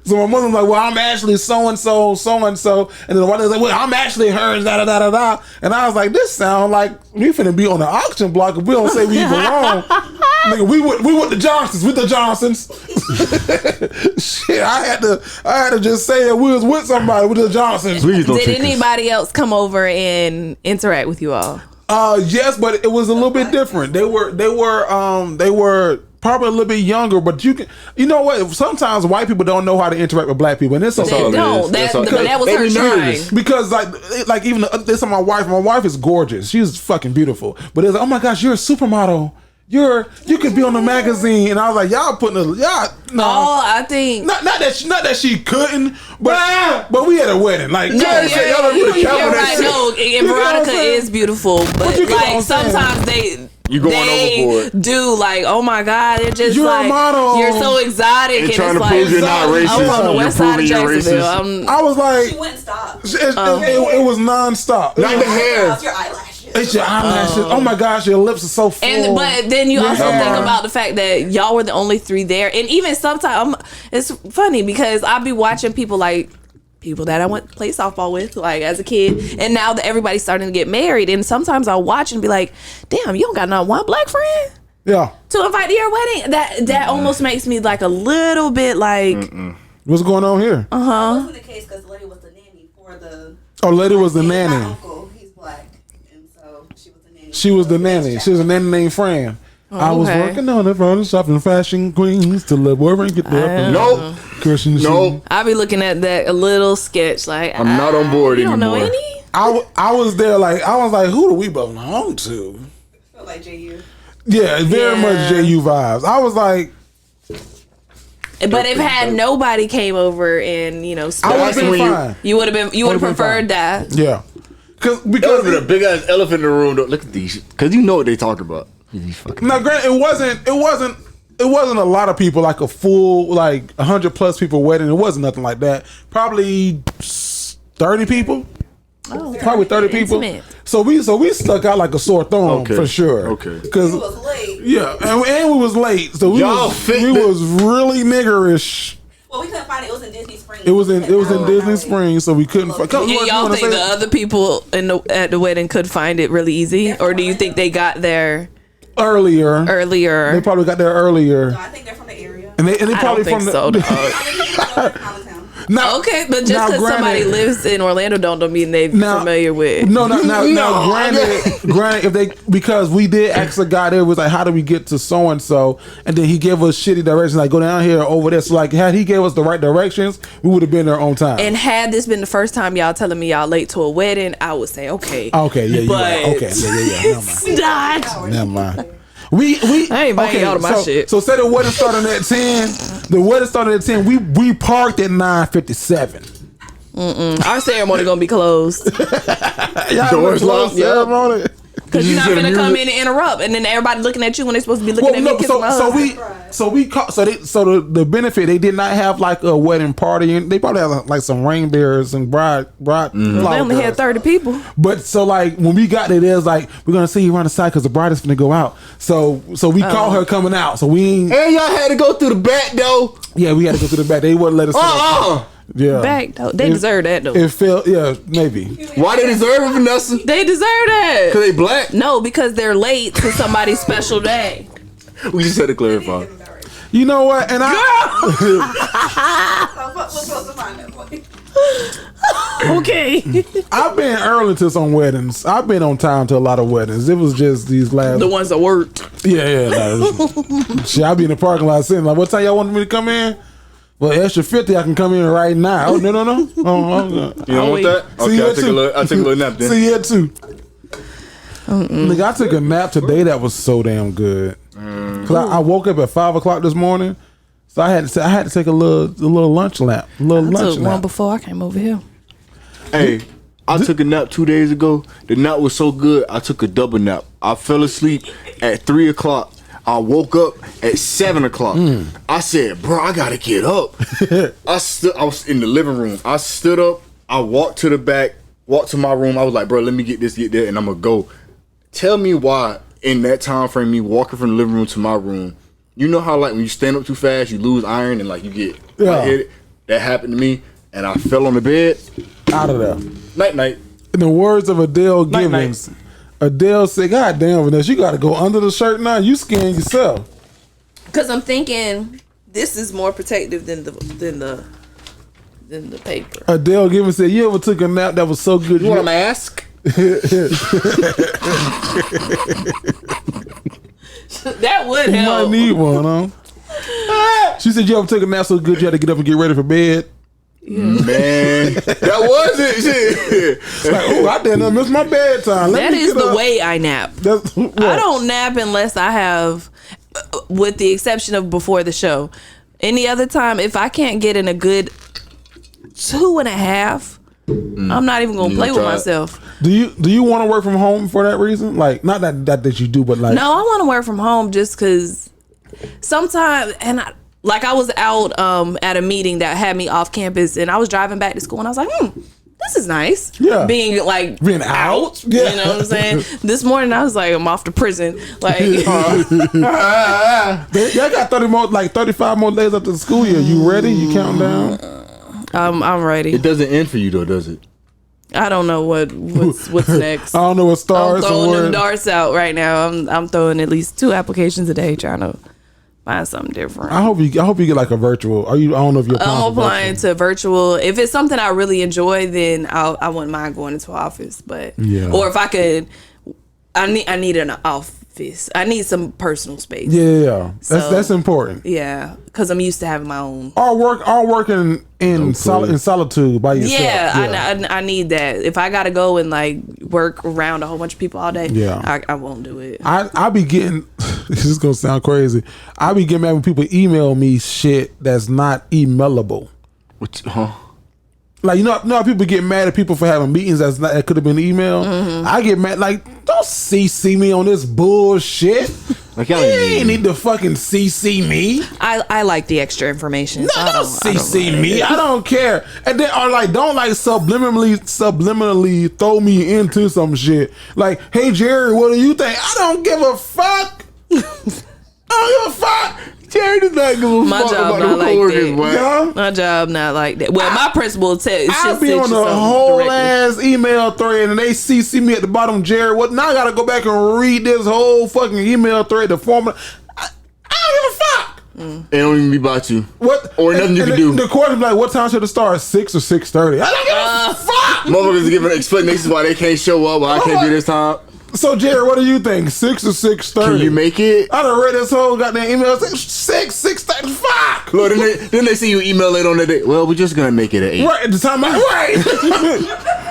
So my mother's like, well, I'm actually so-and-so, so-and-so. And then the one is like, well, I'm actually her, da-da-da-da-da. And I was like, this sound like we finna be on the auction block if we don't say we belong. Nigga, we with the Johnsons, Shit, I had to just say that we was with somebody, with the Johnsons. Did anybody else come over and interact with you all? Yes, but it was a little bit different. They were probably a little bit younger, but you know what? Sometimes white people don't know how to interact with black people, and it's okay. That was her trying. Because like even this is my wife. My wife is gorgeous. She's fucking beautiful. But it's like, oh my gosh, you're a supermodel. You could be on the magazine, and I was like, y'all putting no. Oh, I think not that she couldn't, but we had a wedding. Like, you're right. No, and Veronica is beautiful, but like sometimes you going overboard. Do like, oh my God, they're just you're like, a model. You're so exotic. And trying to prove you're not racist. I'm on the west side of Jacksonville. I was like, she wouldn't stop. It was nonstop. Not the hair. Your eyelashes. It's your eyelashes. Oh my gosh, your lips are so full. But then you also think about the fact that y'all were the only three there, and even sometimes it's funny because I'll be watching people that I went to play softball with, like as a kid, and now that everybody's starting to get married, and sometimes I'll watch and be like, damn, you don't got not one black friend? Yeah. to invite to your wedding. That almost makes me like a little bit like, What's going on here? That wasn't the case because the lady was the nanny for the. Oh, lady was the My nanny. uncle, he's black, and so she was the nanny. She was the nanny. She was a nanny named Fran. I was okay. working on it from the shopping fashion queens to the boyfriend get there. Nope. Christian. Nope. I be looking at that a little sketch like I'm not on board you don't know anymore. any? I was there like I was like, who do we belong to? Felt like JU. Yeah, very Yeah. much JU vibes. I was like, But if had nobody came over and I would have That's been when you- fine. you would have Would've been preferred fine. that. Yeah, That because was a big ass elephant in the room. Though. Look at these, because you know what they talk about. These fucking. now, granted, it wasn't a lot of people, like a full, like 100+ people wedding. It wasn't nothing like that. Probably 30 people. Oh, Probably 30 people. intimate. So we stuck out like a sore thumb Okay. for sure. Okay. Because He was late. yeah, and we was late, so we Y'all was fit we the- was really niggerish. Well, we couldn't find it. It was in Disney Springs. It was in Disney Springs, so we couldn't. Y'all think the other people at the wedding could find it really easy, or do you think they got there earlier? earlier? They probably got there earlier, I think they're from the area. and they I probably don't think from the. so. Dog. College. Now, Okay, but just now, because somebody granted- lives in Orlando don't mean they're Now- familiar with. No, now, No. granted, if they, because we did ask a guy there, was like, how do we get to so and so, and then he gave us shitty directions, like go down here, over there. So like, had he gave us the right directions, we would have been there on time. And had this been the first time y'all telling me y'all late to a wedding, I would say okay. Okay, yeah, But okay, yeah. it's not. Never mind. We I ain't inviting y'all to my so, shit. So say the wedding started at 10. The wedding started at 10. We parked at 9:57. Our ceremony gonna be closed Doors locked. Ceremony. because you're not hear the gonna come music? in and interrupt, and then everybody looking at you when they're supposed to be looking Well, at me. no, kissing my husband. the benefit, they did not have like a wedding party, and they probably had like some reindeers and bride. They only had 30 people. But so like when we got there, there's like, we're gonna see you around the side because the bride is gonna go out. So we caught her coming out. So we ain't, And y'all had to go through the back though. yeah, we had to go to the back. They wouldn't let us. Yeah, Back though, they deserve that though. It felt, yeah, maybe. Why they deserve it, Vanessa? They deserve that. Cause they black. No, because they're late to somebody's special day. We just had to clarify. You know what? And We're supposed to find that point. Okay. I've been early to some weddings. I've been on time to a lot of weddings. It was just these last. The ones that worked. Yeah. Like, shit, I be in the parking lot sitting like, what time y'all wanted me to come in? Well, extra 50, I can come in right now. Oh, no. Oh, no. You don't want that? See Okay, you I'll take a too. little nap then. See you too. Nigga, I took a nap today that was so damn good. Cause I woke up at 5 o'clock this morning, so I had to take a little lunch nap. I took one before I came over here. Hey, I took a nap 2 days ago. The nap was so good, I took a double nap. I fell asleep at 3 o'clock. I woke up at 7 o'clock. I said, bro, I gotta get up. I was in the living room. I stood up. I walked to the back, walked to my room. I was like, bro, let me get there, and I'm gonna go. Tell me why in that time frame, me walking from the living room to my room, you know how like when you stand up too fast, you lose iron and like you get lightheaded? That happened to me, and I fell on the bed. Out of there. Night. In the words of Adele Night, Givens, Adele said, God damn, Vanessa, you gotta go under the shirt now. You scaring yourself. Cause I'm thinking this is more protective than the paper. Adele Givens said, you ever took a nap that was so good? You want a mask? That would You might help. need one, huh? She said, you ever took a nap so good you had to get up and get ready for bed? Man, that was it. Shit. Like, oh, I didn't miss my bedtime. That is the way I nap. That's, I don't nap unless I have, with the exception of before the show. Any other time, if I can't get in a good 2.5, I'm not even gonna play with myself. Do you want to work from home for that reason? Like, not that you do, but like, No, I want to work from home just because sometimes, I was out at a meeting that had me off campus, and I was driving back to school, and I was like, this is nice. Yeah. Being out. Yeah. You know what I'm saying? This morning I was like, I'm off to prison. Like, y'all got 35 more days up to the school year. You ready? You counting down? I'm ready. It doesn't end for you though, does it? I don't know what's next. I don't know what stars. I'm throwing and them darts out right now. I'm throwing at least 2 applications a day trying to find something different. I hope you get like a virtual. I don't know if you're applying. I'm applying to virtual. If it's something I really enjoy, then I wouldn't mind going into an office. But or if I could, I need an office. I need some personal space. Yeah. That's important. Yeah, because I'm used to having my own. All working in solitude by yourself. Yeah. I need that. If I gotta go and like work around a whole bunch of people all day, I won't do it. I be getting. This is gonna sound crazy. I be getting mad when people email me shit that's not emailable. Like, you know how people get mad at people for having meetings that could have been email? Mm-hmm. I get mad, like, don't CC me on this bullshit. Like, you ain't need to fucking CC me. I like the extra information. No, don't CC me. I don't care. And then, or like, don't like subliminally throw me into some shit. Like, hey, Jerry, what do you think? I don't give a fuck. I don't give a fuck. Jerry does not give a my fuck job about not the like coworkers, that. Yeah? My job not like that. Well, my principal I'll be on the whole ass email thread and they CC me at the bottom, Jerry. What? Now I gotta go back and read this whole fucking email thread. The formula. I don't give a fuck. It don't even be about you. What? Or nothing you can do. The question be like, what time should it start? 6 or 6:30? I don't give a fuck. Motherfuckers giving explanations why they can't show up, why I can't be this time. So Jerry, what do you think? 6 or 6:30? Can you make it? I done read this whole goddamn email. 6:30. Fuck. Look, then they see you email later on the day. Well, we're just gonna make it at 8. Right at the time. Right.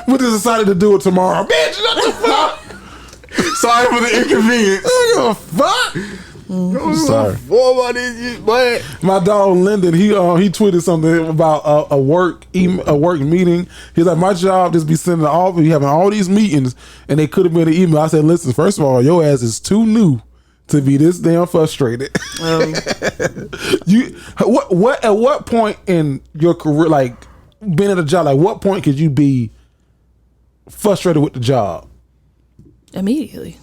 We just decided to do it tomorrow. Bitch, what the fuck? Sorry for the inconvenience. I don't give a fuck. I'm sorry. But my dog Lyndon, he tweeted something about a work meeting. He's like, my job just be sending having all these meetings, and they could have been an email. I said, listen, first of all, your ass is too new to be this damn frustrated. What at what point in your career, like being at a job, like what point could you be frustrated with the job? Immediately.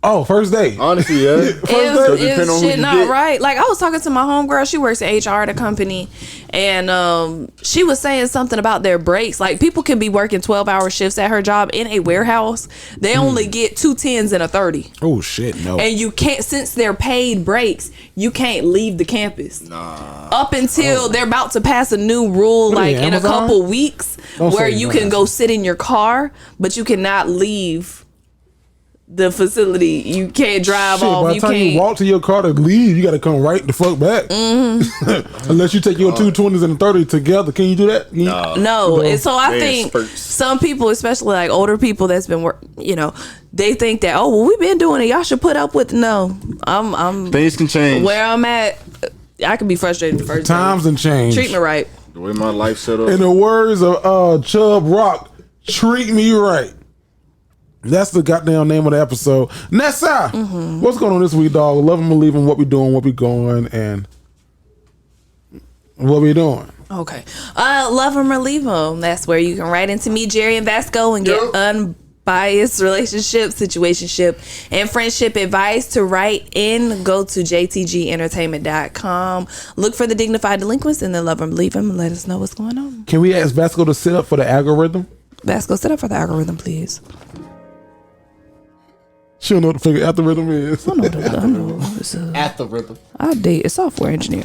Oh, first day. Honestly, yeah. If shit not right. Like, I was talking to my homegirl. She works in HR at a company. And she was saying something about their breaks. Like, people can be working 12-hour shifts at her job in a warehouse. They only get 2 10s and a 30. Oh, shit, no. And you can't, since they're paid breaks, you can't leave the campus. Nah. Up until they're about to pass a new rule, like in a couple weeks, where you can go sit in your car, but you cannot leave the facility. You can't drive off. By the time you walk to your car to leave, you got to come right the fuck back. Mm-hmm. Unless you take your 2 20s and a 30 together. Can you do that? No. And so I think some people, especially like older people that's been they think that, oh, well, we've been doing it, y'all should put up with. No, I'm things can change. Where I'm at, I can be frustrated the first times and change. Treat me right. The way my life set up. In the words of Chubb Rock, treat me right. That's the goddamn name of the episode. Nessa, what's going on this week, dog? Love them or leave them, what we doing, what we going, and what we doing. Okay. Love them or leave them. That's where you can write into me, Jerry and Vasco, and get unbiased relationship, situationship, and friendship advice. To write in, go to jtgentertainment.com. Look for the Dignified Delinquents, and then love them, leave them, and let us know what's going on. Can we ask Vasco to sit up for the algorithm? Vasco, sit up for the algorithm, please. She don't know what the fucking algorithm is. I know. It's algorithm. I date a software engineer.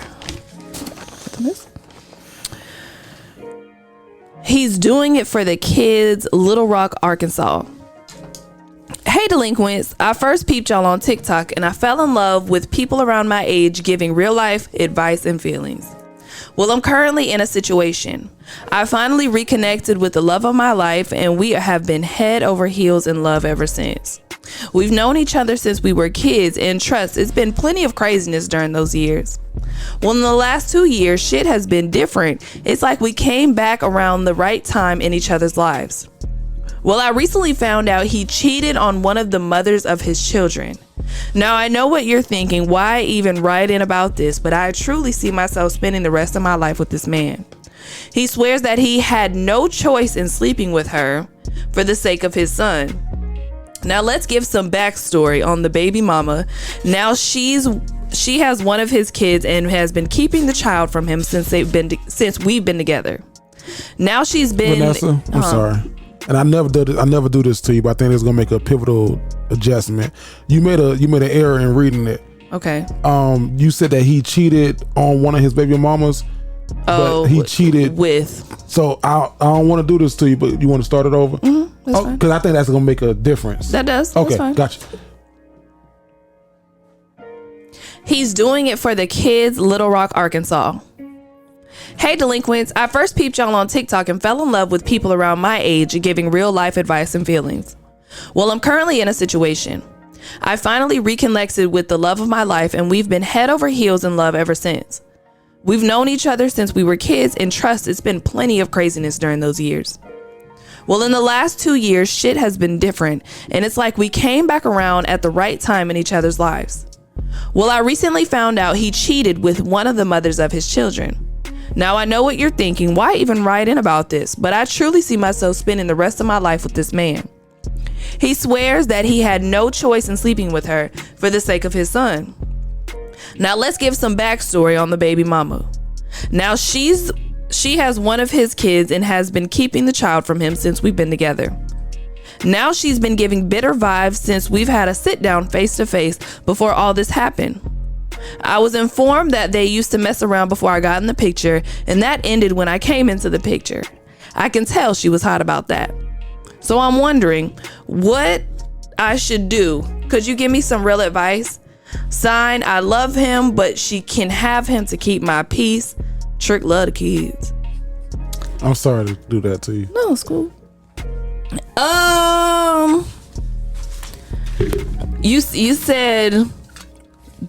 He's doing it for the kids, Little Rock, Arkansas. Hey delinquents, I first peeped y'all on TikTok and I fell in love with people around my age giving real life advice and feelings. Well, I'm currently in a situation. I finally reconnected with the love of my life and we have been head over heels in love ever since. We've known each other since we were kids, and trust, it's been plenty of craziness during those years. Well, in the last 2 years, shit has been different. It's like we came back around the right time in each other's lives. Well, I recently found out he cheated on one of the mothers of his children. Now, I know what you're thinking, why even write in about this, but I truly see myself spending the rest of my life with this man. He swears that he had no choice in sleeping with her for the sake of his son. Now let's give some backstory on the baby mama. Now she has one of his kids and has been keeping the child from him since we've been together. Now she's been Vanessa, I'm sorry. and I never do this to you, but I think it's gonna make a pivotal adjustment. You made an error in reading it. Okay. You said that he cheated on one of his baby mamas, but he cheated with. So I don't want to do this to you, but you want to start it over? Mm-hmm, that's fine. Because I think that's gonna make a difference. That does. Okay, that's fine. gotcha. He's doing it for the kids, Little Rock, Arkansas. Hey delinquents, I first peeped y'all on TikTok and fell in love with people around my age giving real life advice and feelings. Well, I'm currently in a situation. I finally reconnected with the love of my life and we've been head over heels in love ever since. We've known each other since we were kids and trust it's been plenty of craziness during those years. Well, in the last 2 years, shit has been different and it's like we came back around at the right time in each other's lives. Well, I recently found out he cheated with one of the mothers of his children. Now, I know what you're thinking, why even write in about this? But I truly see myself spending the rest of my life with this man. He swears that he had no choice in sleeping with her for the sake of his son. Now, let's give some backstory on the baby mama. Now, she has one of his kids and has been keeping the child from him since we've been together. Now she's been giving bitter vibes since we've had a sit down face to face before all this happened. I was informed that they used to mess around before I got in the picture, and that ended when I came into the picture. I can tell she was hot about that. So I'm wondering what I should do. Could you give me some real advice? Sign, I love him, but she can have him to keep my peace. Trick love the kids. I'm sorry to do that to you. No, it's cool. You said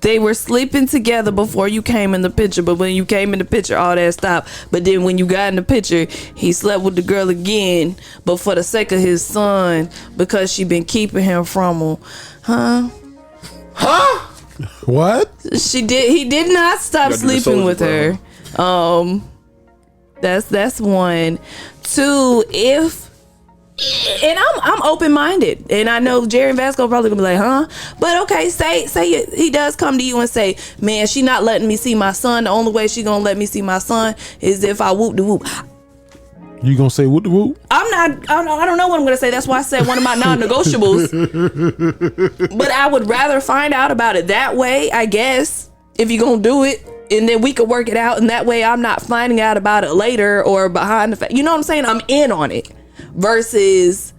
they were sleeping together before you came in the picture, but when you came in the picture, all that stopped. But then when you got in the picture, he slept with the girl again, but for the sake of his son, because she been keeping him from him. Huh? What? He did not stop sleeping with her. That's one. Two, and I'm open-minded, and I know Jerry and Vasco probably gonna be like, huh? But okay, say he does come to you and say, man, she not letting me see my son. The only way she gonna let me see my son is if I whoop de whoop. You gonna say whoop de whoop? I don't know what I'm gonna say. That's why I said one of my non-negotiables. But I would rather find out about it that way, I guess, if you're gonna do it. And then we could work it out, and that way I'm not finding out about it later or behind the fact. You know what I'm saying? I'm in on it. Versus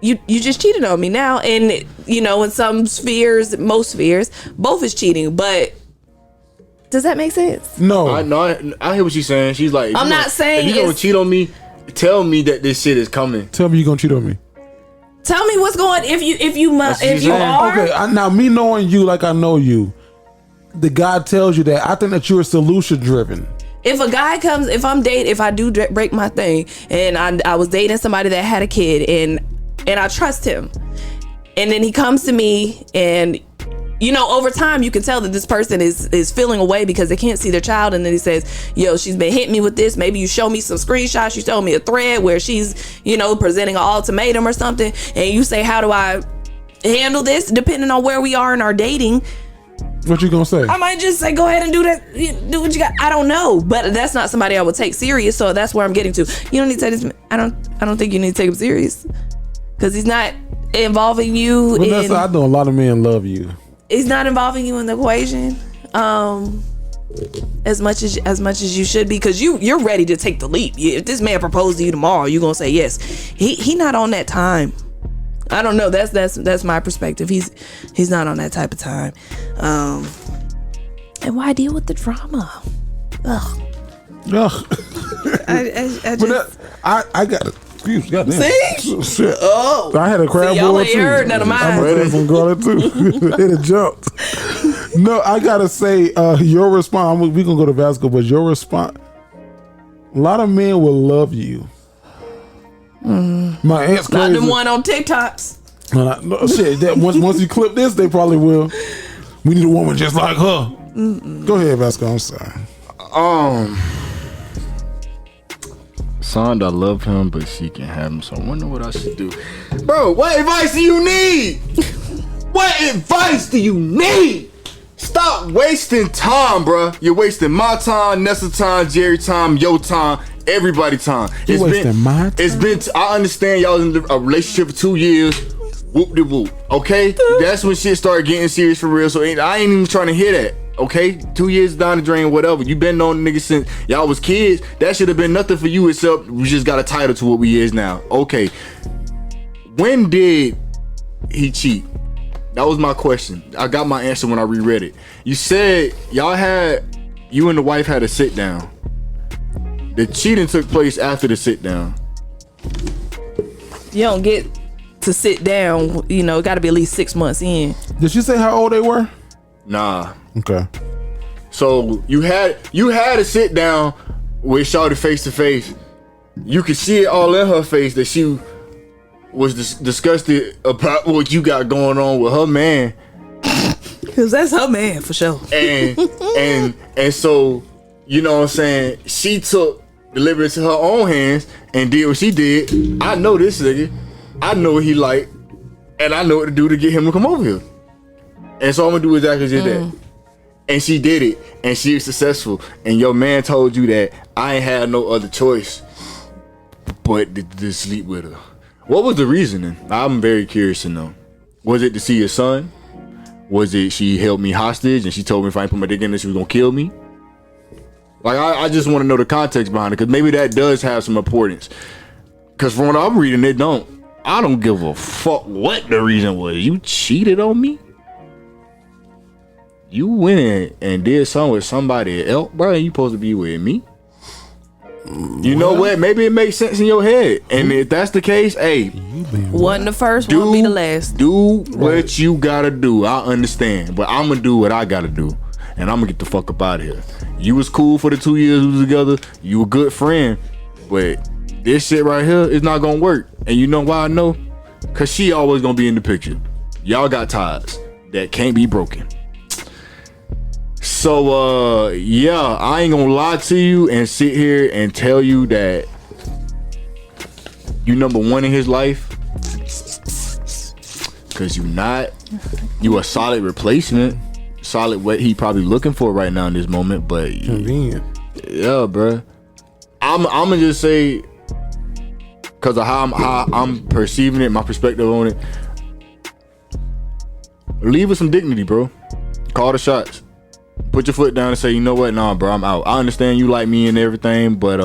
you just cheated on me now. And you know, in some spheres, most spheres, both is cheating. But does that make sense? No. I hear what she's saying. She's like, I'm not saying if you gonna cheat on me, tell me that this shit is coming. Tell me you gonna cheat on me. Tell me what's going. If you are. Okay, now me knowing you like I know you, the guy tells you that. I think that you're solution driven. If a guy comes, if I do break my thing, and I was dating somebody that had a kid, and I trust him, and then he comes to me, and you know, over time you can tell that this person is feeling away because they can't see their child, and then he says, yo, she's been hitting me with this. Maybe you show me some screenshots, you show me a thread where she's, you know, presenting an ultimatum or something, and you say, how do I handle this? Depending on where we are in our dating. What you gonna say? I might just say, go ahead and do that. Do what you got. I don't know, but that's not somebody I would take serious. So that's where I'm getting to. You don't need to take this. I don't think you need to take him serious because he's not involving you. Vanessa, I know a lot of men love you. He's not involving you in the equation, as much as you should be, because you're ready to take the leap. If this man proposed to you tomorrow, you're gonna say yes. He not on that time. I don't know. That's my perspective. He's not on that type of time. And why deal with the drama? Ugh. I just. I got. Excuse me. See? Shit. Oh. I had a crab y'all boil ain't too. heard none of mine. I'm a from garlic too. It jumped. No, I gotta say, your response. We gonna go to Vasco, but your response. A lot of men will love you. My aunt's crazy. Not the one on TikToks. No, shit. That once you clip this, they probably will. We need a woman just like her. Go ahead, Vasco. I'm sorry. Son, I love him, but she can have him. So I wonder what I should do. Bro, what advice do you need? What advice do you need? Stop wasting time, bro. You're wasting my time, Nessa time, Jerry time, your time, everybody's time. You wasting my time? It's been. I understand y'all in a relationship for 2 years. Whoop de whoop. Okay, that's when shit started getting serious for real. So I ain't even trying to hear that. Okay, 2 years down the drain, whatever. You been knowing the nigga since y'all was kids. That should have been nothing for you except we just got a title to what we is now. Okay, when did he cheat? That was my question. I got my answer when I reread it. You said you and the wife had a sit down. The cheating took place after the sit down. You don't get to sit down. You know, it got to be at least 6 months in. Did she say how old they were? Nah. Okay. So you had a sit down with Shawty face to face. You could see it all in her face that she was disgusted about what you got going on with her man. Cause that's her man for sure. And so, you know what I'm saying, she took the liberty into her own hands and did what she did. I know this nigga. I know what he like, and I know what to do to get him to come over here. And so I'm gonna do exactly just that. And she did it, and she was successful. And your man told you that I ain't had no other choice but to sleep with her. What was the reasoning? I'm very curious to know. Was it to see your son? Was it she held me hostage and she told me if I ain't put my dick in this, she was gonna kill me? Like, I just want to know the context behind it, because maybe that does have some importance. Because from what I'm reading, I don't give a fuck what the reason was. You cheated on me? You went in and did something with somebody else, bro, and you supposed to be with me? You know what? Maybe it makes sense in your head. And if that's the case, hey, Wasn't the first, won't be the last. Do what you gotta do. I understand. But I'm gonna do what I gotta do. And I'm gonna get the fuck up out of here. You was cool for the 2 years we was together. You a good friend. But this shit right here is not gonna work. And you know why I know? Cause she always gonna be in the picture. Y'all got ties that can't be broken. So yeah, I ain't gonna lie to you and sit here and tell you that you number one in his life, cause you a solid replacement, solid what he probably looking for right now in this moment. But Convenient. Yeah, bro. I'm gonna just say, cause of how I'm perceiving it, my perspective on it. Leave with some dignity, bro. Call the shots. Put your foot down and say, you know what? Nah, bro, I'm out. I understand you like me and everything, but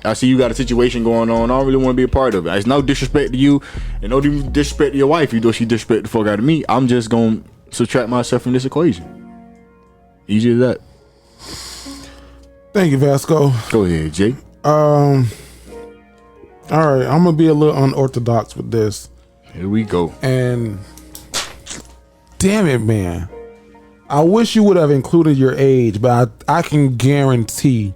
I see you got a situation going on. I don't really want to be a part of it. It's no disrespect to you and no disrespect to your wife. Though she disrespect the fuck out of me, I'm just going to subtract myself from this equation. Easy as that. Thank you, Vasco. Go ahead, Jay. All right, I'm gonna be a little unorthodox with this. Here we go. And damn it, man. I wish you would have included your age, but I can guarantee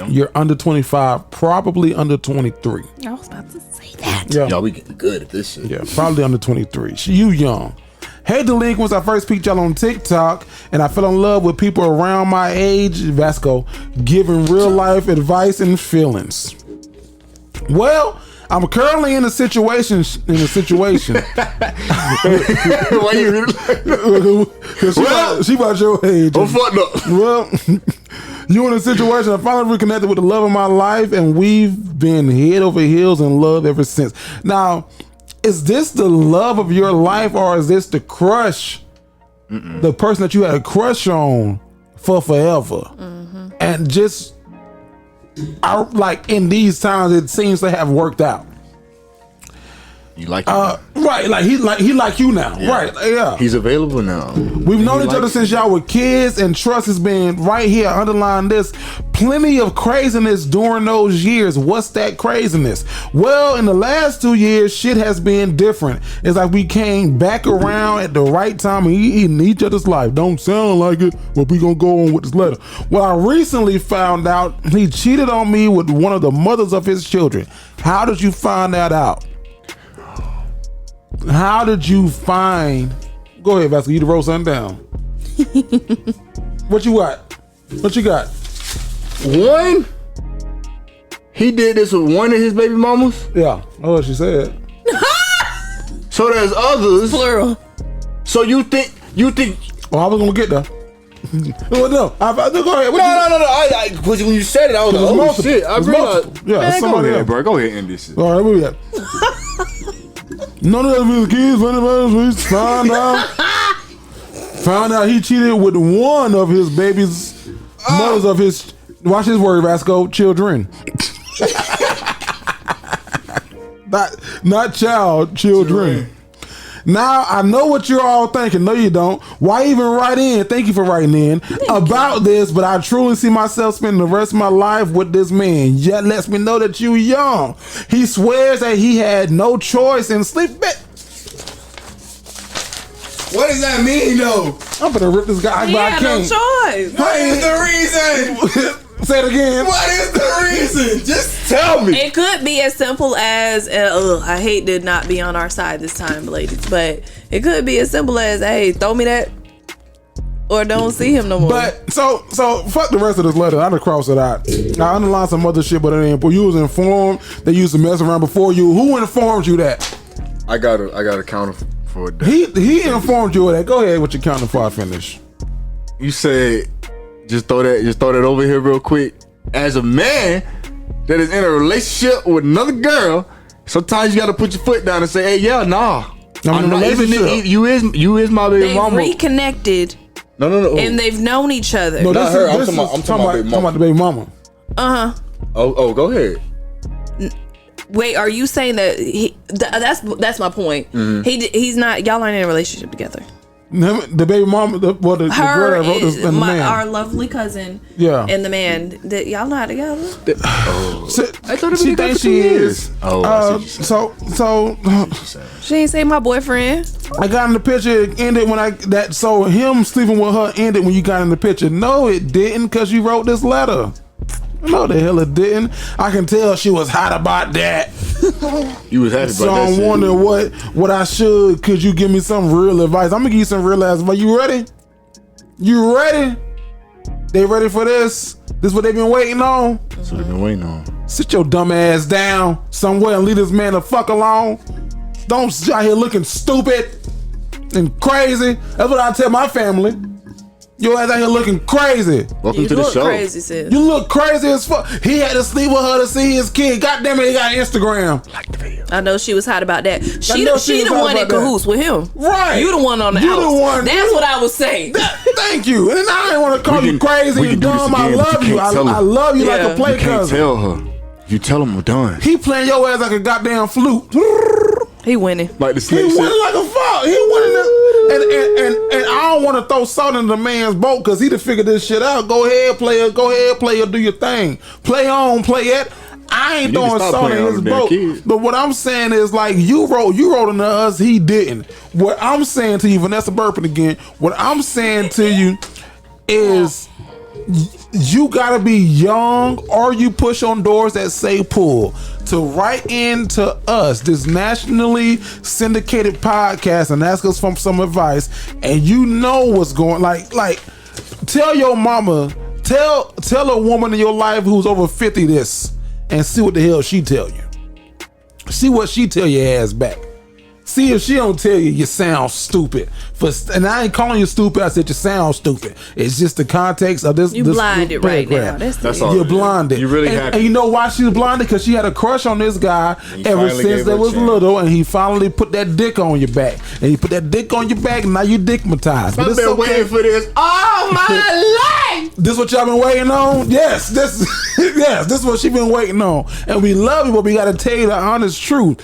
you're under 25, probably under 23. I was about to say that. Yeah. Y'all, we getting good at this shit. Yeah, probably under 23. You young. Hey, delinquents, I first peeked y'all on TikTok, and I fell in love with people around my age, Vasco, giving real life advice and feelings. Well, I'm currently in a situation. Why you really like that? She about your age. I'm fucked up. Well, you in a situation. I finally reconnected with the love of my life, and we've been head over heels in love ever since. Now, is this the love of your life, or is this the crush? The person that you had a crush on for forever? And just, like in these times, it seems to have worked out. You like him? Right, like he like you now. Yeah. Right, yeah. He's available now. We've known each other since y'all were kids, and trust has been right here underlying this. Plenty of craziness during those years. What's that craziness? Well, in the last 2 years, shit has been different. It's like we came back around at the right time and eating each other's life. Don't sound like it, but we gonna go on with this letter. Well, I recently found out he cheated on me with one of the mothers of his children. How did you find that out? How did you find? Go ahead, Vasco. You to roll something down. What you got? What you got? One? He did this with one of his baby mamas? Yeah. Oh, what she said. So there's others. Plural. So you think? Oh, I was gonna get there. Well, no. Go ahead. No. Because when you said it, I was like, oh shit. I realized. Yeah, Man, somebody go ahead, else. bro. Go ahead and end this shit. All right, where we at? None of his kids found out he cheated with one of his baby's mothers of his. Watch his word, Vasco. Children. Not child, children. Now, I know what you're all thinking. No, you don't. Why even write in? Thank you for writing in about this, but I truly see myself spending the rest of my life with this man. Yet lets me know that you young. He swears that he had no choice in sleep. What does that mean, though? I'm gonna rip this guy, He but I had no can't. choice. What is the reason? Say it again. What is the reason? Just tell me. It could be as simple as, I hate to not be on our side this time, ladies, but it could be as simple as, hey, throw me that, or don't see him no more. But so fuck the rest of this letter. I done crossed it out. I underlined some other shit, but it ain't. You was informed. They used to mess around before you. Who informed you that? I got a counter for that. He informed you of that. Go ahead with your counter before I finish. You said just throw that over here real quick. As a man that is in a relationship with another girl, sometimes you got to put your foot down and say, "Hey, yeah, nah, I'm in a relationship. You is my baby they've mama." reconnected. No. And they've known each other. No, Not this her. is- I'm this talking is about the baby mama. Oh, go ahead. Wait, are you saying that that's my point? He's not. Y'all aren't in a relationship together. The baby mama, the girl that wrote this, and the man. Our lovely cousin, Yeah. and the man that y'all not together. I thought She thinks she is. Oh, I see what you're saying. So She ain't say my boyfriend. I got in the picture. It ended when so him sleeping with her ended when you got in the picture. No, it didn't, because you wrote this letter. No, the hell it didn't. I can tell she was hot about that. You was happy about So that I'm shit. wondering what I should. Could you give me some real advice? I'm gonna give you some real advice. You ready? You ready? They ready for this? This what they been waiting on? That's what I've been waiting on. Sit your dumb ass down somewhere and leave this man the fuck alone. Don't sit out here looking stupid and crazy. That's what I tell my family. Your ass out here looking crazy. Welcome You to the look show. crazy, sis. You look crazy as fuck. He had to sleep with her to see his kid. God damn it, he got Instagram. Like the video. I know she was hot about that. She know the she was one hot in about that. cahoots with him. Right. You the one on the You house. the one. That's what I was saying. Thank you. And I didn't want to call you crazy we and can do this dumb. I again, but love you you. can't tell I her. love you like Yeah. a play You can't cousin. tell her. You tell him I'm done. He playing your ass like a goddamn flute. He winning. Like the He snake winning shit. like a fuck. He winning this. And I don't want to throw salt in the man's boat because he done figured this shit out. Go ahead, player. Go ahead, player. Do your thing. Play on, play it. I ain't You need to throwing stop salt in playing his on them damn boat. kids. But what I'm saying is, like, you wrote into us, he didn't. What I'm saying to you, Vanessa burping again, what I'm saying to you is you gotta be young, or you push on doors that say pull, to write into us, this nationally syndicated podcast, and ask us for some advice. And you know what's going, like tell your mama, tell a woman in your life who's over 50 this, and see what the hell she tell you. See what she tell your ass back. See if she don't tell you you sound stupid. And I ain't calling you stupid. I said you sound stupid. It's just the context of this. You this blinded right paragraph. now. That's all. You're blinded. You really and, happy. and you know why she's blinded? Because she had a crush on this guy he ever finally since gave they her a was chance. little, and he finally put that dick on your back. And he put that dick on your back, and now you dickmatized. But I've it's been okay. waiting for this all my life. This what y'all been waiting on? Yes, this is what she been waiting on. And we love you, but we gotta tell you the honest truth.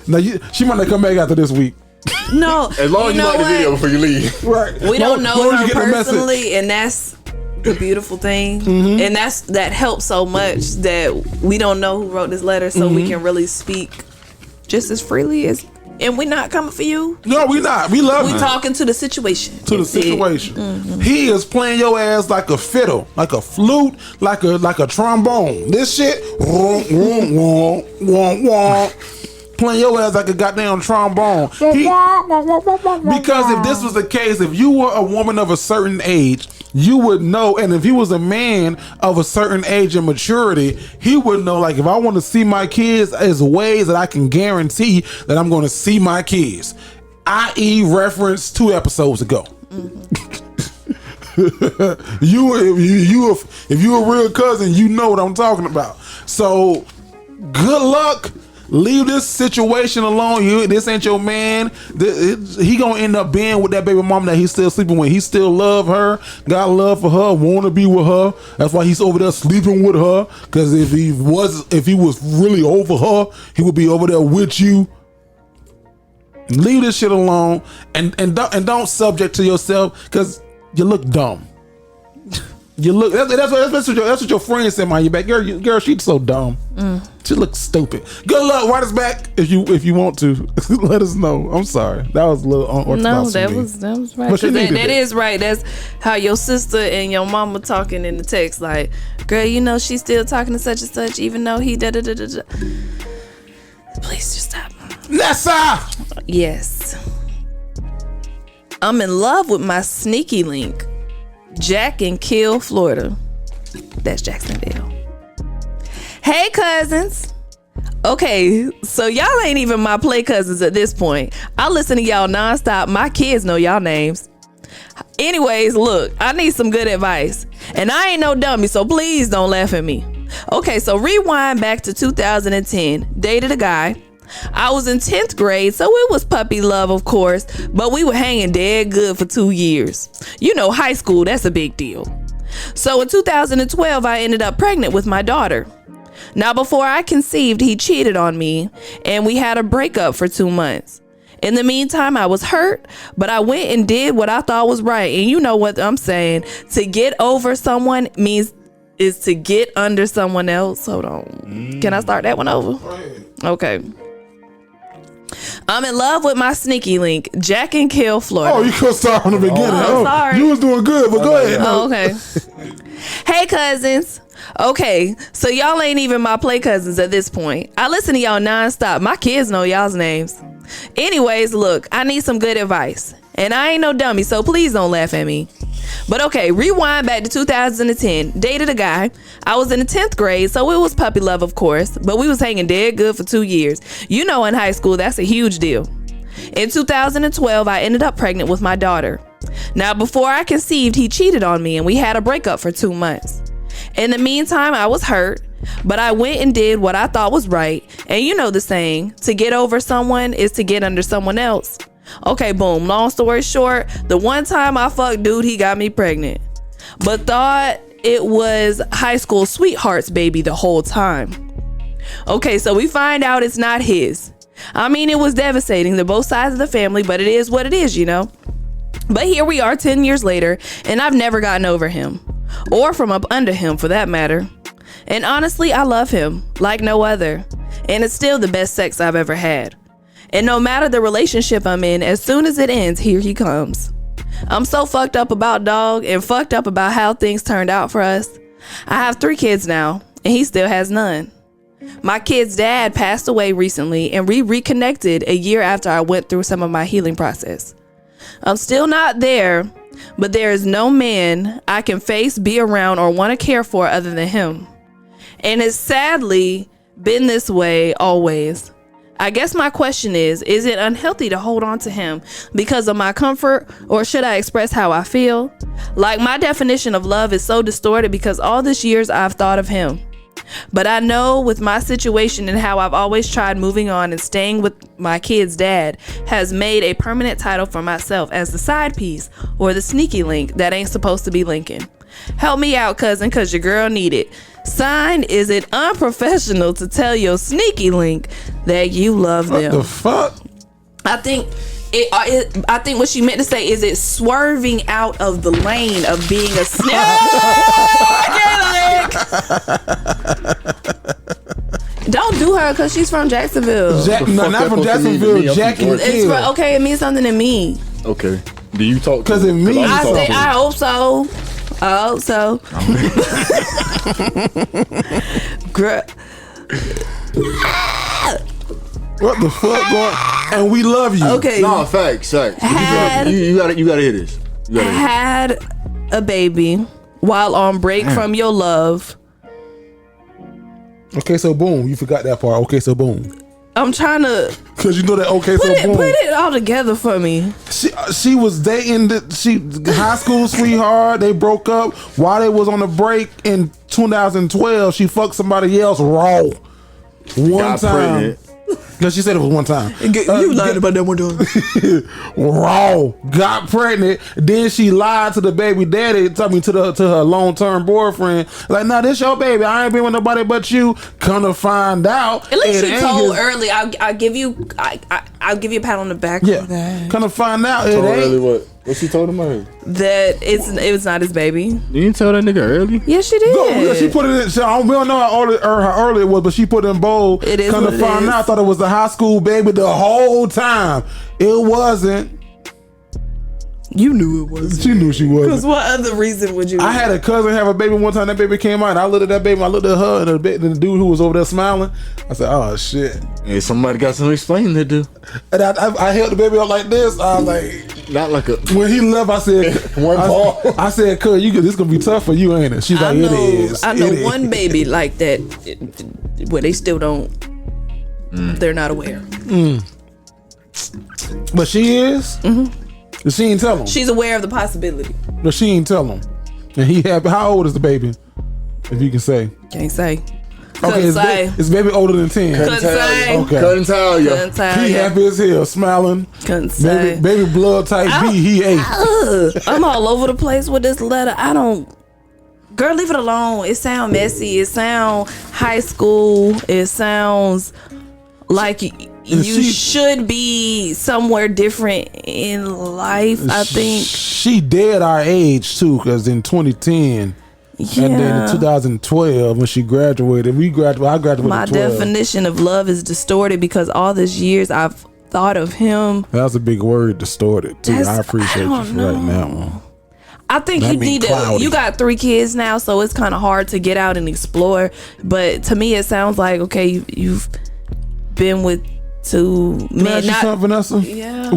Now she might not come back after this week. No, As long as you know like the what? video before you leave. Right. We don't know her get the message. personally, and that's the beautiful thing. Mm-hmm. And that helps so much that we don't know who wrote this letter, so Mm-hmm. we can really speak just as freely as. And we're not coming for you. No, we not. We love We you. talking to the situation. To the That's it. situation. He is playing your ass like a fiddle, like a flute, like a trombone. This shit, playing your ass like a goddamn trombone. Because if this was the case, if you were a woman of a certain age, you would know, and if he was a man of a certain age and maturity, he would know, like, if I want to see my kids, there's ways that I can guarantee that I'm going to see my kids. I.e. reference 2 episodes ago. If you a real cousin, you know what I'm talking about. So good luck. Leave this situation alone. This ain't your man. He gonna end up being with that baby mama that he's still sleeping with. He still love her, got love for her, want to be with her. That's why he's over there sleeping with her. Because if he was really over her, he would be over there with you. Leave this shit alone, and don't subject to yourself, because you look dumb. You look. That's what your friend said. Man, you back, girl. She's so dumb. She looks stupid. Good luck. Write us back if you want to. Let us know. I'm sorry. That was a little unorthodox. No, that was right. But that is right. That's how your sister and your mama talking in the text. Like, girl, you know she's still talking to such and such, even though he da da da da da. Please just stop. Nessa. Yes. I'm in love with my sneaky link, Jack in Kill, Florida. That's Jacksonville. Hey, cousins. Okay, so y'all ain't even my play cousins at this point. I listen to y'all nonstop. My kids know y'all names. Anyways, look, I need some good advice. And I ain't no dummy, so please don't laugh at me. Okay, so rewind back to 2010. Dated a guy. I was in 10th grade, so it was puppy love, of course, but we were hanging dead good for 2 years. You know, high school, that's a big deal. So in 2012, I ended up pregnant with my daughter. Now, before I conceived, he cheated on me, and we had a breakup for 2 months. In the meantime, I was hurt, but I went and did what I thought was right. And you know what I'm saying. To get over someone is to get under someone else. Hold on. Can I start that one over? Okay. I'm in love with my sneaky link, Jack in Kill, Florida. Oh, you could start from the beginning. Oh, sorry. You was doing good, but go ahead. Oh, okay. Hey, cousins. Okay, so y'all ain't even my play cousins at this point. I listen to y'all nonstop. My kids know y'all's names. Anyways, look, I need some good advice. And I ain't no dummy, so please don't laugh at me. But okay, rewind back to 2010. Dated a guy. I was in the 10th grade, so it was puppy love, of course. But we was hanging dead good for 2 years. You know, in high school, that's a huge deal. In 2012, I ended up pregnant with my daughter. Now, before I conceived, he cheated on me, and we had a breakup for 2 months. In the meantime, I was hurt, but I went and did what I thought was right. And you know the saying, to get over someone is to get under someone else. Okay, boom. Long story short, the one time I fucked dude, he got me pregnant. But thought it was high school sweetheart's baby the whole time. Okay, so we find out it's not his. I mean, it was devastating to both sides of the family, but it is what it is, you know. But here we are 10 years later, and I've never gotten over him. Or from up under him, for that matter. And honestly, I love him like no other. And it's still the best sex I've ever had. And no matter the relationship I'm in, as soon as it ends, here he comes. I'm so fucked up about dog and fucked up about how things turned out for us. I have 3 kids now, and he still has none. My kid's dad passed away recently, and we reconnected a year after I went through some of my healing process. I'm still not there, but there is no man I can face, be around, or want to care for other than him. And it's sadly been this way always. I guess my question is it unhealthy to hold on to him because of my comfort, or should I express how I feel? Like, my definition of love is so distorted because all these years I've thought of him. But I know with my situation and how I've always tried moving on and staying with my kid's dad has made a permanent title for myself as the side piece or the sneaky link that ain't supposed to be linking. Help me out, cousin, cause your girl need it. Sign, is it unprofessional to tell your sneaky link that you love them? What the fuck? I think what she meant to say is it swerving out of the lane of being a snake. Don't do her because she's from Jacksonville. No, not from Jacksonville. Jack and Kill. Okay, it means something to me. Okay. Do you talk? Because it means I hope so. I hope so. Girl. What the fuck going? And we love you. Okay. No, facts. You gotta hear this. Had a baby while on break from your love. Okay, so boom. You forgot that part. Okay, so boom. I'm trying to Cause you know that okay put so boom. it all together for me. She was dating high school sweetheart. They broke up while they was on the break in 2012. She fucked somebody else raw one Got time. pregnant. Cause she said it was one time. You lied about that one time. Raw, got pregnant. Then she lied to the baby daddy, to her long-term boyfriend. Like, nah, this your baby. I ain't been with nobody but you. Come to find out, At least it she ain't told his- early. I'll give you a pat on the back Yeah, for that. come to find out, it Told early ain't. what she told him early? That it was not his baby. You didn't tell that nigga early? Yes, she did. No, yeah, she put it in. We don't know how early it was, but she put it in bold. It is Come to what it find is. out, I thought it was the high school baby the whole time. It wasn't. You knew it was. She knew she Because wasn't. what other reason would you? I had a cousin have a baby one time. That baby came out. And I looked at that baby. I looked at her and the dude who was over there smiling. I said, "Oh shit!" Hey, somebody got something explaining to do. And I held the baby up like this. I was like, Not like a when he left, I said, One ball. I said, "Cuz, this gonna be tough for you, ain't it?" She's like, "It is." I know It is." one baby like that where they still don't. They're not aware. But she is. But she ain't tell him. She's aware of the possibility. But she ain't tell him. And he happy. How old is the baby? If you can say. Can't say. Okay, it's baby older than 10. Couldn't say. Okay. Couldn't tell you. Couldn't tell He ya. happy as hell, smiling. Couldn't say. Baby blood type B, he ate. I'm all over the place with this letter. Girl, leave it alone. It sound messy. It sound high school. It sounds like you should be somewhere different in life, I think. She dead our age too, because in 2010 Yeah. and then in 2012 when she graduated, I graduated My at 12. definition of love is distorted because all these years I've thought of him. That was a big word, distorted too. That's- I appreciate I you don't for writing that one. I think That you mean need to. cloudy. You got 3 kids now, so it's kind of hard to get out and explore. But to me, it sounds like okay, you've been with 2 Can I men. ask you something, Vanessa? Yeah.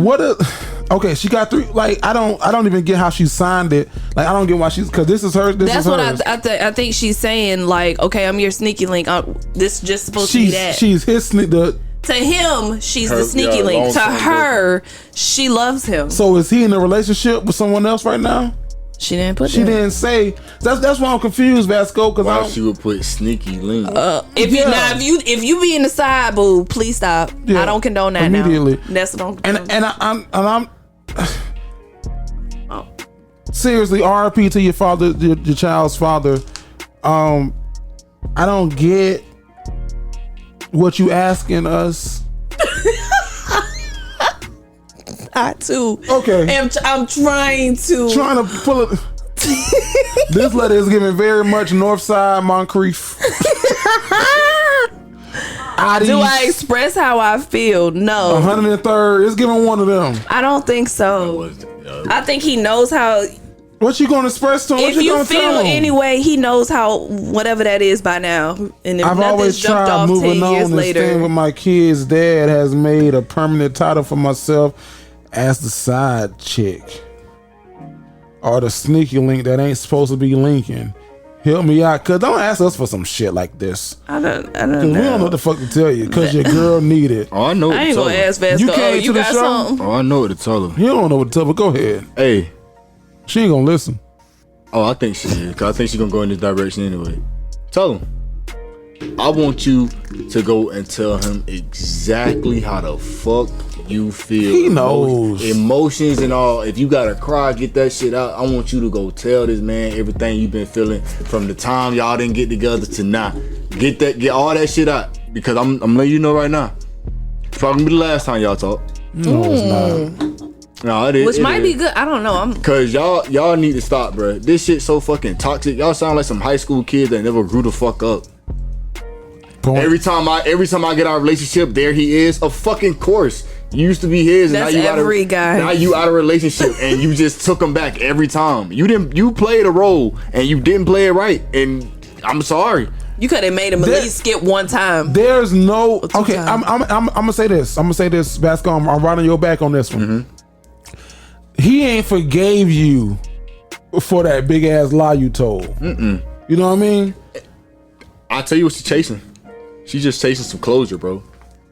Okay, she got 3. Like I don't even get how she signed it. Like I don't get why she's because this is hers. That's what hers. I think she's saying. Like, okay, I'm your sneaky link. This just supposed to be that. She's his the. To him, she's the Her- sneaky yeah, link. To long-term her, she loves him. So is he in a relationship with someone else right now? She didn't put She that. didn't say. That's why I'm confused, Vasco. Because Why she would put sneaky link? If you be in the side, boo, please stop. Yeah, I don't condone that immediately. now. That's what and I'm seriously RIP to your father, your child's father. I don't get what you asking us. I too. Okay. I'm trying to. Trying to pull it. This letter is giving very much Northside Moncrief. Do I express how I feel? No. 103rd. It's giving one of them. I don't think so. I think he knows how. What you gonna express to him? If What you gonna feel tell him? anyway, he knows how whatever that is by now. And if I've always nothing's jumped tried off 10 moving on years and staying later, with my kids. Dad has made a permanent title for myself as the side chick or the sneaky link that ain't supposed to be linking. Help me out, cause don't ask us for some shit like this. I don't Cause we don't know know. what the fuck to tell you, cause your girl need it. Oh, I know what I to ain't tell gonna her. ask Vasco. You came You to the got show? something? Oh, I know what to tell her. You don't know what to tell her. Go ahead. Hey. She ain't gonna listen. Oh, I think she is. Cause I think she's gonna go in this direction anyway. Tell him. I want you to go and tell him exactly how the fuck you feel. He knows. Emotions and all. If you gotta cry, get that shit out. I want you to go tell this man everything you've been feeling from the time y'all didn't get together to now. Get all that shit out. Because I'm letting you know right now. It's probably gonna be the last time y'all talk. No, it's not. No, it is. Which it might is. be good. I don't know. Cause y'all need to stop, bro. This shit so fucking toxic. Y'all sound like some high school kids that never grew the fuck up. Point. Every time I get our relationship, there he is. Of fucking course. You used to be his, and That's now you every guy. Now you out of relationship, and you just took him back every time. You played a role, and you didn't play it right. And I'm sorry. You could have made him at There- least skip one time. There's no two okay. times. I'm gonna say this. I'm gonna say this, Vasco. I'm riding your back on this one. He ain't forgave you for that big ass lie you told. You know what I mean? I tell you what she's chasing. She's just chasing some closure, bro.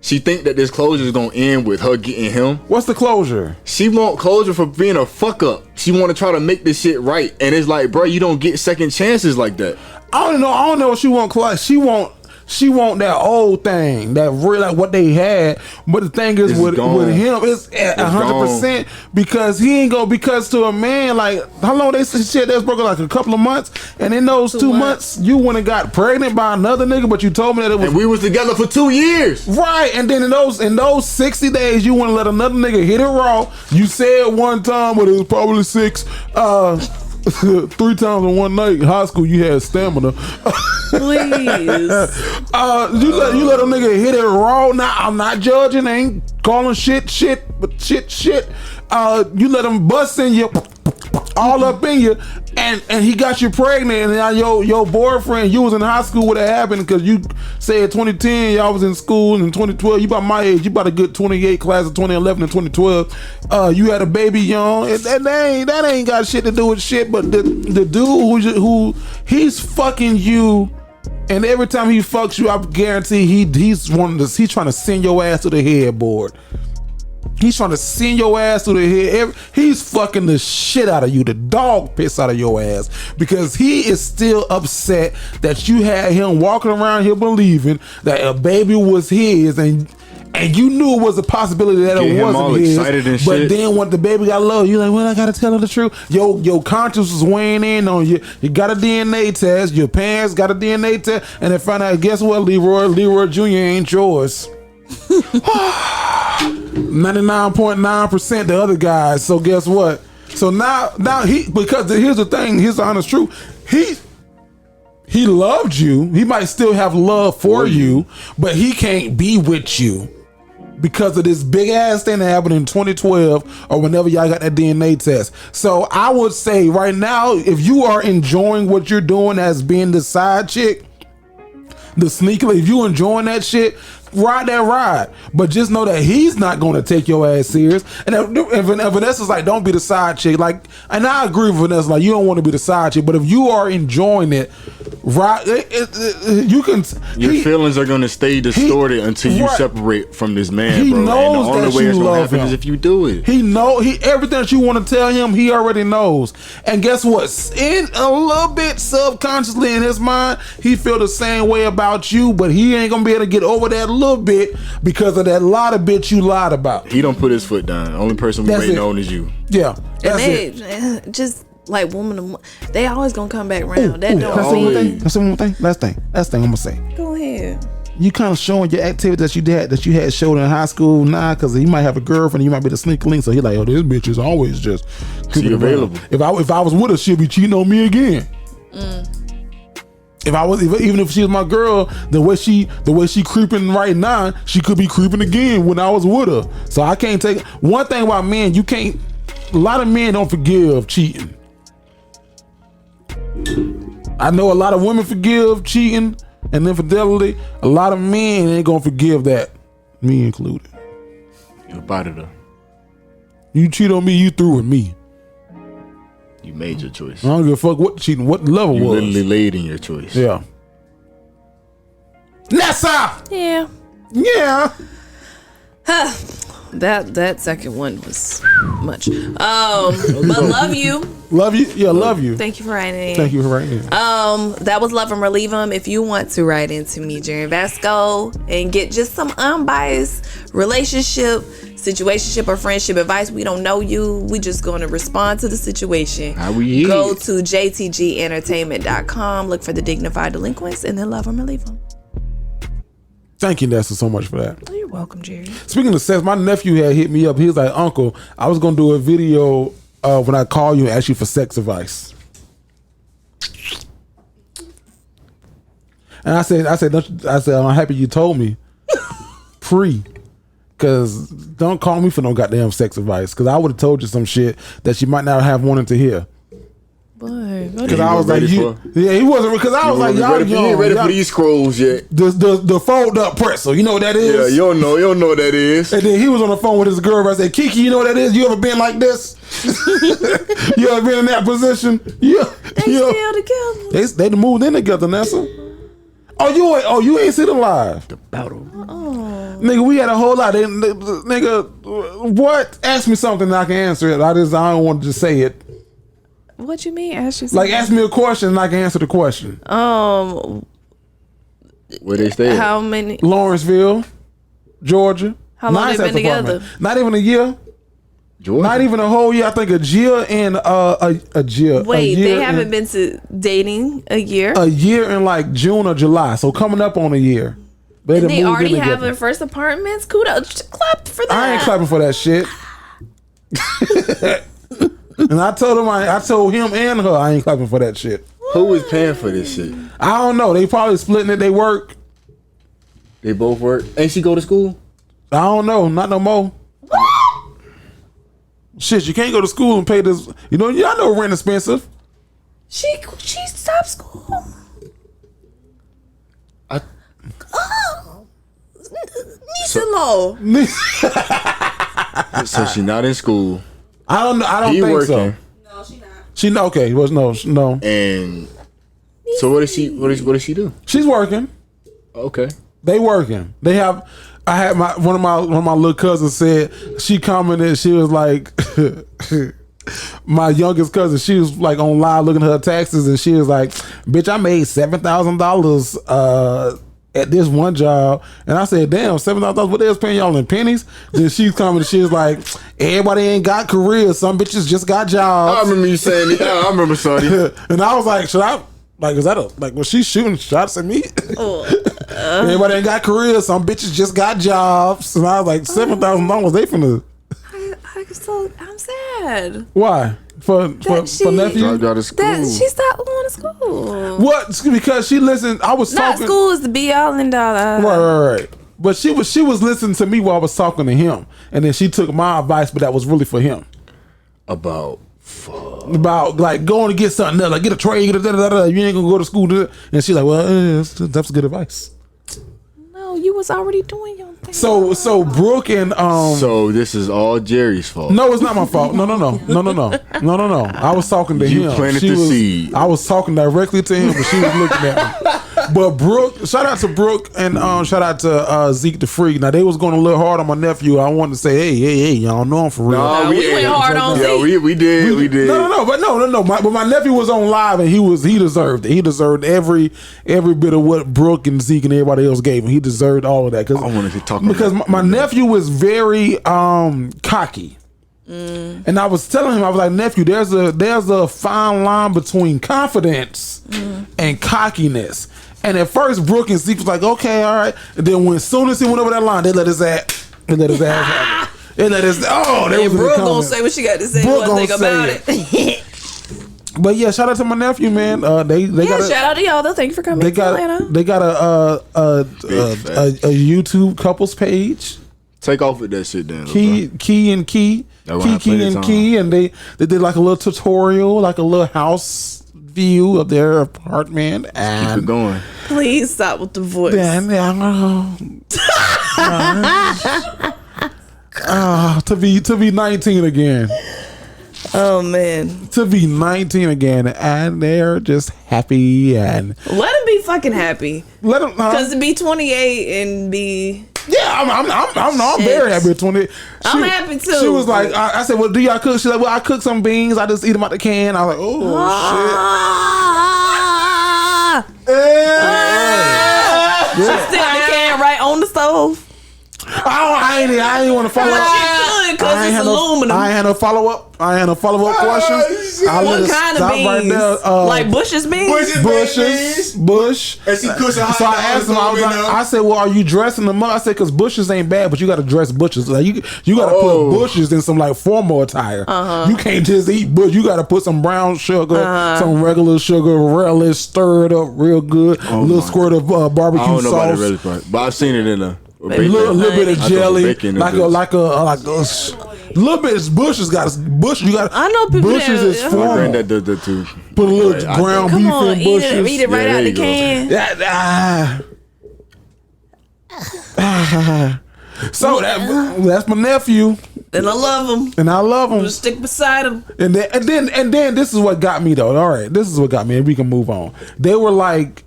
She think that this closure is gonna end with her getting him. What's the closure? She want closure for being a fuck up. She want to try to make this shit right, and it's like, bro, you don't get second chances like that. I don't know what she want. She want that old thing, that real, like what they had. But the thing is, with him, it's 100% because he ain't gonna. Because to a man, like how long they said that's broken, like a couple of months, and in those 2 months, you went and got pregnant by another nigga. But you told me that it was, and we was together for 2 years, right? And then in those 60 days, you want to let another nigga hit it raw. You said one time, but it was probably 6. 3 times in one night. In high school, you had stamina. Please. You let a nigga hit it raw. Now I'm not judging, I ain't calling shit, but shit. You let him bust in you, all up in you, and he got you pregnant, and now your boyfriend, you was in high school when it happened, because you said 2010, y'all was in school, and in 2012, you about my age, you about a good 28 class of 2011 and 2012. You had a baby young, and that ain't got shit to do with shit, but the dude who he's fucking you. And every time he fucks you, I guarantee he's trying to send your ass to the headboard. He's trying to send your ass to the head. He's fucking the shit out of you, the dog piss out of your ass, because he is still upset that you had him walking around here believing that a baby was his, and you knew it was a possibility that it wasn't his. But shit. Then when the baby got low, you're like, well, I gotta tell her the truth. Your conscience was weighing in on you. You got a DNA test. Your parents got a DNA test, and they found out, guess what, Leroy Jr. ain't yours. 99.9% the other guys. So guess what? So now because here's the thing. Here's the honest truth. He loved you. He might still have love for you, but he can't be with you because of this big ass thing that happened in 2012 or whenever y'all got that DNA test. So I would say right now, if you are enjoying what you're doing as being the side chick, the sneaker, if you enjoying that shit, ride that ride. But just know that he's not going to take your ass serious. And if Vanessa's like, don't be the side chick, like, and I agree with Vanessa, like, you don't want to be the side chick, but if you are enjoying it, right, you can. Your feelings are going to stay distorted until you separate from this man, he bro. Knows and the only way it's going to happen is if you do it. Everything that you want to tell him, he already knows. And guess what? In a little bit subconsciously in his mind, he feel the same way about you, but he ain't going to be able to get over that little bit because of that lot of bit you lied about. He don't put his foot down. The only person we waiting on is you. Yeah, that's it. Just like woman, they always gonna come back around. That's one more thing. Last thing I'm gonna say. Go ahead. You kind of showing your activities that you had showed in high school now, because he might have a girlfriend, you might be the sneaker link, so he like, oh, this bitch is always just available. If I was with her, she'd be cheating on me again. Even if she was my girl, the way she creeping right now, she could be creeping again when I was with her. So I can't take one thing about men. You can't. A lot of men don't forgive cheating. I know a lot of women forgive cheating and infidelity. A lot of men ain't gonna forgive that, me included. You about it though. You cheat on me, you through with me. You made your choice. I don't give a fuck what cheating, what level was. You literally laid in your choice. Yeah. Nessa! Yeah. Huh. That second one was much. But love you. Love you? Yeah, love you. Thank you for writing in. Thank you for writing in. That was Love 'em or Leave 'em. If you want to write into me, Jerry Vasco, and get just some unbiased relationship, situationship, or friendship advice, we don't know you. We just going to respond to the situation. How we Go to jtgentertainment.com, look for the Dignified Delinquents, and then Love 'em or Leave 'em. Thank you, Nessa, so much for that. Oh, you're welcome, Jerry. Speaking of sex, my nephew had hit me up. He was like, Uncle, I was going to do a video when I call you and ask you for sex advice. And I said, I'm happy you told me. Because don't call me for no goddamn sex advice. Because I would have told you some shit that you might not have wanted to hear. Because I was like, he wasn't. Because I was like, y'all you ain't ready for these scrolls yet. The fold up pretzel, you know what that is? Yeah, you don't know what that is. And then he was on the phone with his girl. I said, Kiki, you know what that is? You ever been like this? You ever been in that position? Yeah. They still together. They moved in together, Nessa. Oh, you ain't see them live. The battle. Oh. Nigga, we had a whole lot. Nigga, what? Ask me something and I can answer it. I don't want to just say it. What you mean? Ask you something? Like, ask me a question and I can answer the question. Where they stay? How many? Lawrenceville, Georgia. How long they been together? Not even a year. Georgia? Not even a whole year. I think a year and a year. Wait, a year they haven't been to dating a year? A year in like June or July. So coming up on a year. And they already have their first apartments? Kudos. Clap for that. I ain't clapping for that shit. And I told him and her I ain't clapping for that shit. Who is paying for this shit? I don't know. They probably splitting it. They work. They both work. Ain't she go to school? I don't know. Not no more. Shit, you can't go to school and pay this. You know, y'all know rent expensive. She stopped school. Low. So she not in school. I don't He think No, working. she not. so. Okay. Was no. And so what does she do? She's working. Okay. They working. They have. I had one of my little cousins said she commented. She was like, my youngest cousin. She was like on live looking at her taxes, and she was like, "Bitch, I made $7,000 at this one job." And I said, "Damn, $7,000. What they was paying y'all in pennies?" Then she commented. She was like, "Everybody ain't got careers. Some bitches just got jobs." I remember you saying it. I remember Sonny. And I was like, "Should I?" Like, is that was she shooting shots at me? Everybody ain't got careers. Some bitches just got jobs. And I was like, $7,000. They finna. I'm sad. Why? For nephew? Dropped out of school. That she stopped going to school. What? Because she listened. I was Not talking. school is the be all and all. Right. But she was listening to me while I was talking to him, and then she took my advice, but that was really for him. About like going to get something else, like get a trade, you ain't gonna go to school. And she's like, "Well, that's good advice." No, you was already doing your thing. So Brooke and So this is all Jerry's fault. No, it's not my fault. No. I was talking to him. You planted the seed. I was talking directly to him, but she was looking at me. But Brooke, shout out to Brooke and shout out to Zeke the Freak. Now they was going a little hard on my nephew. I wanted to say, hey, y'all know him for real. No, we went hard on Zeke. Yeah, we did. No. But my nephew was on live and he deserved it. He deserved every bit of what Brooke and Zeke and everybody else gave him. He deserved all of that. I wanted to talk because about my nephew was very cocky. And I was telling him, I was like, nephew, there's a fine line between confidence and cockiness. And at first, Brooke and Zeke was like, okay, all right. And then as soon as he went over that line, they let his ass have it. They let his, they was Brooke gonna say what she got to say. Brooke One thing gonna about say it. But yeah, shout out to my nephew, man. They got shout out to y'all though. Thank you for coming to Atlanta. They got a YouTube couples page. Take off with that shit then. Key and Key, and they did like a little tutorial, like a little house view of their apartment. And keep it going. Please stop with the voice. To be 19 again. Oh man. To be 19 again, and they're just happy and let them be fucking happy. Let them because to be 28 and be I'm very happy at 20. I'm happy too. She was like, I said, well, do y'all cook? She's like, well, I cook some beans. I just eat them out the can. I was like, She still the can right on the stove. I ain't want to follow up. Because it's aluminum. I ain't had no follow up. Questions. What kind of beans? Right there, like Bush's beans? Bush. And she cooks a hot so I asked him, I said, well, are you dressing them up? I said, because Bush's ain't bad, but you got to dress Bush's. Like you got to put Bush's in some like formal attire. You can't just eat Bush. You got to put some brown sugar, some regular sugar, relish, stir it up real good. A little squirt of barbecue sauce. I don't know about it really, but I've seen it in a little bit of jelly, like a little bit of Bush's got Bush. You got. I know people Bush's is formal. My granddad did that too. Put a little ground beef in Bush's. Eat it right out the can. So that's my nephew. And I love him. Just stick beside him. And then this is what got me though. All right, this is what got me, and we can move on. They were like,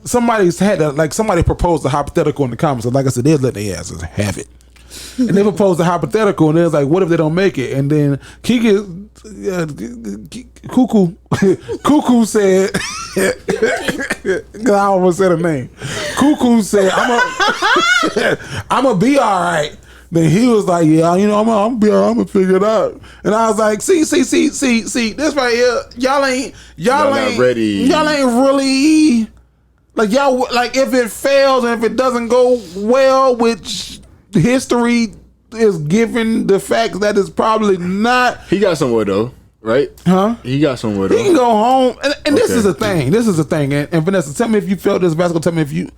somebody's had somebody proposed a hypothetical in the comments. Like I said, they'll let their asses have it. And they proposed a hypothetical, and it was like, what if they don't make it? And then Cuckoo said, I almost said her name. Cuckoo said, I'm gonna be all right. Then he was like, yeah, I'm gonna be all right. I'm gonna figure it out. And I was like, see, this right here, y'all ain't ready. Y'all ain't really y'all if it fails and if it doesn't go well, which history is given the fact that it's probably not. He got somewhere though, right? Huh? He got somewhere though. He can go home. And this is the thing. And Vanessa, tell me if you felt this. Vasco, tell me if you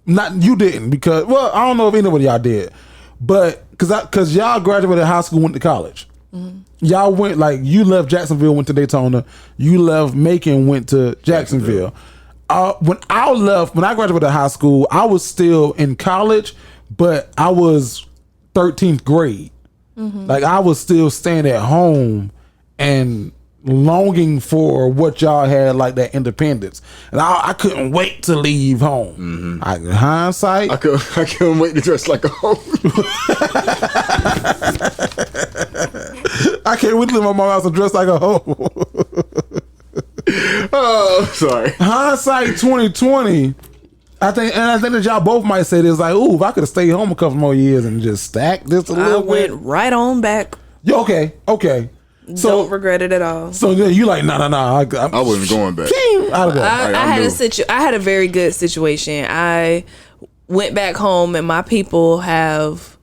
didn't, because I don't know if anybody y'all did, but because y'all graduated high school, went to college. Mm-hmm. Y'all went you left Jacksonville, went to Daytona. You left Macon, went to Jacksonville. When I graduated high school, I was still in college, but I was 13th grade. Mm-hmm. I was still staying at home and longing for what y'all had, that independence. And I couldn't wait to leave home. Mm-hmm. In hindsight, I couldn't wait to dress like a hoe. I can't wait to leave my mom's house and dress like a hoe. Oh, sorry. Hindsight 2020. I think that y'all both might say this, ooh, if I could have stayed home a couple more years and just stacked this a little bit. I went right on back. Yeah, okay. So, don't regret it at all. So then you nah. I wasn't going back. I had a very good situation. I went back home and my people have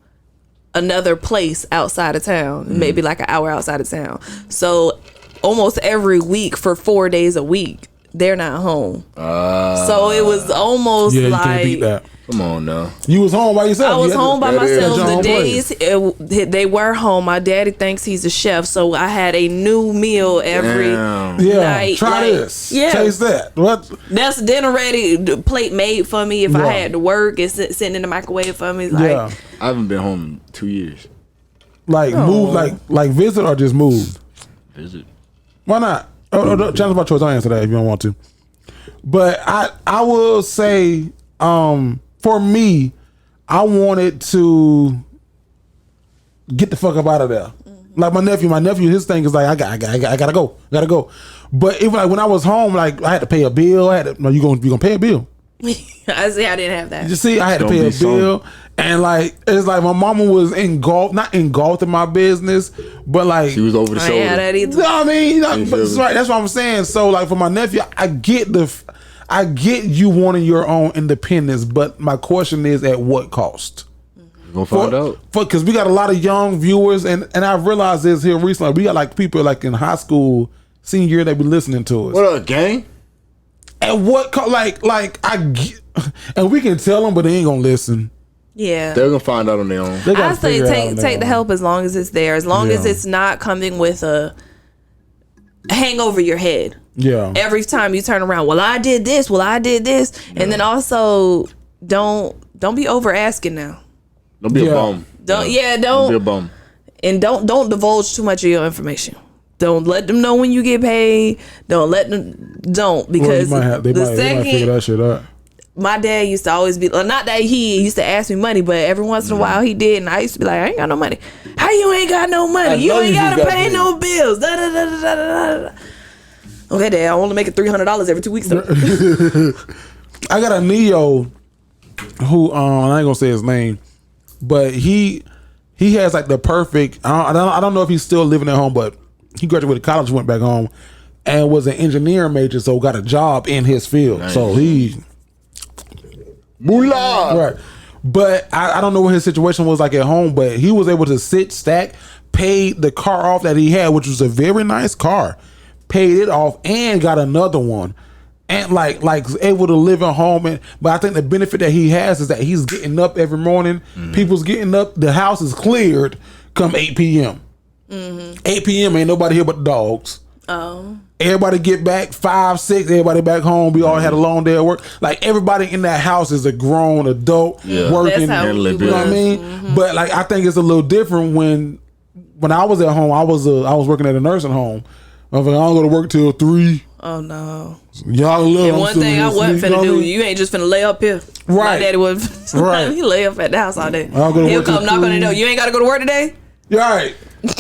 another place outside of town, maybe an hour outside of town. So almost every week for 4 days a week, they're not home. So it was almost you can't beat that. Come on now. You was home by yourself. I was home by myself. The days they were home, my daddy thinks he's a chef, so I had a new meal every night. Try this. Yeah. Taste that. What? That's dinner ready, the plate made for me. If I had to work, it's sitting in the microwave for me. I haven't been home in 2 years. Moved, visit or just moved? Visit. Why not? Challenge my choice. I'll answer that if you don't want to. But I will say, for me, I wanted to get the fuck up out of there. Mm-hmm. My nephew, his thing is I gotta go. But even when I was home, I had to pay a bill. You gonna pay a bill? I didn't have that. You see, I had to pay a bill. And it's my mama was not engulfed in my business, but she was over the shoulder. Yeah, that either. You know what I mean? Right. That's what I'm saying. So for my nephew, I get you wanting your own independence, but my question is, at what cost? We're gonna find out. Because we got a lot of young viewers, and I've realized this here recently. We got people in high school, senior year, that be listening to us. What up, gang? At what cost? I get, and we can tell them, but they ain't gonna listen. Yeah, they're gonna find out on their own. I say take the help as long as it's there, as long as it's not coming with a hang over your head. Yeah. Every time you turn around, I did this, and then also don't be over asking now. Don't be a bum. Don't be a bum. And don't divulge too much of your information. Don't let them know when you get paid. Don't because they might figure that shit out. My dad used to always be, not that he used to ask me money, but every once in a while he did, and I used to be I ain't got no money. How you ain't got no money? You ain't gotta pay no bills. Da, da, da, da, da, da. Okay, Dad, I only make $300 every 2 weeks. I got a Neo who I ain't gonna say his name, but he has the perfect. I don't know if he's still living at home, but he graduated college, went back home, and was an engineering major, so got a job in his field. Nice. So he. Moolah. Right. But I don't know what his situation was at home, but he was able to sit, stack, paid the car off that he had, which was a very nice car, paid it off and got another one. And able to live at home. But I think the benefit that he has is that he's getting up every morning. Mm-hmm. People's getting up. The house is cleared come 8 p.m. Mm-hmm. 8 p.m. ain't nobody here but the dogs. Oh. Everybody get back 5, 6. Everybody back home. We all had a long day at work. Everybody in that house is a grown adult working. That's how you know what I mean? Mm-hmm. But I think it's a little different when I was at home. I was working at a nursing home. I was I don't go to work till 3. Oh no. Y'all love And one thing I wasn't finna do, you ain't just finna lay up here. Right. My daddy was Right. he lay up at the house all day. I'll go to He'll work come till knock on the 3. door. You ain't gotta go to work today? You're right.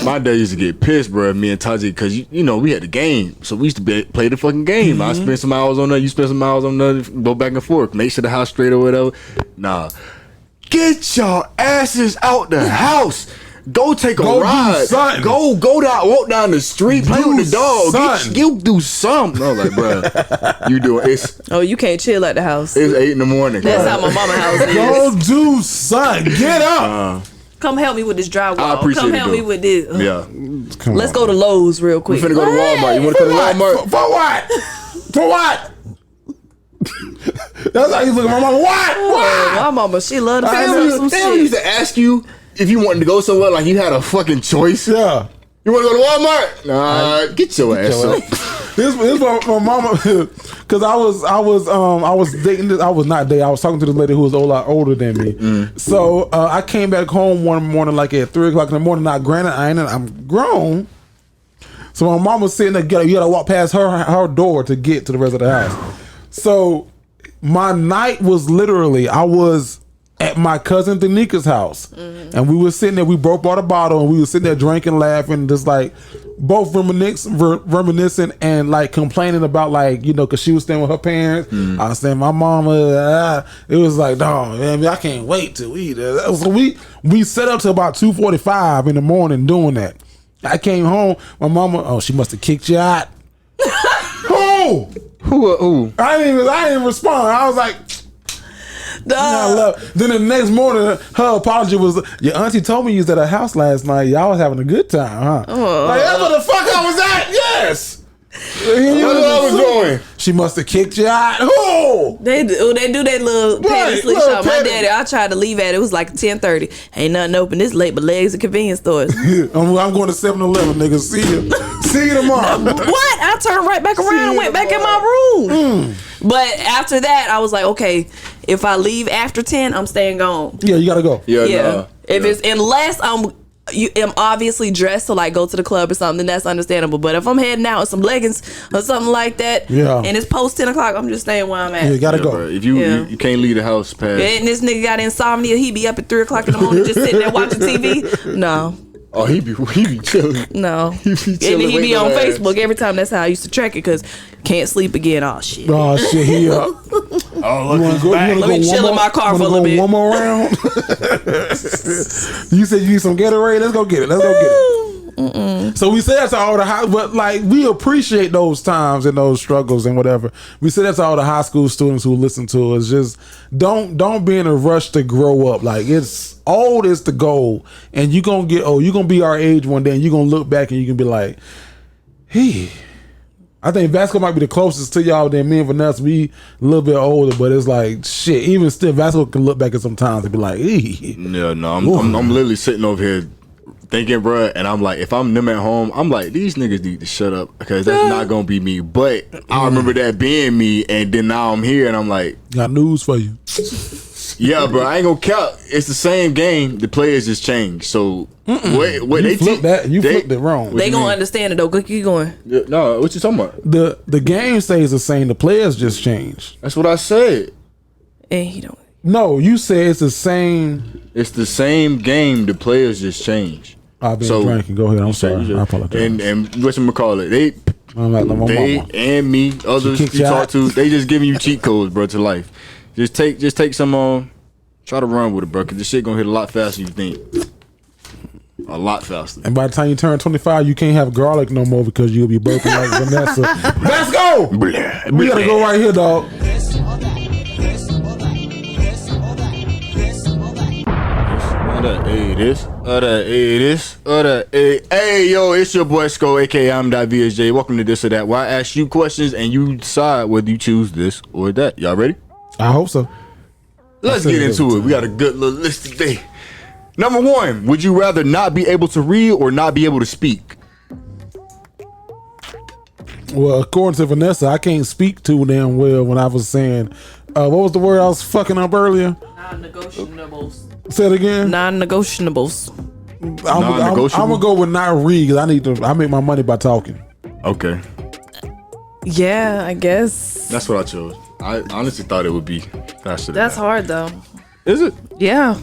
My dad used to get pissed, bro, me and Taji, because you know we had the game, so we used to play the fucking game. I spend some hours on that, you spend some hours on that, go back and forth, make sure the house straight or whatever. Nah, get your asses out the house. Go take a Go do ride. something. Go down, walk down the street, play Do with the dog. something. You do something. I was like, bro, you doing it's Oh, you can't chill at the house. 8 in the morning. That's how my mama house is. Go do something. Get up. Come help me with this drywall. I appreciate Come it, help though. me with this. Yeah, Come Let's on. go to Lowe's real we quick. finna go to Walmart. You wanna For come to what? Walmart? For what? For what? That's how you look at my mama. What? What? My mama, she love to They fix up some don't used shit. to ask you if you wanted to go somewhere like you had a fucking choice. Yeah. You want to go to Walmart? Nah, get your ass up. This my mama, because I was dating this. I was not dating. I was talking to this lady who was a lot older than me. So I came back home one morning, like at 3:00 in the morning. Now, granted, I'm grown. So my mom was sitting there. You gotta walk past her door to get to the rest of the house. So my night was literally, I was at my cousin Danika's house, and we were sitting there. We both bought a bottle, and we were sitting there drinking, laughing, just like both reminiscing and like complaining about, like, you know, because she was staying with her parents. I was staying with my mama. It was like, dog, man, I can't wait to eat. So we set up till about 2:45 in the morning doing that. I came home. My mama, she must have kicked you out. Who? Who? I didn't even respond. I was like, I love. Then the next morning, her apology was, your auntie told me you was at her house last night. Y'all was having a good time, huh? Like, that's what the fuck I was at. Yes. Where I was going? She must have kicked you out. Who? They do that little petty sleep little shop. My petty. daddy, I tried to leave at it. It was like 10:30. Ain't nothing open. This late, but legs at convenience stores. I'm going to 7-Eleven, nigga. See you. See you tomorrow. What? I turned right back around and went back in my room. But after that, I was like, okay, if I leave after 10, I'm staying gone. Yeah, you gotta go. Yeah. Yeah. It's unless I'm obviously dressed to like go to the club or something, that's understandable. But if I'm heading out with some leggings or something like that, and it's post 10 o'clock, I'm just staying where I'm at. Yeah, you gotta go. Bro, if you can't leave the house past. And this nigga got insomnia, he be up at 3 o'clock in the morning just sitting there watching TV. No. Oh, he be chilling. No. He be And chilling. he be waiting on her ass. Facebook every time. That's how I used to track it, because can't sleep again. Oh shit. Oh shit, he up. Oh, You wanna go? Let me chill in my car for a little bit. One more round. You said you need some Gatorade. Let's go get it. Let's go get it. So we say that to all the high, but like we appreciate those times and those struggles and whatever. We say that to all the high school students who listen to us. Just don't be in a rush to grow up. Like, it's old is the goal, and you gonna get old. You gonna be our age one day, and you gonna look back and you can be like, hey. I think Vasco might be the closest to y'all than me and Vanessa. We a little bit older, but it's like shit. Even still, Vasco can look back at some times and be like, "Ee." Yeah, no, I'm literally sitting over here thinking, bruh, and I'm like, if I'm them at home, I'm like, these niggas need to shut up, because that's not gonna be me. But I remember that being me, and then now I'm here, and I'm like, Got news for you. yeah, bro, I ain't gonna count. It's the same game. The players just changed. So what You they flipped that. You flipped it wrong. They gonna understand it though. Keep going. No, what you talking about? The game stays the same. The players just changed. That's what I said. And he don't. No, you say it's the same. It's the same game. The players just changed. I've been drinking. Go ahead. I'm sorry. I apologize. And whatchamacallit, I'm like my they mama. and me, others kicked you you talk out. to, they just giving you cheat codes, bro, to life. Just take some on. Try to run with it, bro, because this shit gonna hit a lot faster than you think. A lot faster. And by the time you turn 25, you can't have garlic no more because you'll be broken like Vanessa. Let's go. We gotta go right here, dog. Hey, yo, it's your boy Sko, aka I'm VSJ. Welcome to This or That, where I ask you questions and you decide whether you choose this or that. Y'all ready? I hope so. Let's get into it. We got a good little list today. Number 1, would you rather not be able to read or not be able to speak? Well, according to Vanessa, I can't speak too damn well when I was saying, what was the word I was fucking up earlier? Non-negotiables. Say it again. Non-negotiables. I'm gonna go with not read, because I make my money by talking. Okay. Yeah, I guess. That's what I chose. I honestly thought it would be faster than That's that. hard though. Is it? Yeah.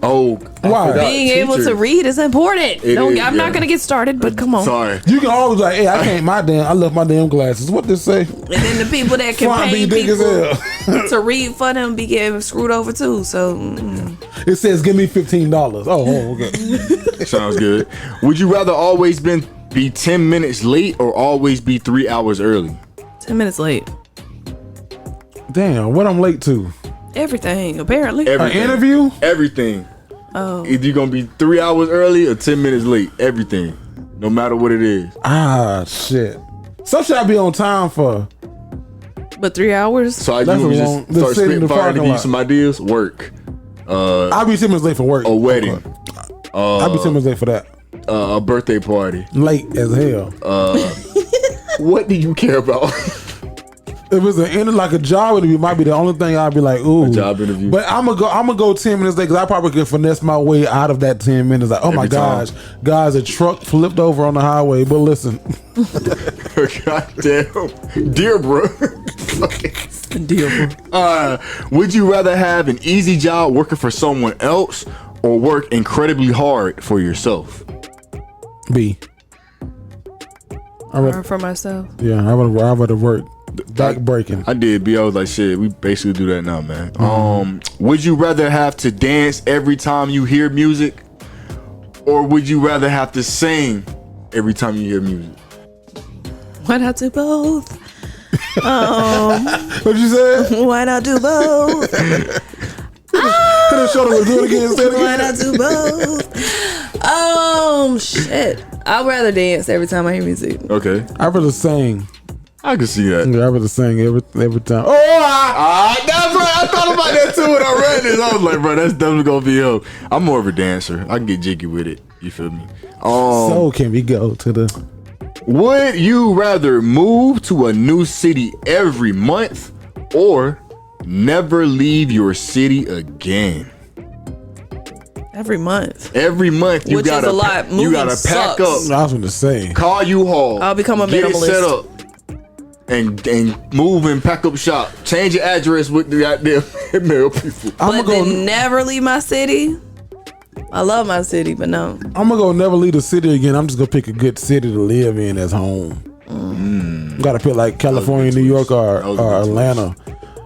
Oh, Why? Being able to read is important. It is, I'm not gonna get started, but come on. Sorry. You can always like, hey, I left my damn glasses. What this say? And then the people that can Fine, pay be big as people hell. to read for them be getting screwed over too. So It says give me $15. Oh, okay. Sounds good. Would you rather always be 10 minutes late or always be 3 hours early? 10 minutes late. Damn, what I'm late to? Everything, apparently. An interview? Everything. Oh. Either you're gonna be 3 hours early or 10 minutes late. Everything. No matter what it is. Ah, shit. Some shit I be on time for. But 3 hours? So I That's usually a long- just start sit in the spitting fire to parking give you lot. some ideas. Work. I'll be 10 minutes late for work. A wedding. I'll be 10 minutes late for that. A birthday party. Late as hell. What do you care about? If it's like a job interview, might be the only thing I'd be like, ooh. A job interview. But I'm gonna go 10 minutes late because I probably could finesse my way out of that 10 minutes. Like, oh my Every time. gosh, guys, a truck flipped over on the highway. But listen, Goddamn. Dear bro. Deal. Would you rather have an easy job working for someone else or work incredibly hard for yourself? B. Or for myself. Yeah, I would have worked back breaking. I did, B. I was like, shit, we basically do that now, man. Would you rather have to dance every time you hear music, or would you rather have to sing every time you hear music? Why not do both? What you said? Why not do both? Could have showed him do it again. Say it Why again. not do both? Shit. I'd rather dance every time I hear music. Okay, I'd rather sing. I can see that. Yeah, I'd rather sing every time. Oh, That's right. I thought about that too when I read this. I was like, bro, that's definitely gonna be him. I'm more of a dancer. I can get jiggy with it. You feel me? so can we go to the? Would you rather move to a new city every month or never leave your city again? Every month. Every month you Which is gotta a lot. you Moving gotta pack sucks. I was going to say. up, call U-Haul. I'll become a get it minimalist. set up, and move and pack up shop. Change your address with the goddamn mail people. But then never leave my city. I love my city, but no. I'm gonna go never leave the city again. I'm just gonna pick a good city to live in as home. Gotta pick like California, New York, or Atlanta.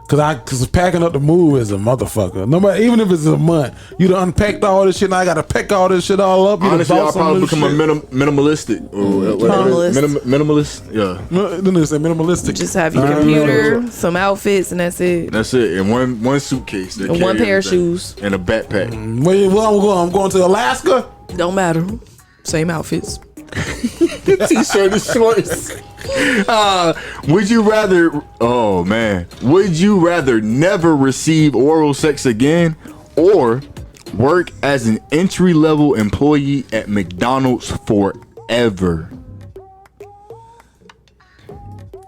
Cause packing up the move is a motherfucker. No matter, even if it's a month, you done unpacked all this shit. Now I gotta pack all this shit all up. You Honestly, done I'll bought some probably of this become a shit. minimalistic. Or whatever. Minimalist. Minimalist. Yeah, Then they say minimalistic. Just have your computer, some outfits, and that's it. that's it. And one suitcase. that And one carry pair of everything. shoes. And a backpack. Where I'm going to Alaska. Don't matter. Same outfits. T-shirt and shorts. Would you rather? Oh man, would you rather never receive oral sex again, or work as an entry-level employee at McDonald's forever?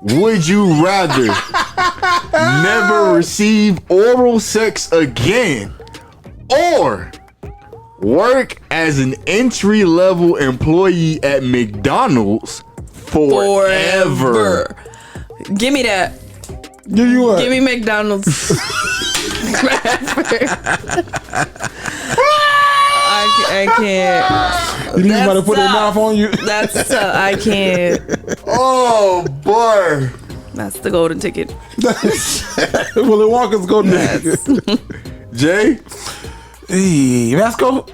Would you rather never receive oral sex again, or work as an entry-level employee at McDonald's forever? Give me that. Give you what? Give me McDonald's. I can't. You need somebody to That's put their tough. mouth on you. That's tough. I can't. Oh boy. That's the golden ticket. Willy Wonka's go next. Jay? Hey, Vasco.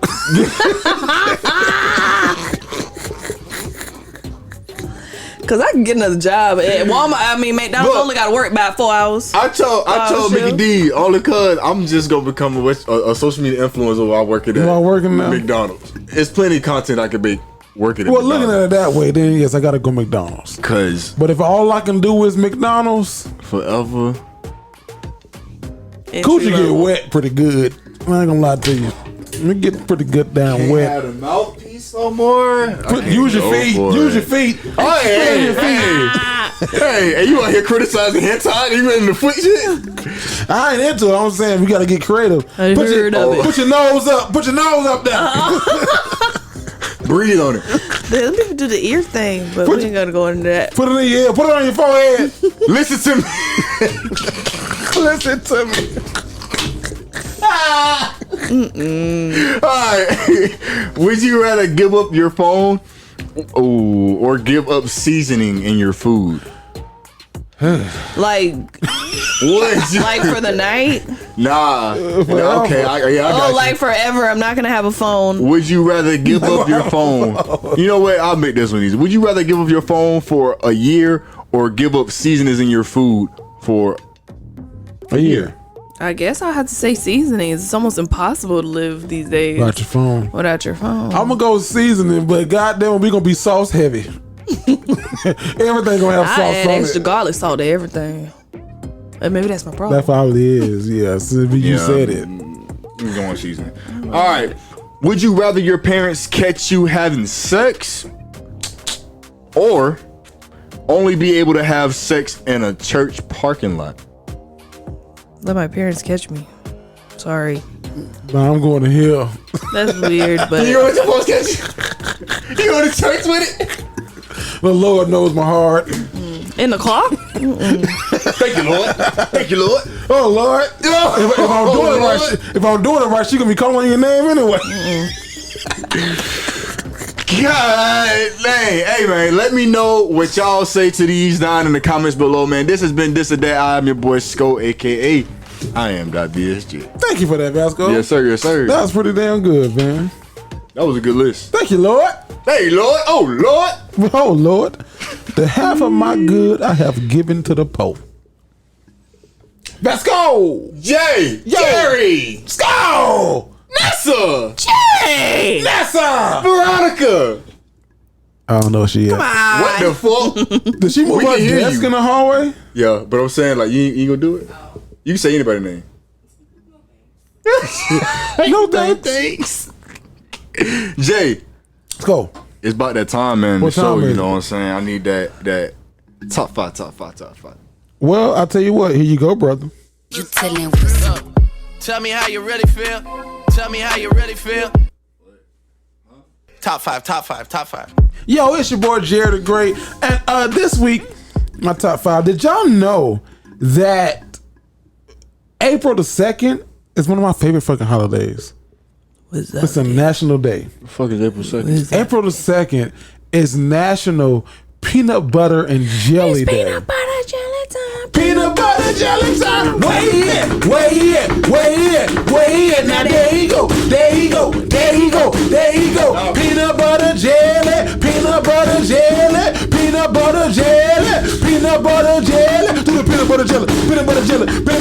Cause I can get another job at Walmart. I mean, McDonald's Look. only got to work about 4 hours. I told shit. Mickey D only cause I'm just gonna become a social media influencer while working at While working now? McDonald's. There's plenty of content I could make working at Well, looking at McDonald's. it that way, then yes, I gotta go McDonald's. Cause But if all I can do is McDonald's, forever. coochie get wet pretty good. I ain't gonna lie to you. It get pretty good down wet. a mouthpiece no more. Use your feet. Use your feet. Oh, hey, you out here criticizing hentai? You in the foot shit? I ain't into it. I'm saying we gotta get creative. I heard of it. Put your nose up. Put your nose up there. Breathe on it. Let me do the ear thing, but we ain't gonna go into that. Put it in your ear. Put it on your forehead. Listen to me. Listen to me. Alright. Would you rather give up your phone or give up seasoning in your food? Like for the night? Nah. Okay. I got you. Like forever. I'm not gonna have a phone. Would you rather give up your phone? You know what? I'll make this one easy. Would you rather give up your phone for a year or give up seasonings in your food for a year? I guess I'll have to say seasonings. It's almost impossible to live these days Without your phone. I'm gonna go with seasoning, but goddamn, we gonna be sauce heavy. Everything gonna have sauce I add on extra it. garlic salt to everything. Maybe that's my problem. That's all it is. Yes, you said it. I'm going seasoning. All right. Would you rather your parents catch you having sex or only be able to have sex in a church parking lot? Let my parents catch me. Sorry. Nah, I'm going to hell. That's weird, but You know what supposed to catch you? You go to church with it? The Lord knows my heart. in the car? Thank you, Lord. Thank you, Lord. Oh Lord! If I'm doing it right, she gonna be calling your name anyway. God dang. Hey man, let me know what y'all say to these down in the comments below, man. This has been This or That. I'm your boy Sco, aka I am .bsg. Thank you for that, Vasco. Yes, sir. Yes, sir. That was pretty damn good, man. That was a good list. Thank you, Lord. Hey, Lord. Oh, Lord. Oh, Lord. The half of my good I have given to the poor. Vasco. Jerry. Sco. Nessa. Hey! Nessa. Veronica. I don't know if she is. What the fuck? Did she move We her can hear desk you. in the hallway? Yeah, but I'm saying, like, you gonna do it? You can say anybody's name. No thanks. Jay, Let's go. it's about that time, man. What The show, time is you know it? what I'm saying? I need that top five. Well, I'll tell you what. Here you go, brother. You telling what's up. Tell me how you really feel. Tell me how you really feel. Top five. Yo, it's your boy Jared the Great. And this week, my top five. Did y'all know that April the 2nd is one of my favorite fucking holidays? What's that? It's a national day. The fuck is April 2nd? April the 2nd is National Peanut Butter and Jelly Day. Peanut butter jelly time. Peanut butter jelly time. Where he at? Now there you go. Peanut butter jelly. Do the peanut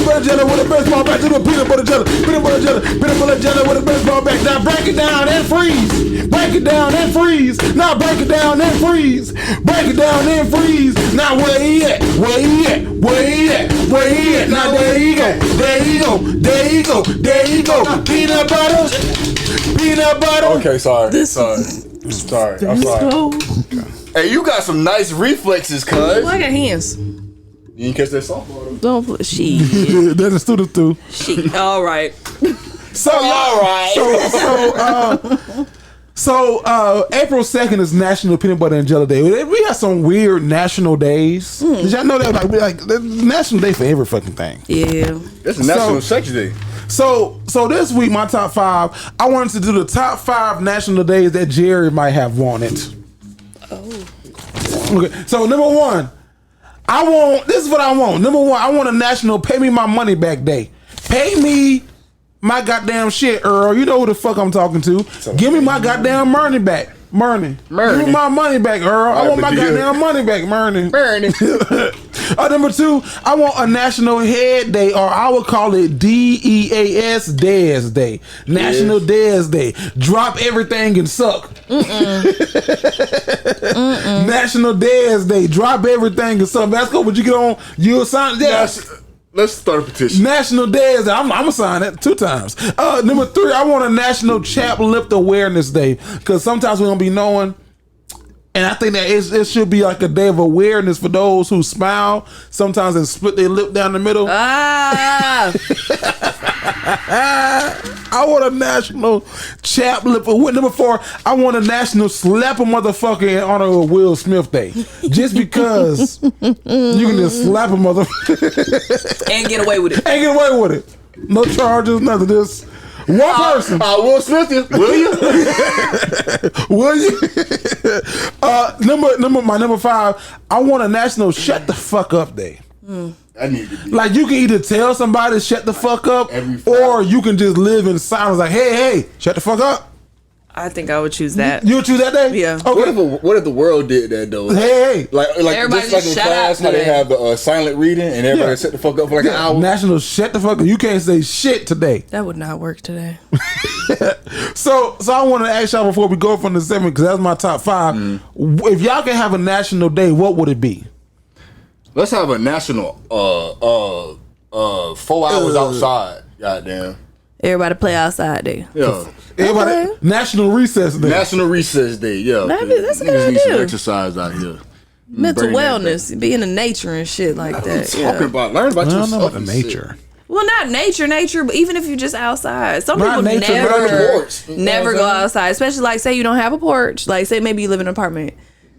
butter jelly. With a baseball bat. Do the peanut butter jelly. Peanut butter jelly with a baseball bat. Now break it down and freeze. Now break it down and freeze. Now where he at? Now there you go. Peanut butter. Okay, sorry. I'm sorry. Hey, you got some nice reflexes, cuz. Well, I got hands. You didn't catch that softball. Don't put shit. That's a student too. Shit. All right. So April 2nd is National Peanut Butter and Jelly Day. We have some weird national days. Did y'all know that? Like there's a national day for every fucking thing. Yeah. That's a National Sex Day. So this week, my top five, I wanted to do the top 5 national days that Jerry might have wanted. Oh. Okay. So number 1, this is what I want. Number 1, I want a national pay me my money back day. Pay me my goddamn shit, Earl. You know who the fuck I'm talking to. Give me my goddamn money back. Give me my money back, Earl. I want my goddamn money back, Murney. Number 2, I want a National Head Day, or I would call it DEAS Days Day. National Days Day. Drop everything and suck. National Days Day. Drop everything and suck. Vasco, would you get on? You'll sign? Yeah. Let's start a petition. National Days Day. I'm gonna sign it 2 times. Number 3, I want a National Chap Lip Awareness Day, because sometimes we don't be knowing, and I think that it should be like a day of awareness for those who smile sometimes and split their lip down the middle. Ah. I want a national chap lip. Number 4, I want a national slap a motherfucker in honor of Will Smith Day. Just because you can just slap a motherfucker And get away with it. and get away with it. No charges, nothing. Just one person. Will Smith, will you? Will you? Number 5, I want a national shut the fuck up day. I need to be. Like, you can either tell somebody to shut the fuck up, or you can just live in silence. Like, hey, shut the fuck up. I think I would choose that. You would choose that day? Yeah. Okay. What if the world did that though? Hey. Like Everybody just like in just shut class, up how they today. have the silent reading and everybody Yeah. shut the fuck up for like an hour. National shut the fuck up. You can't say shit today. That would not work today. So I want to ask y'all before we go from the segment, because that's my top 5. If y'all can have a national day, what would it be? Let's have a national 4 hours outside. Goddamn. Everybody play outside day. Yeah. Everybody, Okay. National Recess Day. National Recess Day. Yeah. That's a good Niggas need some idea. exercise out here. Mental Bring that wellness, being in nature and shit like that. Talking Yeah. about, learn about I don't yourself. know about the and shit. nature. Well, not nature, but even if you're just outside. Some Not people nature, but on the never, porch. You know never what I'm go saying? outside. Especially like, say you don't have a porch. Like, say maybe you live in an apartment.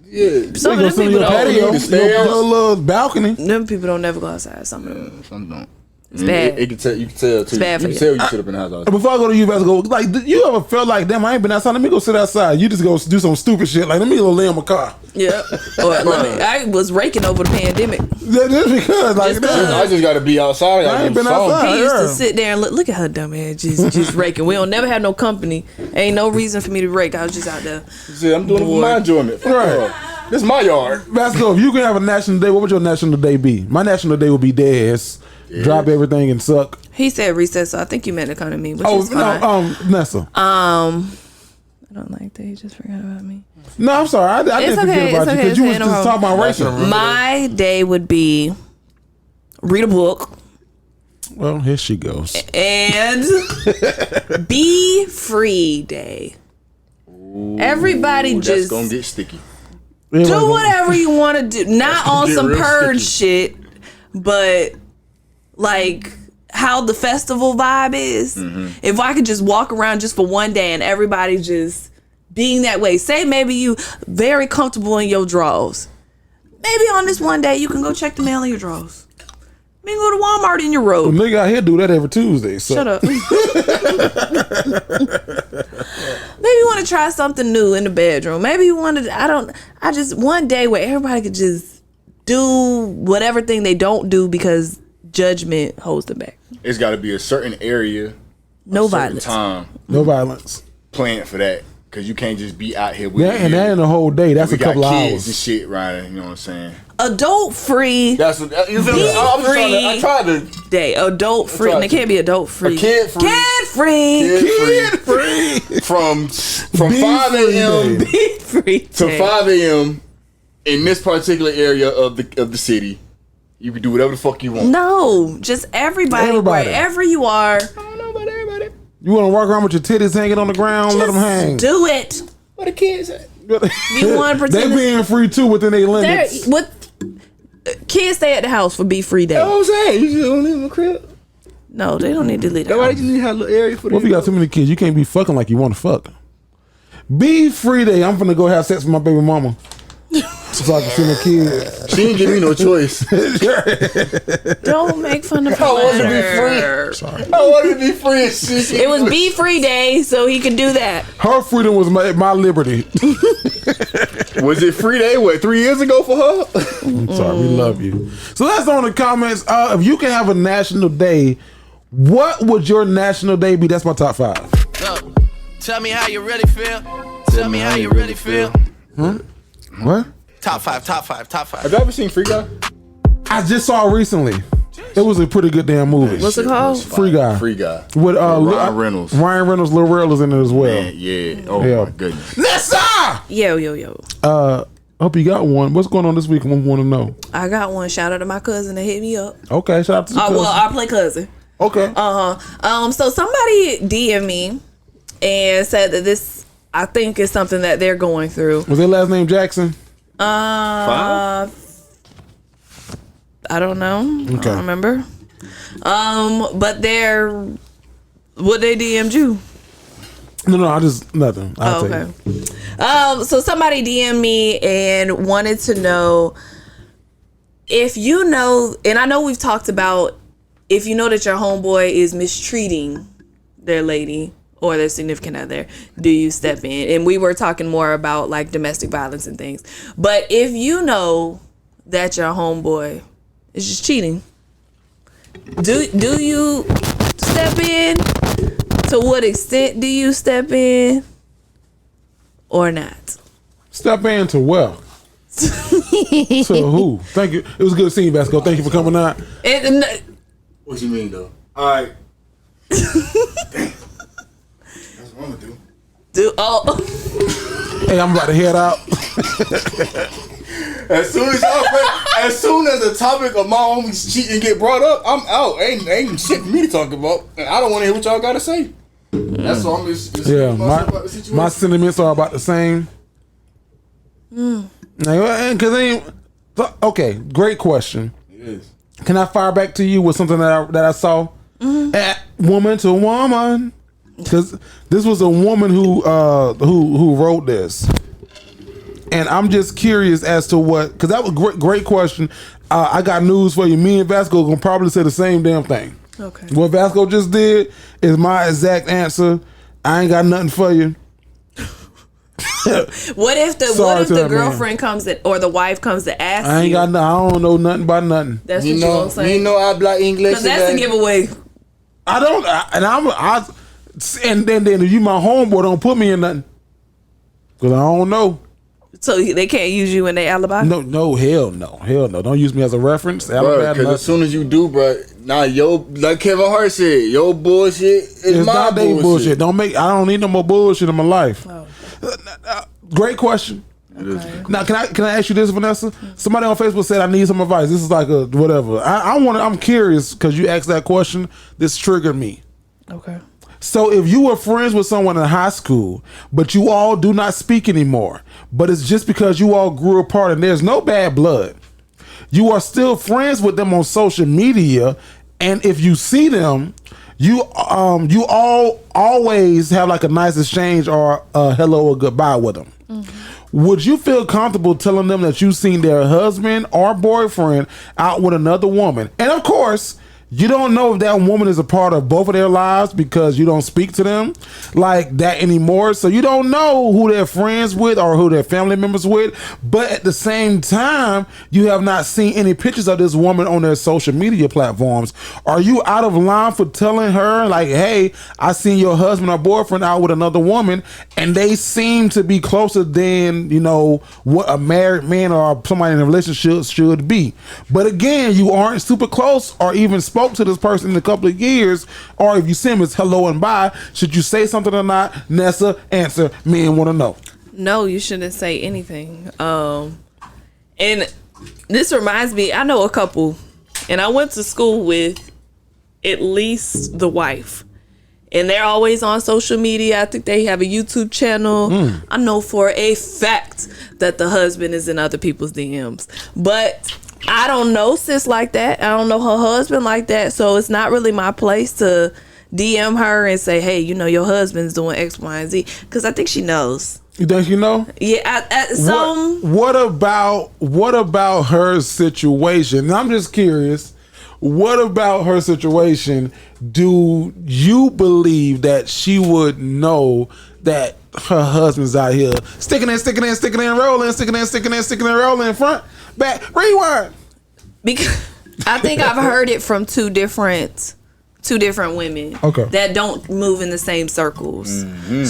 Yeah. Some You of go them sit on people your don't. patio, The stairs. your little balcony. Them people don't never go outside. Some of them. Some don't. It's bad. You can tell too. It's bad for you you. can tell you sit up in the house. Before I go to you, Vasco, like, you ever felt like, damn, I ain't been outside, let me go sit outside. You just go do some stupid shit, like, let me go lay in my car. Yeah. Or I was raking over the pandemic. Yeah, just because, like, Just damn. I just got to be outside. I ain't been something. outside. He used Yeah. to sit there and look at her dumb ass just raking. We don't never have no company. Ain't no reason for me to rake. I was just out there. See, I'm doing it for my enjoyment. Fuck Right. her. This is my yard. Vasco, if you could have a national day, what would your national day be? My national day would be dead. Drop everything and suck. He said recess, so I think you meant to come to me, which Oh, is fine. no, Nessa. I don't like that. He just forgot about me. No, I'm sorry. I didn't It's forget okay, about it's you okay, because you was it's just okay, no talking about racism. My day would be read a book Well, here she goes. and be free day. Everybody That's just gonna get sticky. do whatever you want to do. Not on Get some real purge sticky. shit, but like how the festival vibe is. If I could just walk around just for one day and everybody just being that way. Say maybe you very comfortable in your drawers. Maybe on this one day you can go check the mail in your drawers. Maybe go to Walmart in your robe. Nigga out here do that every Tuesday. So. Shut up. Maybe you want to try something new in the bedroom. Maybe you want to, I just, one day where everybody could just do whatever thing they don't do because judgment holds them back. It's got to be a certain area, No a certain violence. time No violence. planned for that. Because you can't just be out here with Yeah, and that ain't a whole day. That's we a couple got kids hours. and shit, right? You know what I'm saying? Adult free That's what you feel me? Be I tried to day. Adult free. And it can't be adult free. kid free. Kid free. Kid free. from Be 5 free a.m. day. Be free. to day. 5 a.m. in this particular area of the city. You can do whatever the fuck you want. No, just everybody, wherever you are, I don't know about everybody. You want to walk around with your titties hanging on the ground? Let them hang. do it. Where the kids at? You want to They pretend being free too within their limits. what kids stay at the house for Be Free Day. You know what I'm saying? You just don't live in a crib. No, they don't need to leave the Nobody house. just need to have a little area for What if you got too many kids? You can't be fucking like you want to fuck. Be free day. I'm finna go have sex with my baby mama. So I can see my kids. She didn't give me no choice. Don't make fun of her. I want to be free. I wanted to be free and shit. It was Be Free Day, so he could do that. Her freedom was my liberty. Was it free day? What, 3 years ago for her? I'm sorry, we love you. So that's on the comments. If you can have a national day, what would your national day be? That's my top 5. Look, tell me how you really feel. Tell me how you really feel. What? Top five. Have you ever seen Free Guy? I just saw it recently. It was a pretty good damn movie. What's it called? Free Guy. Free Guy. With Ryan Reynolds. Ryan Reynolds, Lil Rel is in it as well. Man, yeah. Oh Yeah. my goodness. Nessa! Yo. Hope you got one. What's going on this week? I want to know. I got one. Shout out to my cousin that hit me up. Okay, shout out to the Well, cousin. I play cousin. Okay. So somebody DM'd me and said that this, I think, is something that they're going through. Was their last name Jackson? I don't know. Okay. I don't remember. But they're What they DM'd you? No, I just nothing. I'll tell you. So somebody DM'd me and wanted to know if you know, and I know we've talked about if you know that your homeboy is mistreating their lady or their significant other, do you step in? And we were talking more about like domestic violence and things. But if you know that your homeboy is just cheating, do you step in? To what extent do you step in or not? Step in to well. To who? Thank you. It was good seeing you, Vasco. Thank you for coming out. What you mean though? All right. Damn. That's what I'm gonna do. Hey, I'm about to head out. As soon as the topic of my homies cheating get brought up, I'm out. Ain't shit for me to talk about. And I don't want to hear what y'all gotta say. That's all I'm just Yeah, about the situation. my sentiments are about the same. Okay, great question. It is. Can I fire back to you with something that I saw? At woman to woman, because this was a woman who wrote this, and I'm just curious as to what, because that was great question. I got news for you. Me and Vasco gonna probably say the same damn thing. Okay. What Vasco just did is my exact answer. I ain't got nothing for you. What if the girlfriend comes or the wife comes to ask I ain't you? got I don't know nothing about nothing. That's what you gonna say. You know I black English. Because that's a giveaway. I don't, and then if you my homeboy, don't put me in nothing, because I don't know. So they can't use you in their alibi? No, hell no. Don't use me as a reference. Because as soon as you do, bro, like Kevin Hart said, your bullshit is my not they bullshit. I don't need no more bullshit in my life. Oh. Great question. Okay. Now, can I ask you this, Vanessa? Somebody on Facebook said I need some advice. This is like a whatever. I'm curious because you asked that question. This triggered me. Okay. So if you were friends with someone in high school, but you all do not speak anymore, but it's just because you all grew apart and there's no bad blood, you are still friends with them on social media, and if you see them, you all always have like a nice exchange or a hello or goodbye with them. Mm-hmm. Would you feel comfortable telling them that you've seen their husband or boyfriend out with another woman? And of course, you don't know if that woman is a part of both of their lives because you don't speak to them like that anymore. So you don't know who they're friends with or who they're family members with. But at the same time, you have not seen any pictures of this woman on their social media platforms. Are you out of line for telling her like, hey, I seen your husband or boyfriend out with another woman and they seem to be closer than, what a married man or somebody in a relationship should be. But again, you aren't super close or even spoke to this person in a couple of years, or if you see him as hello and bye, should you say something or not? Nessa, answer. Men want to know. No, you shouldn't say anything. And this reminds me, I know a couple, and I went to school with at least the wife, and they're always on social media. I think they have a YouTube channel. I know for a fact that the husband is in other people's DMs, but I don't know sis like that. I don't know her husband like that. So it's not really my place to DM her and say, hey, your husband's doing X, Y, and Z. Because I think she knows. You think she know? Yeah. What about her situation? And I'm just curious. What about her situation? Do you believe that she would know that her husband's out here sticking in, rolling, sticking in, rolling in front? Back, rewind. Because I think I've heard it from two different women that don't move in the same circles. Mm-hmm.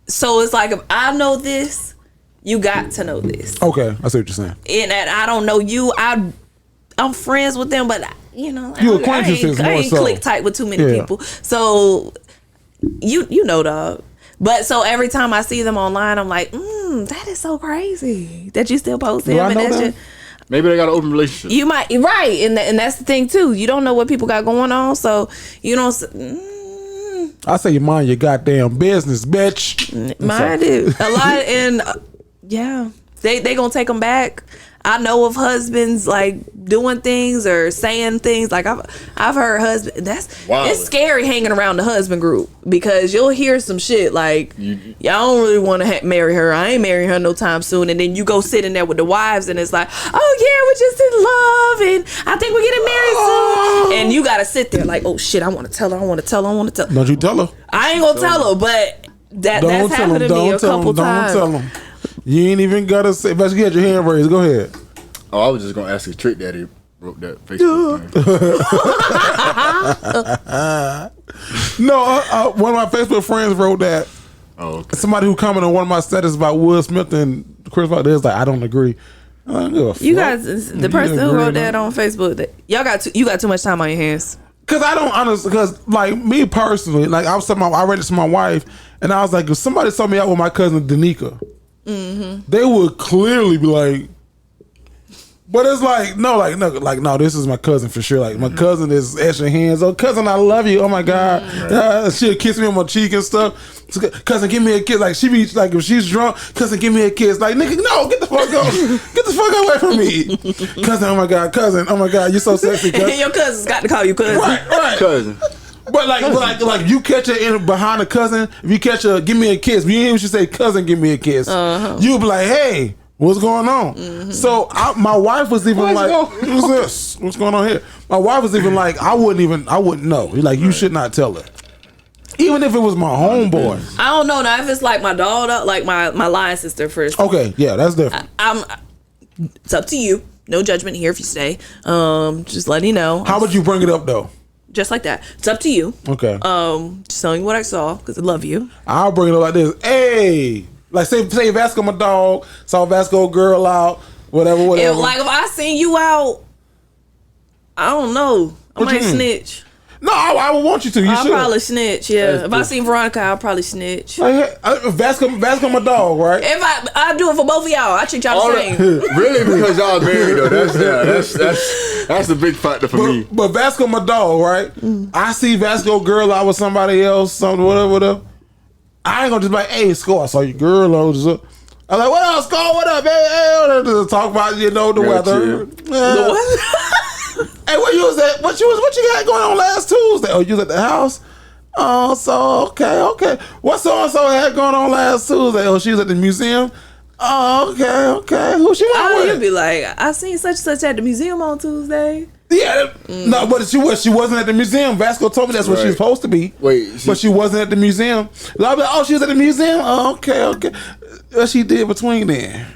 So it's like, if I know this, you got to know this. Okay, I see what you're saying. And I don't know you. I'm friends with them, but you acquaintances I more ain't so. click tight with too many people. So you know, dog. But so every time I see them online, I'm like, that is so crazy that you still post him. And that's just, maybe they got an open relationship. You might, right, and that's the thing too. You don't know what people got going on, so you don't. I say you mind your goddamn business, bitch. Mind it a lot, and yeah, they gonna take them back. I know of husbands like doing things or saying things like I've heard husband. It's scary hanging around the husband group because you'll hear some shit like y'all don't really want to marry her. I ain't marrying her no time soon. And then you go sit in there with the wives and it's like, oh yeah, we're just in love and I think we're getting married soon. And you gotta sit there like, oh shit, I want to tell her. Don't you tell her? I ain't gonna tell her, but that's happened to me a couple times. Don't tell him. You ain't even gotta say. But you get your hand raised. Go ahead. Oh, I was just gonna ask a trick that he wrote that Facebook thing. No, one of my Facebook friends wrote that. Oh, okay. Somebody who commented on one of my status about Will Smith and Chris Rock, there's like, I don't agree. You guys, the person who wrote that on Facebook, you got too much time on your hands. Cause I don't honestly, cause like me personally, like I read it to my wife, and I was like, if somebody saw me out with my cousin Danica, they would clearly be like. But it's like no, this is my cousin for sure. Like my cousin is extra hands. Oh, cousin, I love you. Oh my God, she'll kiss me on my cheek and stuff. Cousin, give me a kiss. Like she be like, if she's drunk, cousin, give me a kiss. Like nigga, no, get the fuck away from me, cousin. Oh my God, you're so sexy. Cousin. Your cousin's got to call you cousin. Right, cousin. But like you catch her in behind a cousin. If you catch her, give me a kiss. You ain't should say cousin, give me a kiss. You'll be like, hey. What's going on? So my wife was even what's this? What's going on here? My wife was even like, I wouldn't know. Like, you should not tell her. Even if it was my homeboy. I don't know. Now, if it's like my daughter, like my line sister first. Okay, yeah, that's different. It's up to you. No judgment here if you stay. Just letting you know. How would you bring it up, though? Just like that. It's up to you. Okay. Just telling you what I saw, because I love you. I'll bring it up like this. Hey! Like say Vasco my dog, saw Vasco girl out, whatever. If I seen you out, I don't know. I might snitch. No, I would want you to. I'll probably snitch. Yeah, if I seen Veronica, I'll probably snitch. Like, Vasco my dog, right? If I do it for both of y'all, I treat y'all the same. Really, because y'all married though. That's the big factor for me. But Vasco my dog, right? I see Vasco girl out with somebody else, something whatever. I ain't gonna just be like, hey, Sco, I saw your girl. I'm like, what up, Sco? What up, hey? Just talk about, the weather. Hey, where you was at? What you got going on last Tuesday? Oh, you was at the house? Oh, so, okay. What so-and-so had going on last Tuesday? Oh, she was at the museum? Oh, okay. Who she went with? You'd be like, I seen such and such at the museum on Tuesday. Yeah, no, but she wasn't at the museum. Vasco told me that's what she was supposed to be. But she wasn't at the museum. Like, oh, she was at the museum? Oh, okay. What she did between then?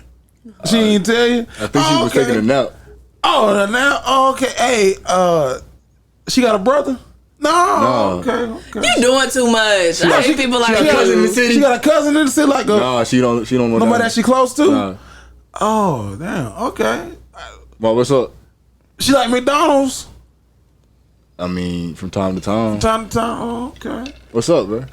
She didn't tell you? I think she was taking a nap. Oh, a nap? Oh, okay. Hey, she got a brother? No. Okay. You doing too much. I hate people like that. She got a cousin in the city. She got a cousin in the city? Like no, she don't know. Nobody that she close to? Nah. Oh, damn. Okay. Well, what's up? She like McDonald's? I mean, from time to time. Oh, okay. What's up, bro?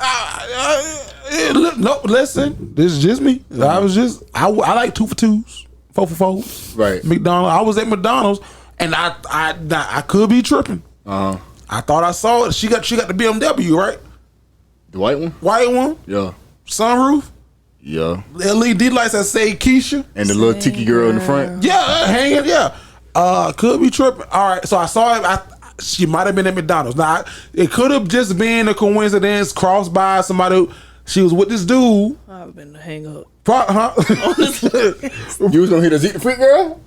No, listen. This is just me. I like 2 for 2s, 4 for 4s. Right. McDonald's. I was at McDonald's, and I could be tripping. I thought I saw it. She got the BMW, right? The white one? White one? Yeah. Sunroof? Yeah. LED lights that say Keisha. And the little tiki girl in the front? Yeah, hanging, yeah. Could be tripping. All right, so I saw it. She might have been at McDonald's. Now, it could have just been a coincidence, crossed by somebody. She was with this dude. I've been to hang up. You was gonna hit a Zeke the Freak girl?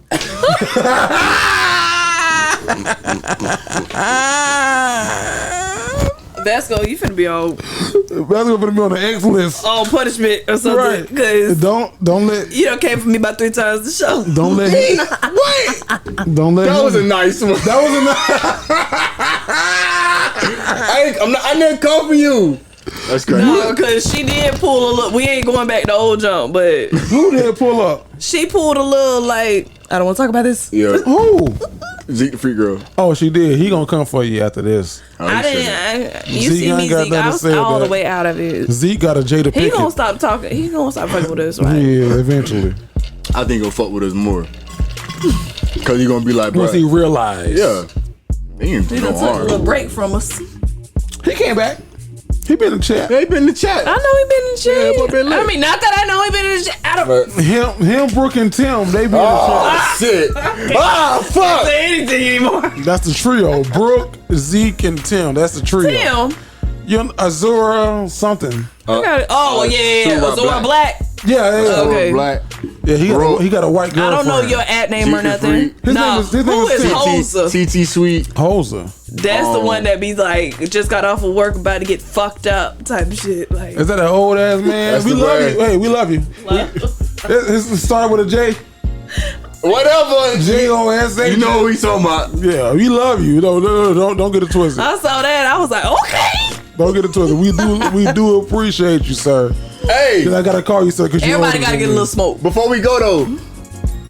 Vasco, you finna be on. Vasco finna be on the X list. On punishment or something. Right. Cause don't let. You done came for me about 3 times the show. Don't let him. Wait. Don't let that him. Was a nice one. That was a nice. I didn't come for you. That's crazy. No, cause she did pull a little. We ain't going back to old jump, but who did pull up? She pulled a little like. I don't want to talk about this. Yeah. Who? Zeke the Freak girl. Oh, she did. He gonna come for you after this. I didn't. You see me, Zeke. I was all the way out of it. Zeke got a Jada Pinkett. He gonna stop talking. He gonna stop fucking with us, right? Yeah, eventually. I think he'll fuck with us more. Cause he gonna be like, bro. Once he realize. Yeah. He done took a little break from us. He came back. He been in the chat. He been in the chat. I know he been in the chat. Yeah, boy, been lit. I mean, not that I know he been in the chat. I don't Him, Brooke, and Tim, they be in the Oh, shit. Fuck. say anything anymore. chat. That's the trio. Brooke, Zeke, and Tim. That's the trio. Tim. You I Azura something. got it. Oh, yeah. Azura Azura Black. Yeah. Okay. Black. Yeah, he got a white girlfriend. I don't know your at name or Secret nothing. Freak. No. His name Who is is Tim. Hosa? TT Sweet. Hosa. That's the one that be like, just got off of work about to get fucked up type shit. Like, Is that an old ass man? That's We the love brand. you. Hey, we love you. It started with a J. Whatever. J-O-S-A. You know what we talking about. Yeah, we love you. No, don't get it twisted. I saw that. I was like, okay. Don't get it twisted. We do appreciate you, sir. Hey, I gotta call you, sir, because you Everybody got to get a little smoke. before we go though,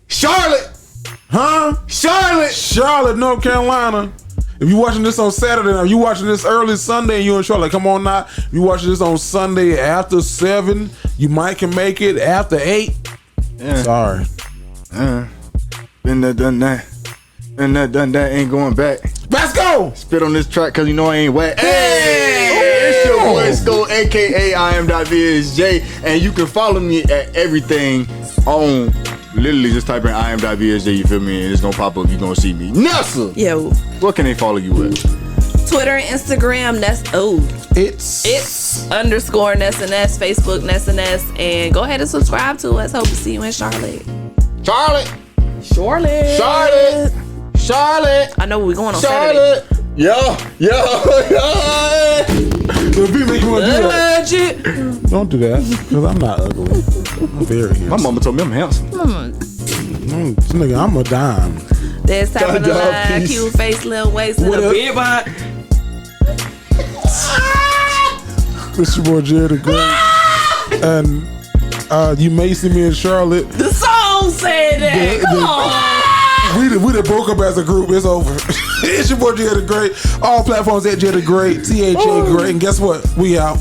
Charlotte, Charlotte, North Carolina. If you watching this on Saturday, or you watching this early Sunday, and you in Charlotte, come on now. If you watching this on Sunday after 7, you might can make it after 8. Yeah. Sorry. Been there, done that. Been there, done that. Ain't going back. Vasco. Spit on this track because you know I ain't wet. Hey, it's your boy Vasco, aka IM.VSJ, and you can follow me at everything on. Literally just type in IM.VSJ, you feel me? And it's gonna pop up. You're gonna see me. Nessa! Yo. What can they follow you with? Twitter and Instagram, It's _Ness and Ness, Facebook Ness and Ness, and go ahead and subscribe to us. Hope to see you in Charlotte. Charlotte! I know we're going on Saturday. Yo. If you make me want to do that, Legit. don't do that, because I'm not ugly. I'm very handsome. My mama told me I'm handsome. Nigga, I'm a dime. There's time for the Dog, line. peace. Cute face, little waist, and What a up? big behind. This your boy Jerry the Great. And you may see me in Charlotte. The song said that. Come on. We done broke up as a group. It's over. It's your boy Jerry the Great. All platforms at Jerry the Great. THA Great. And guess what? We out.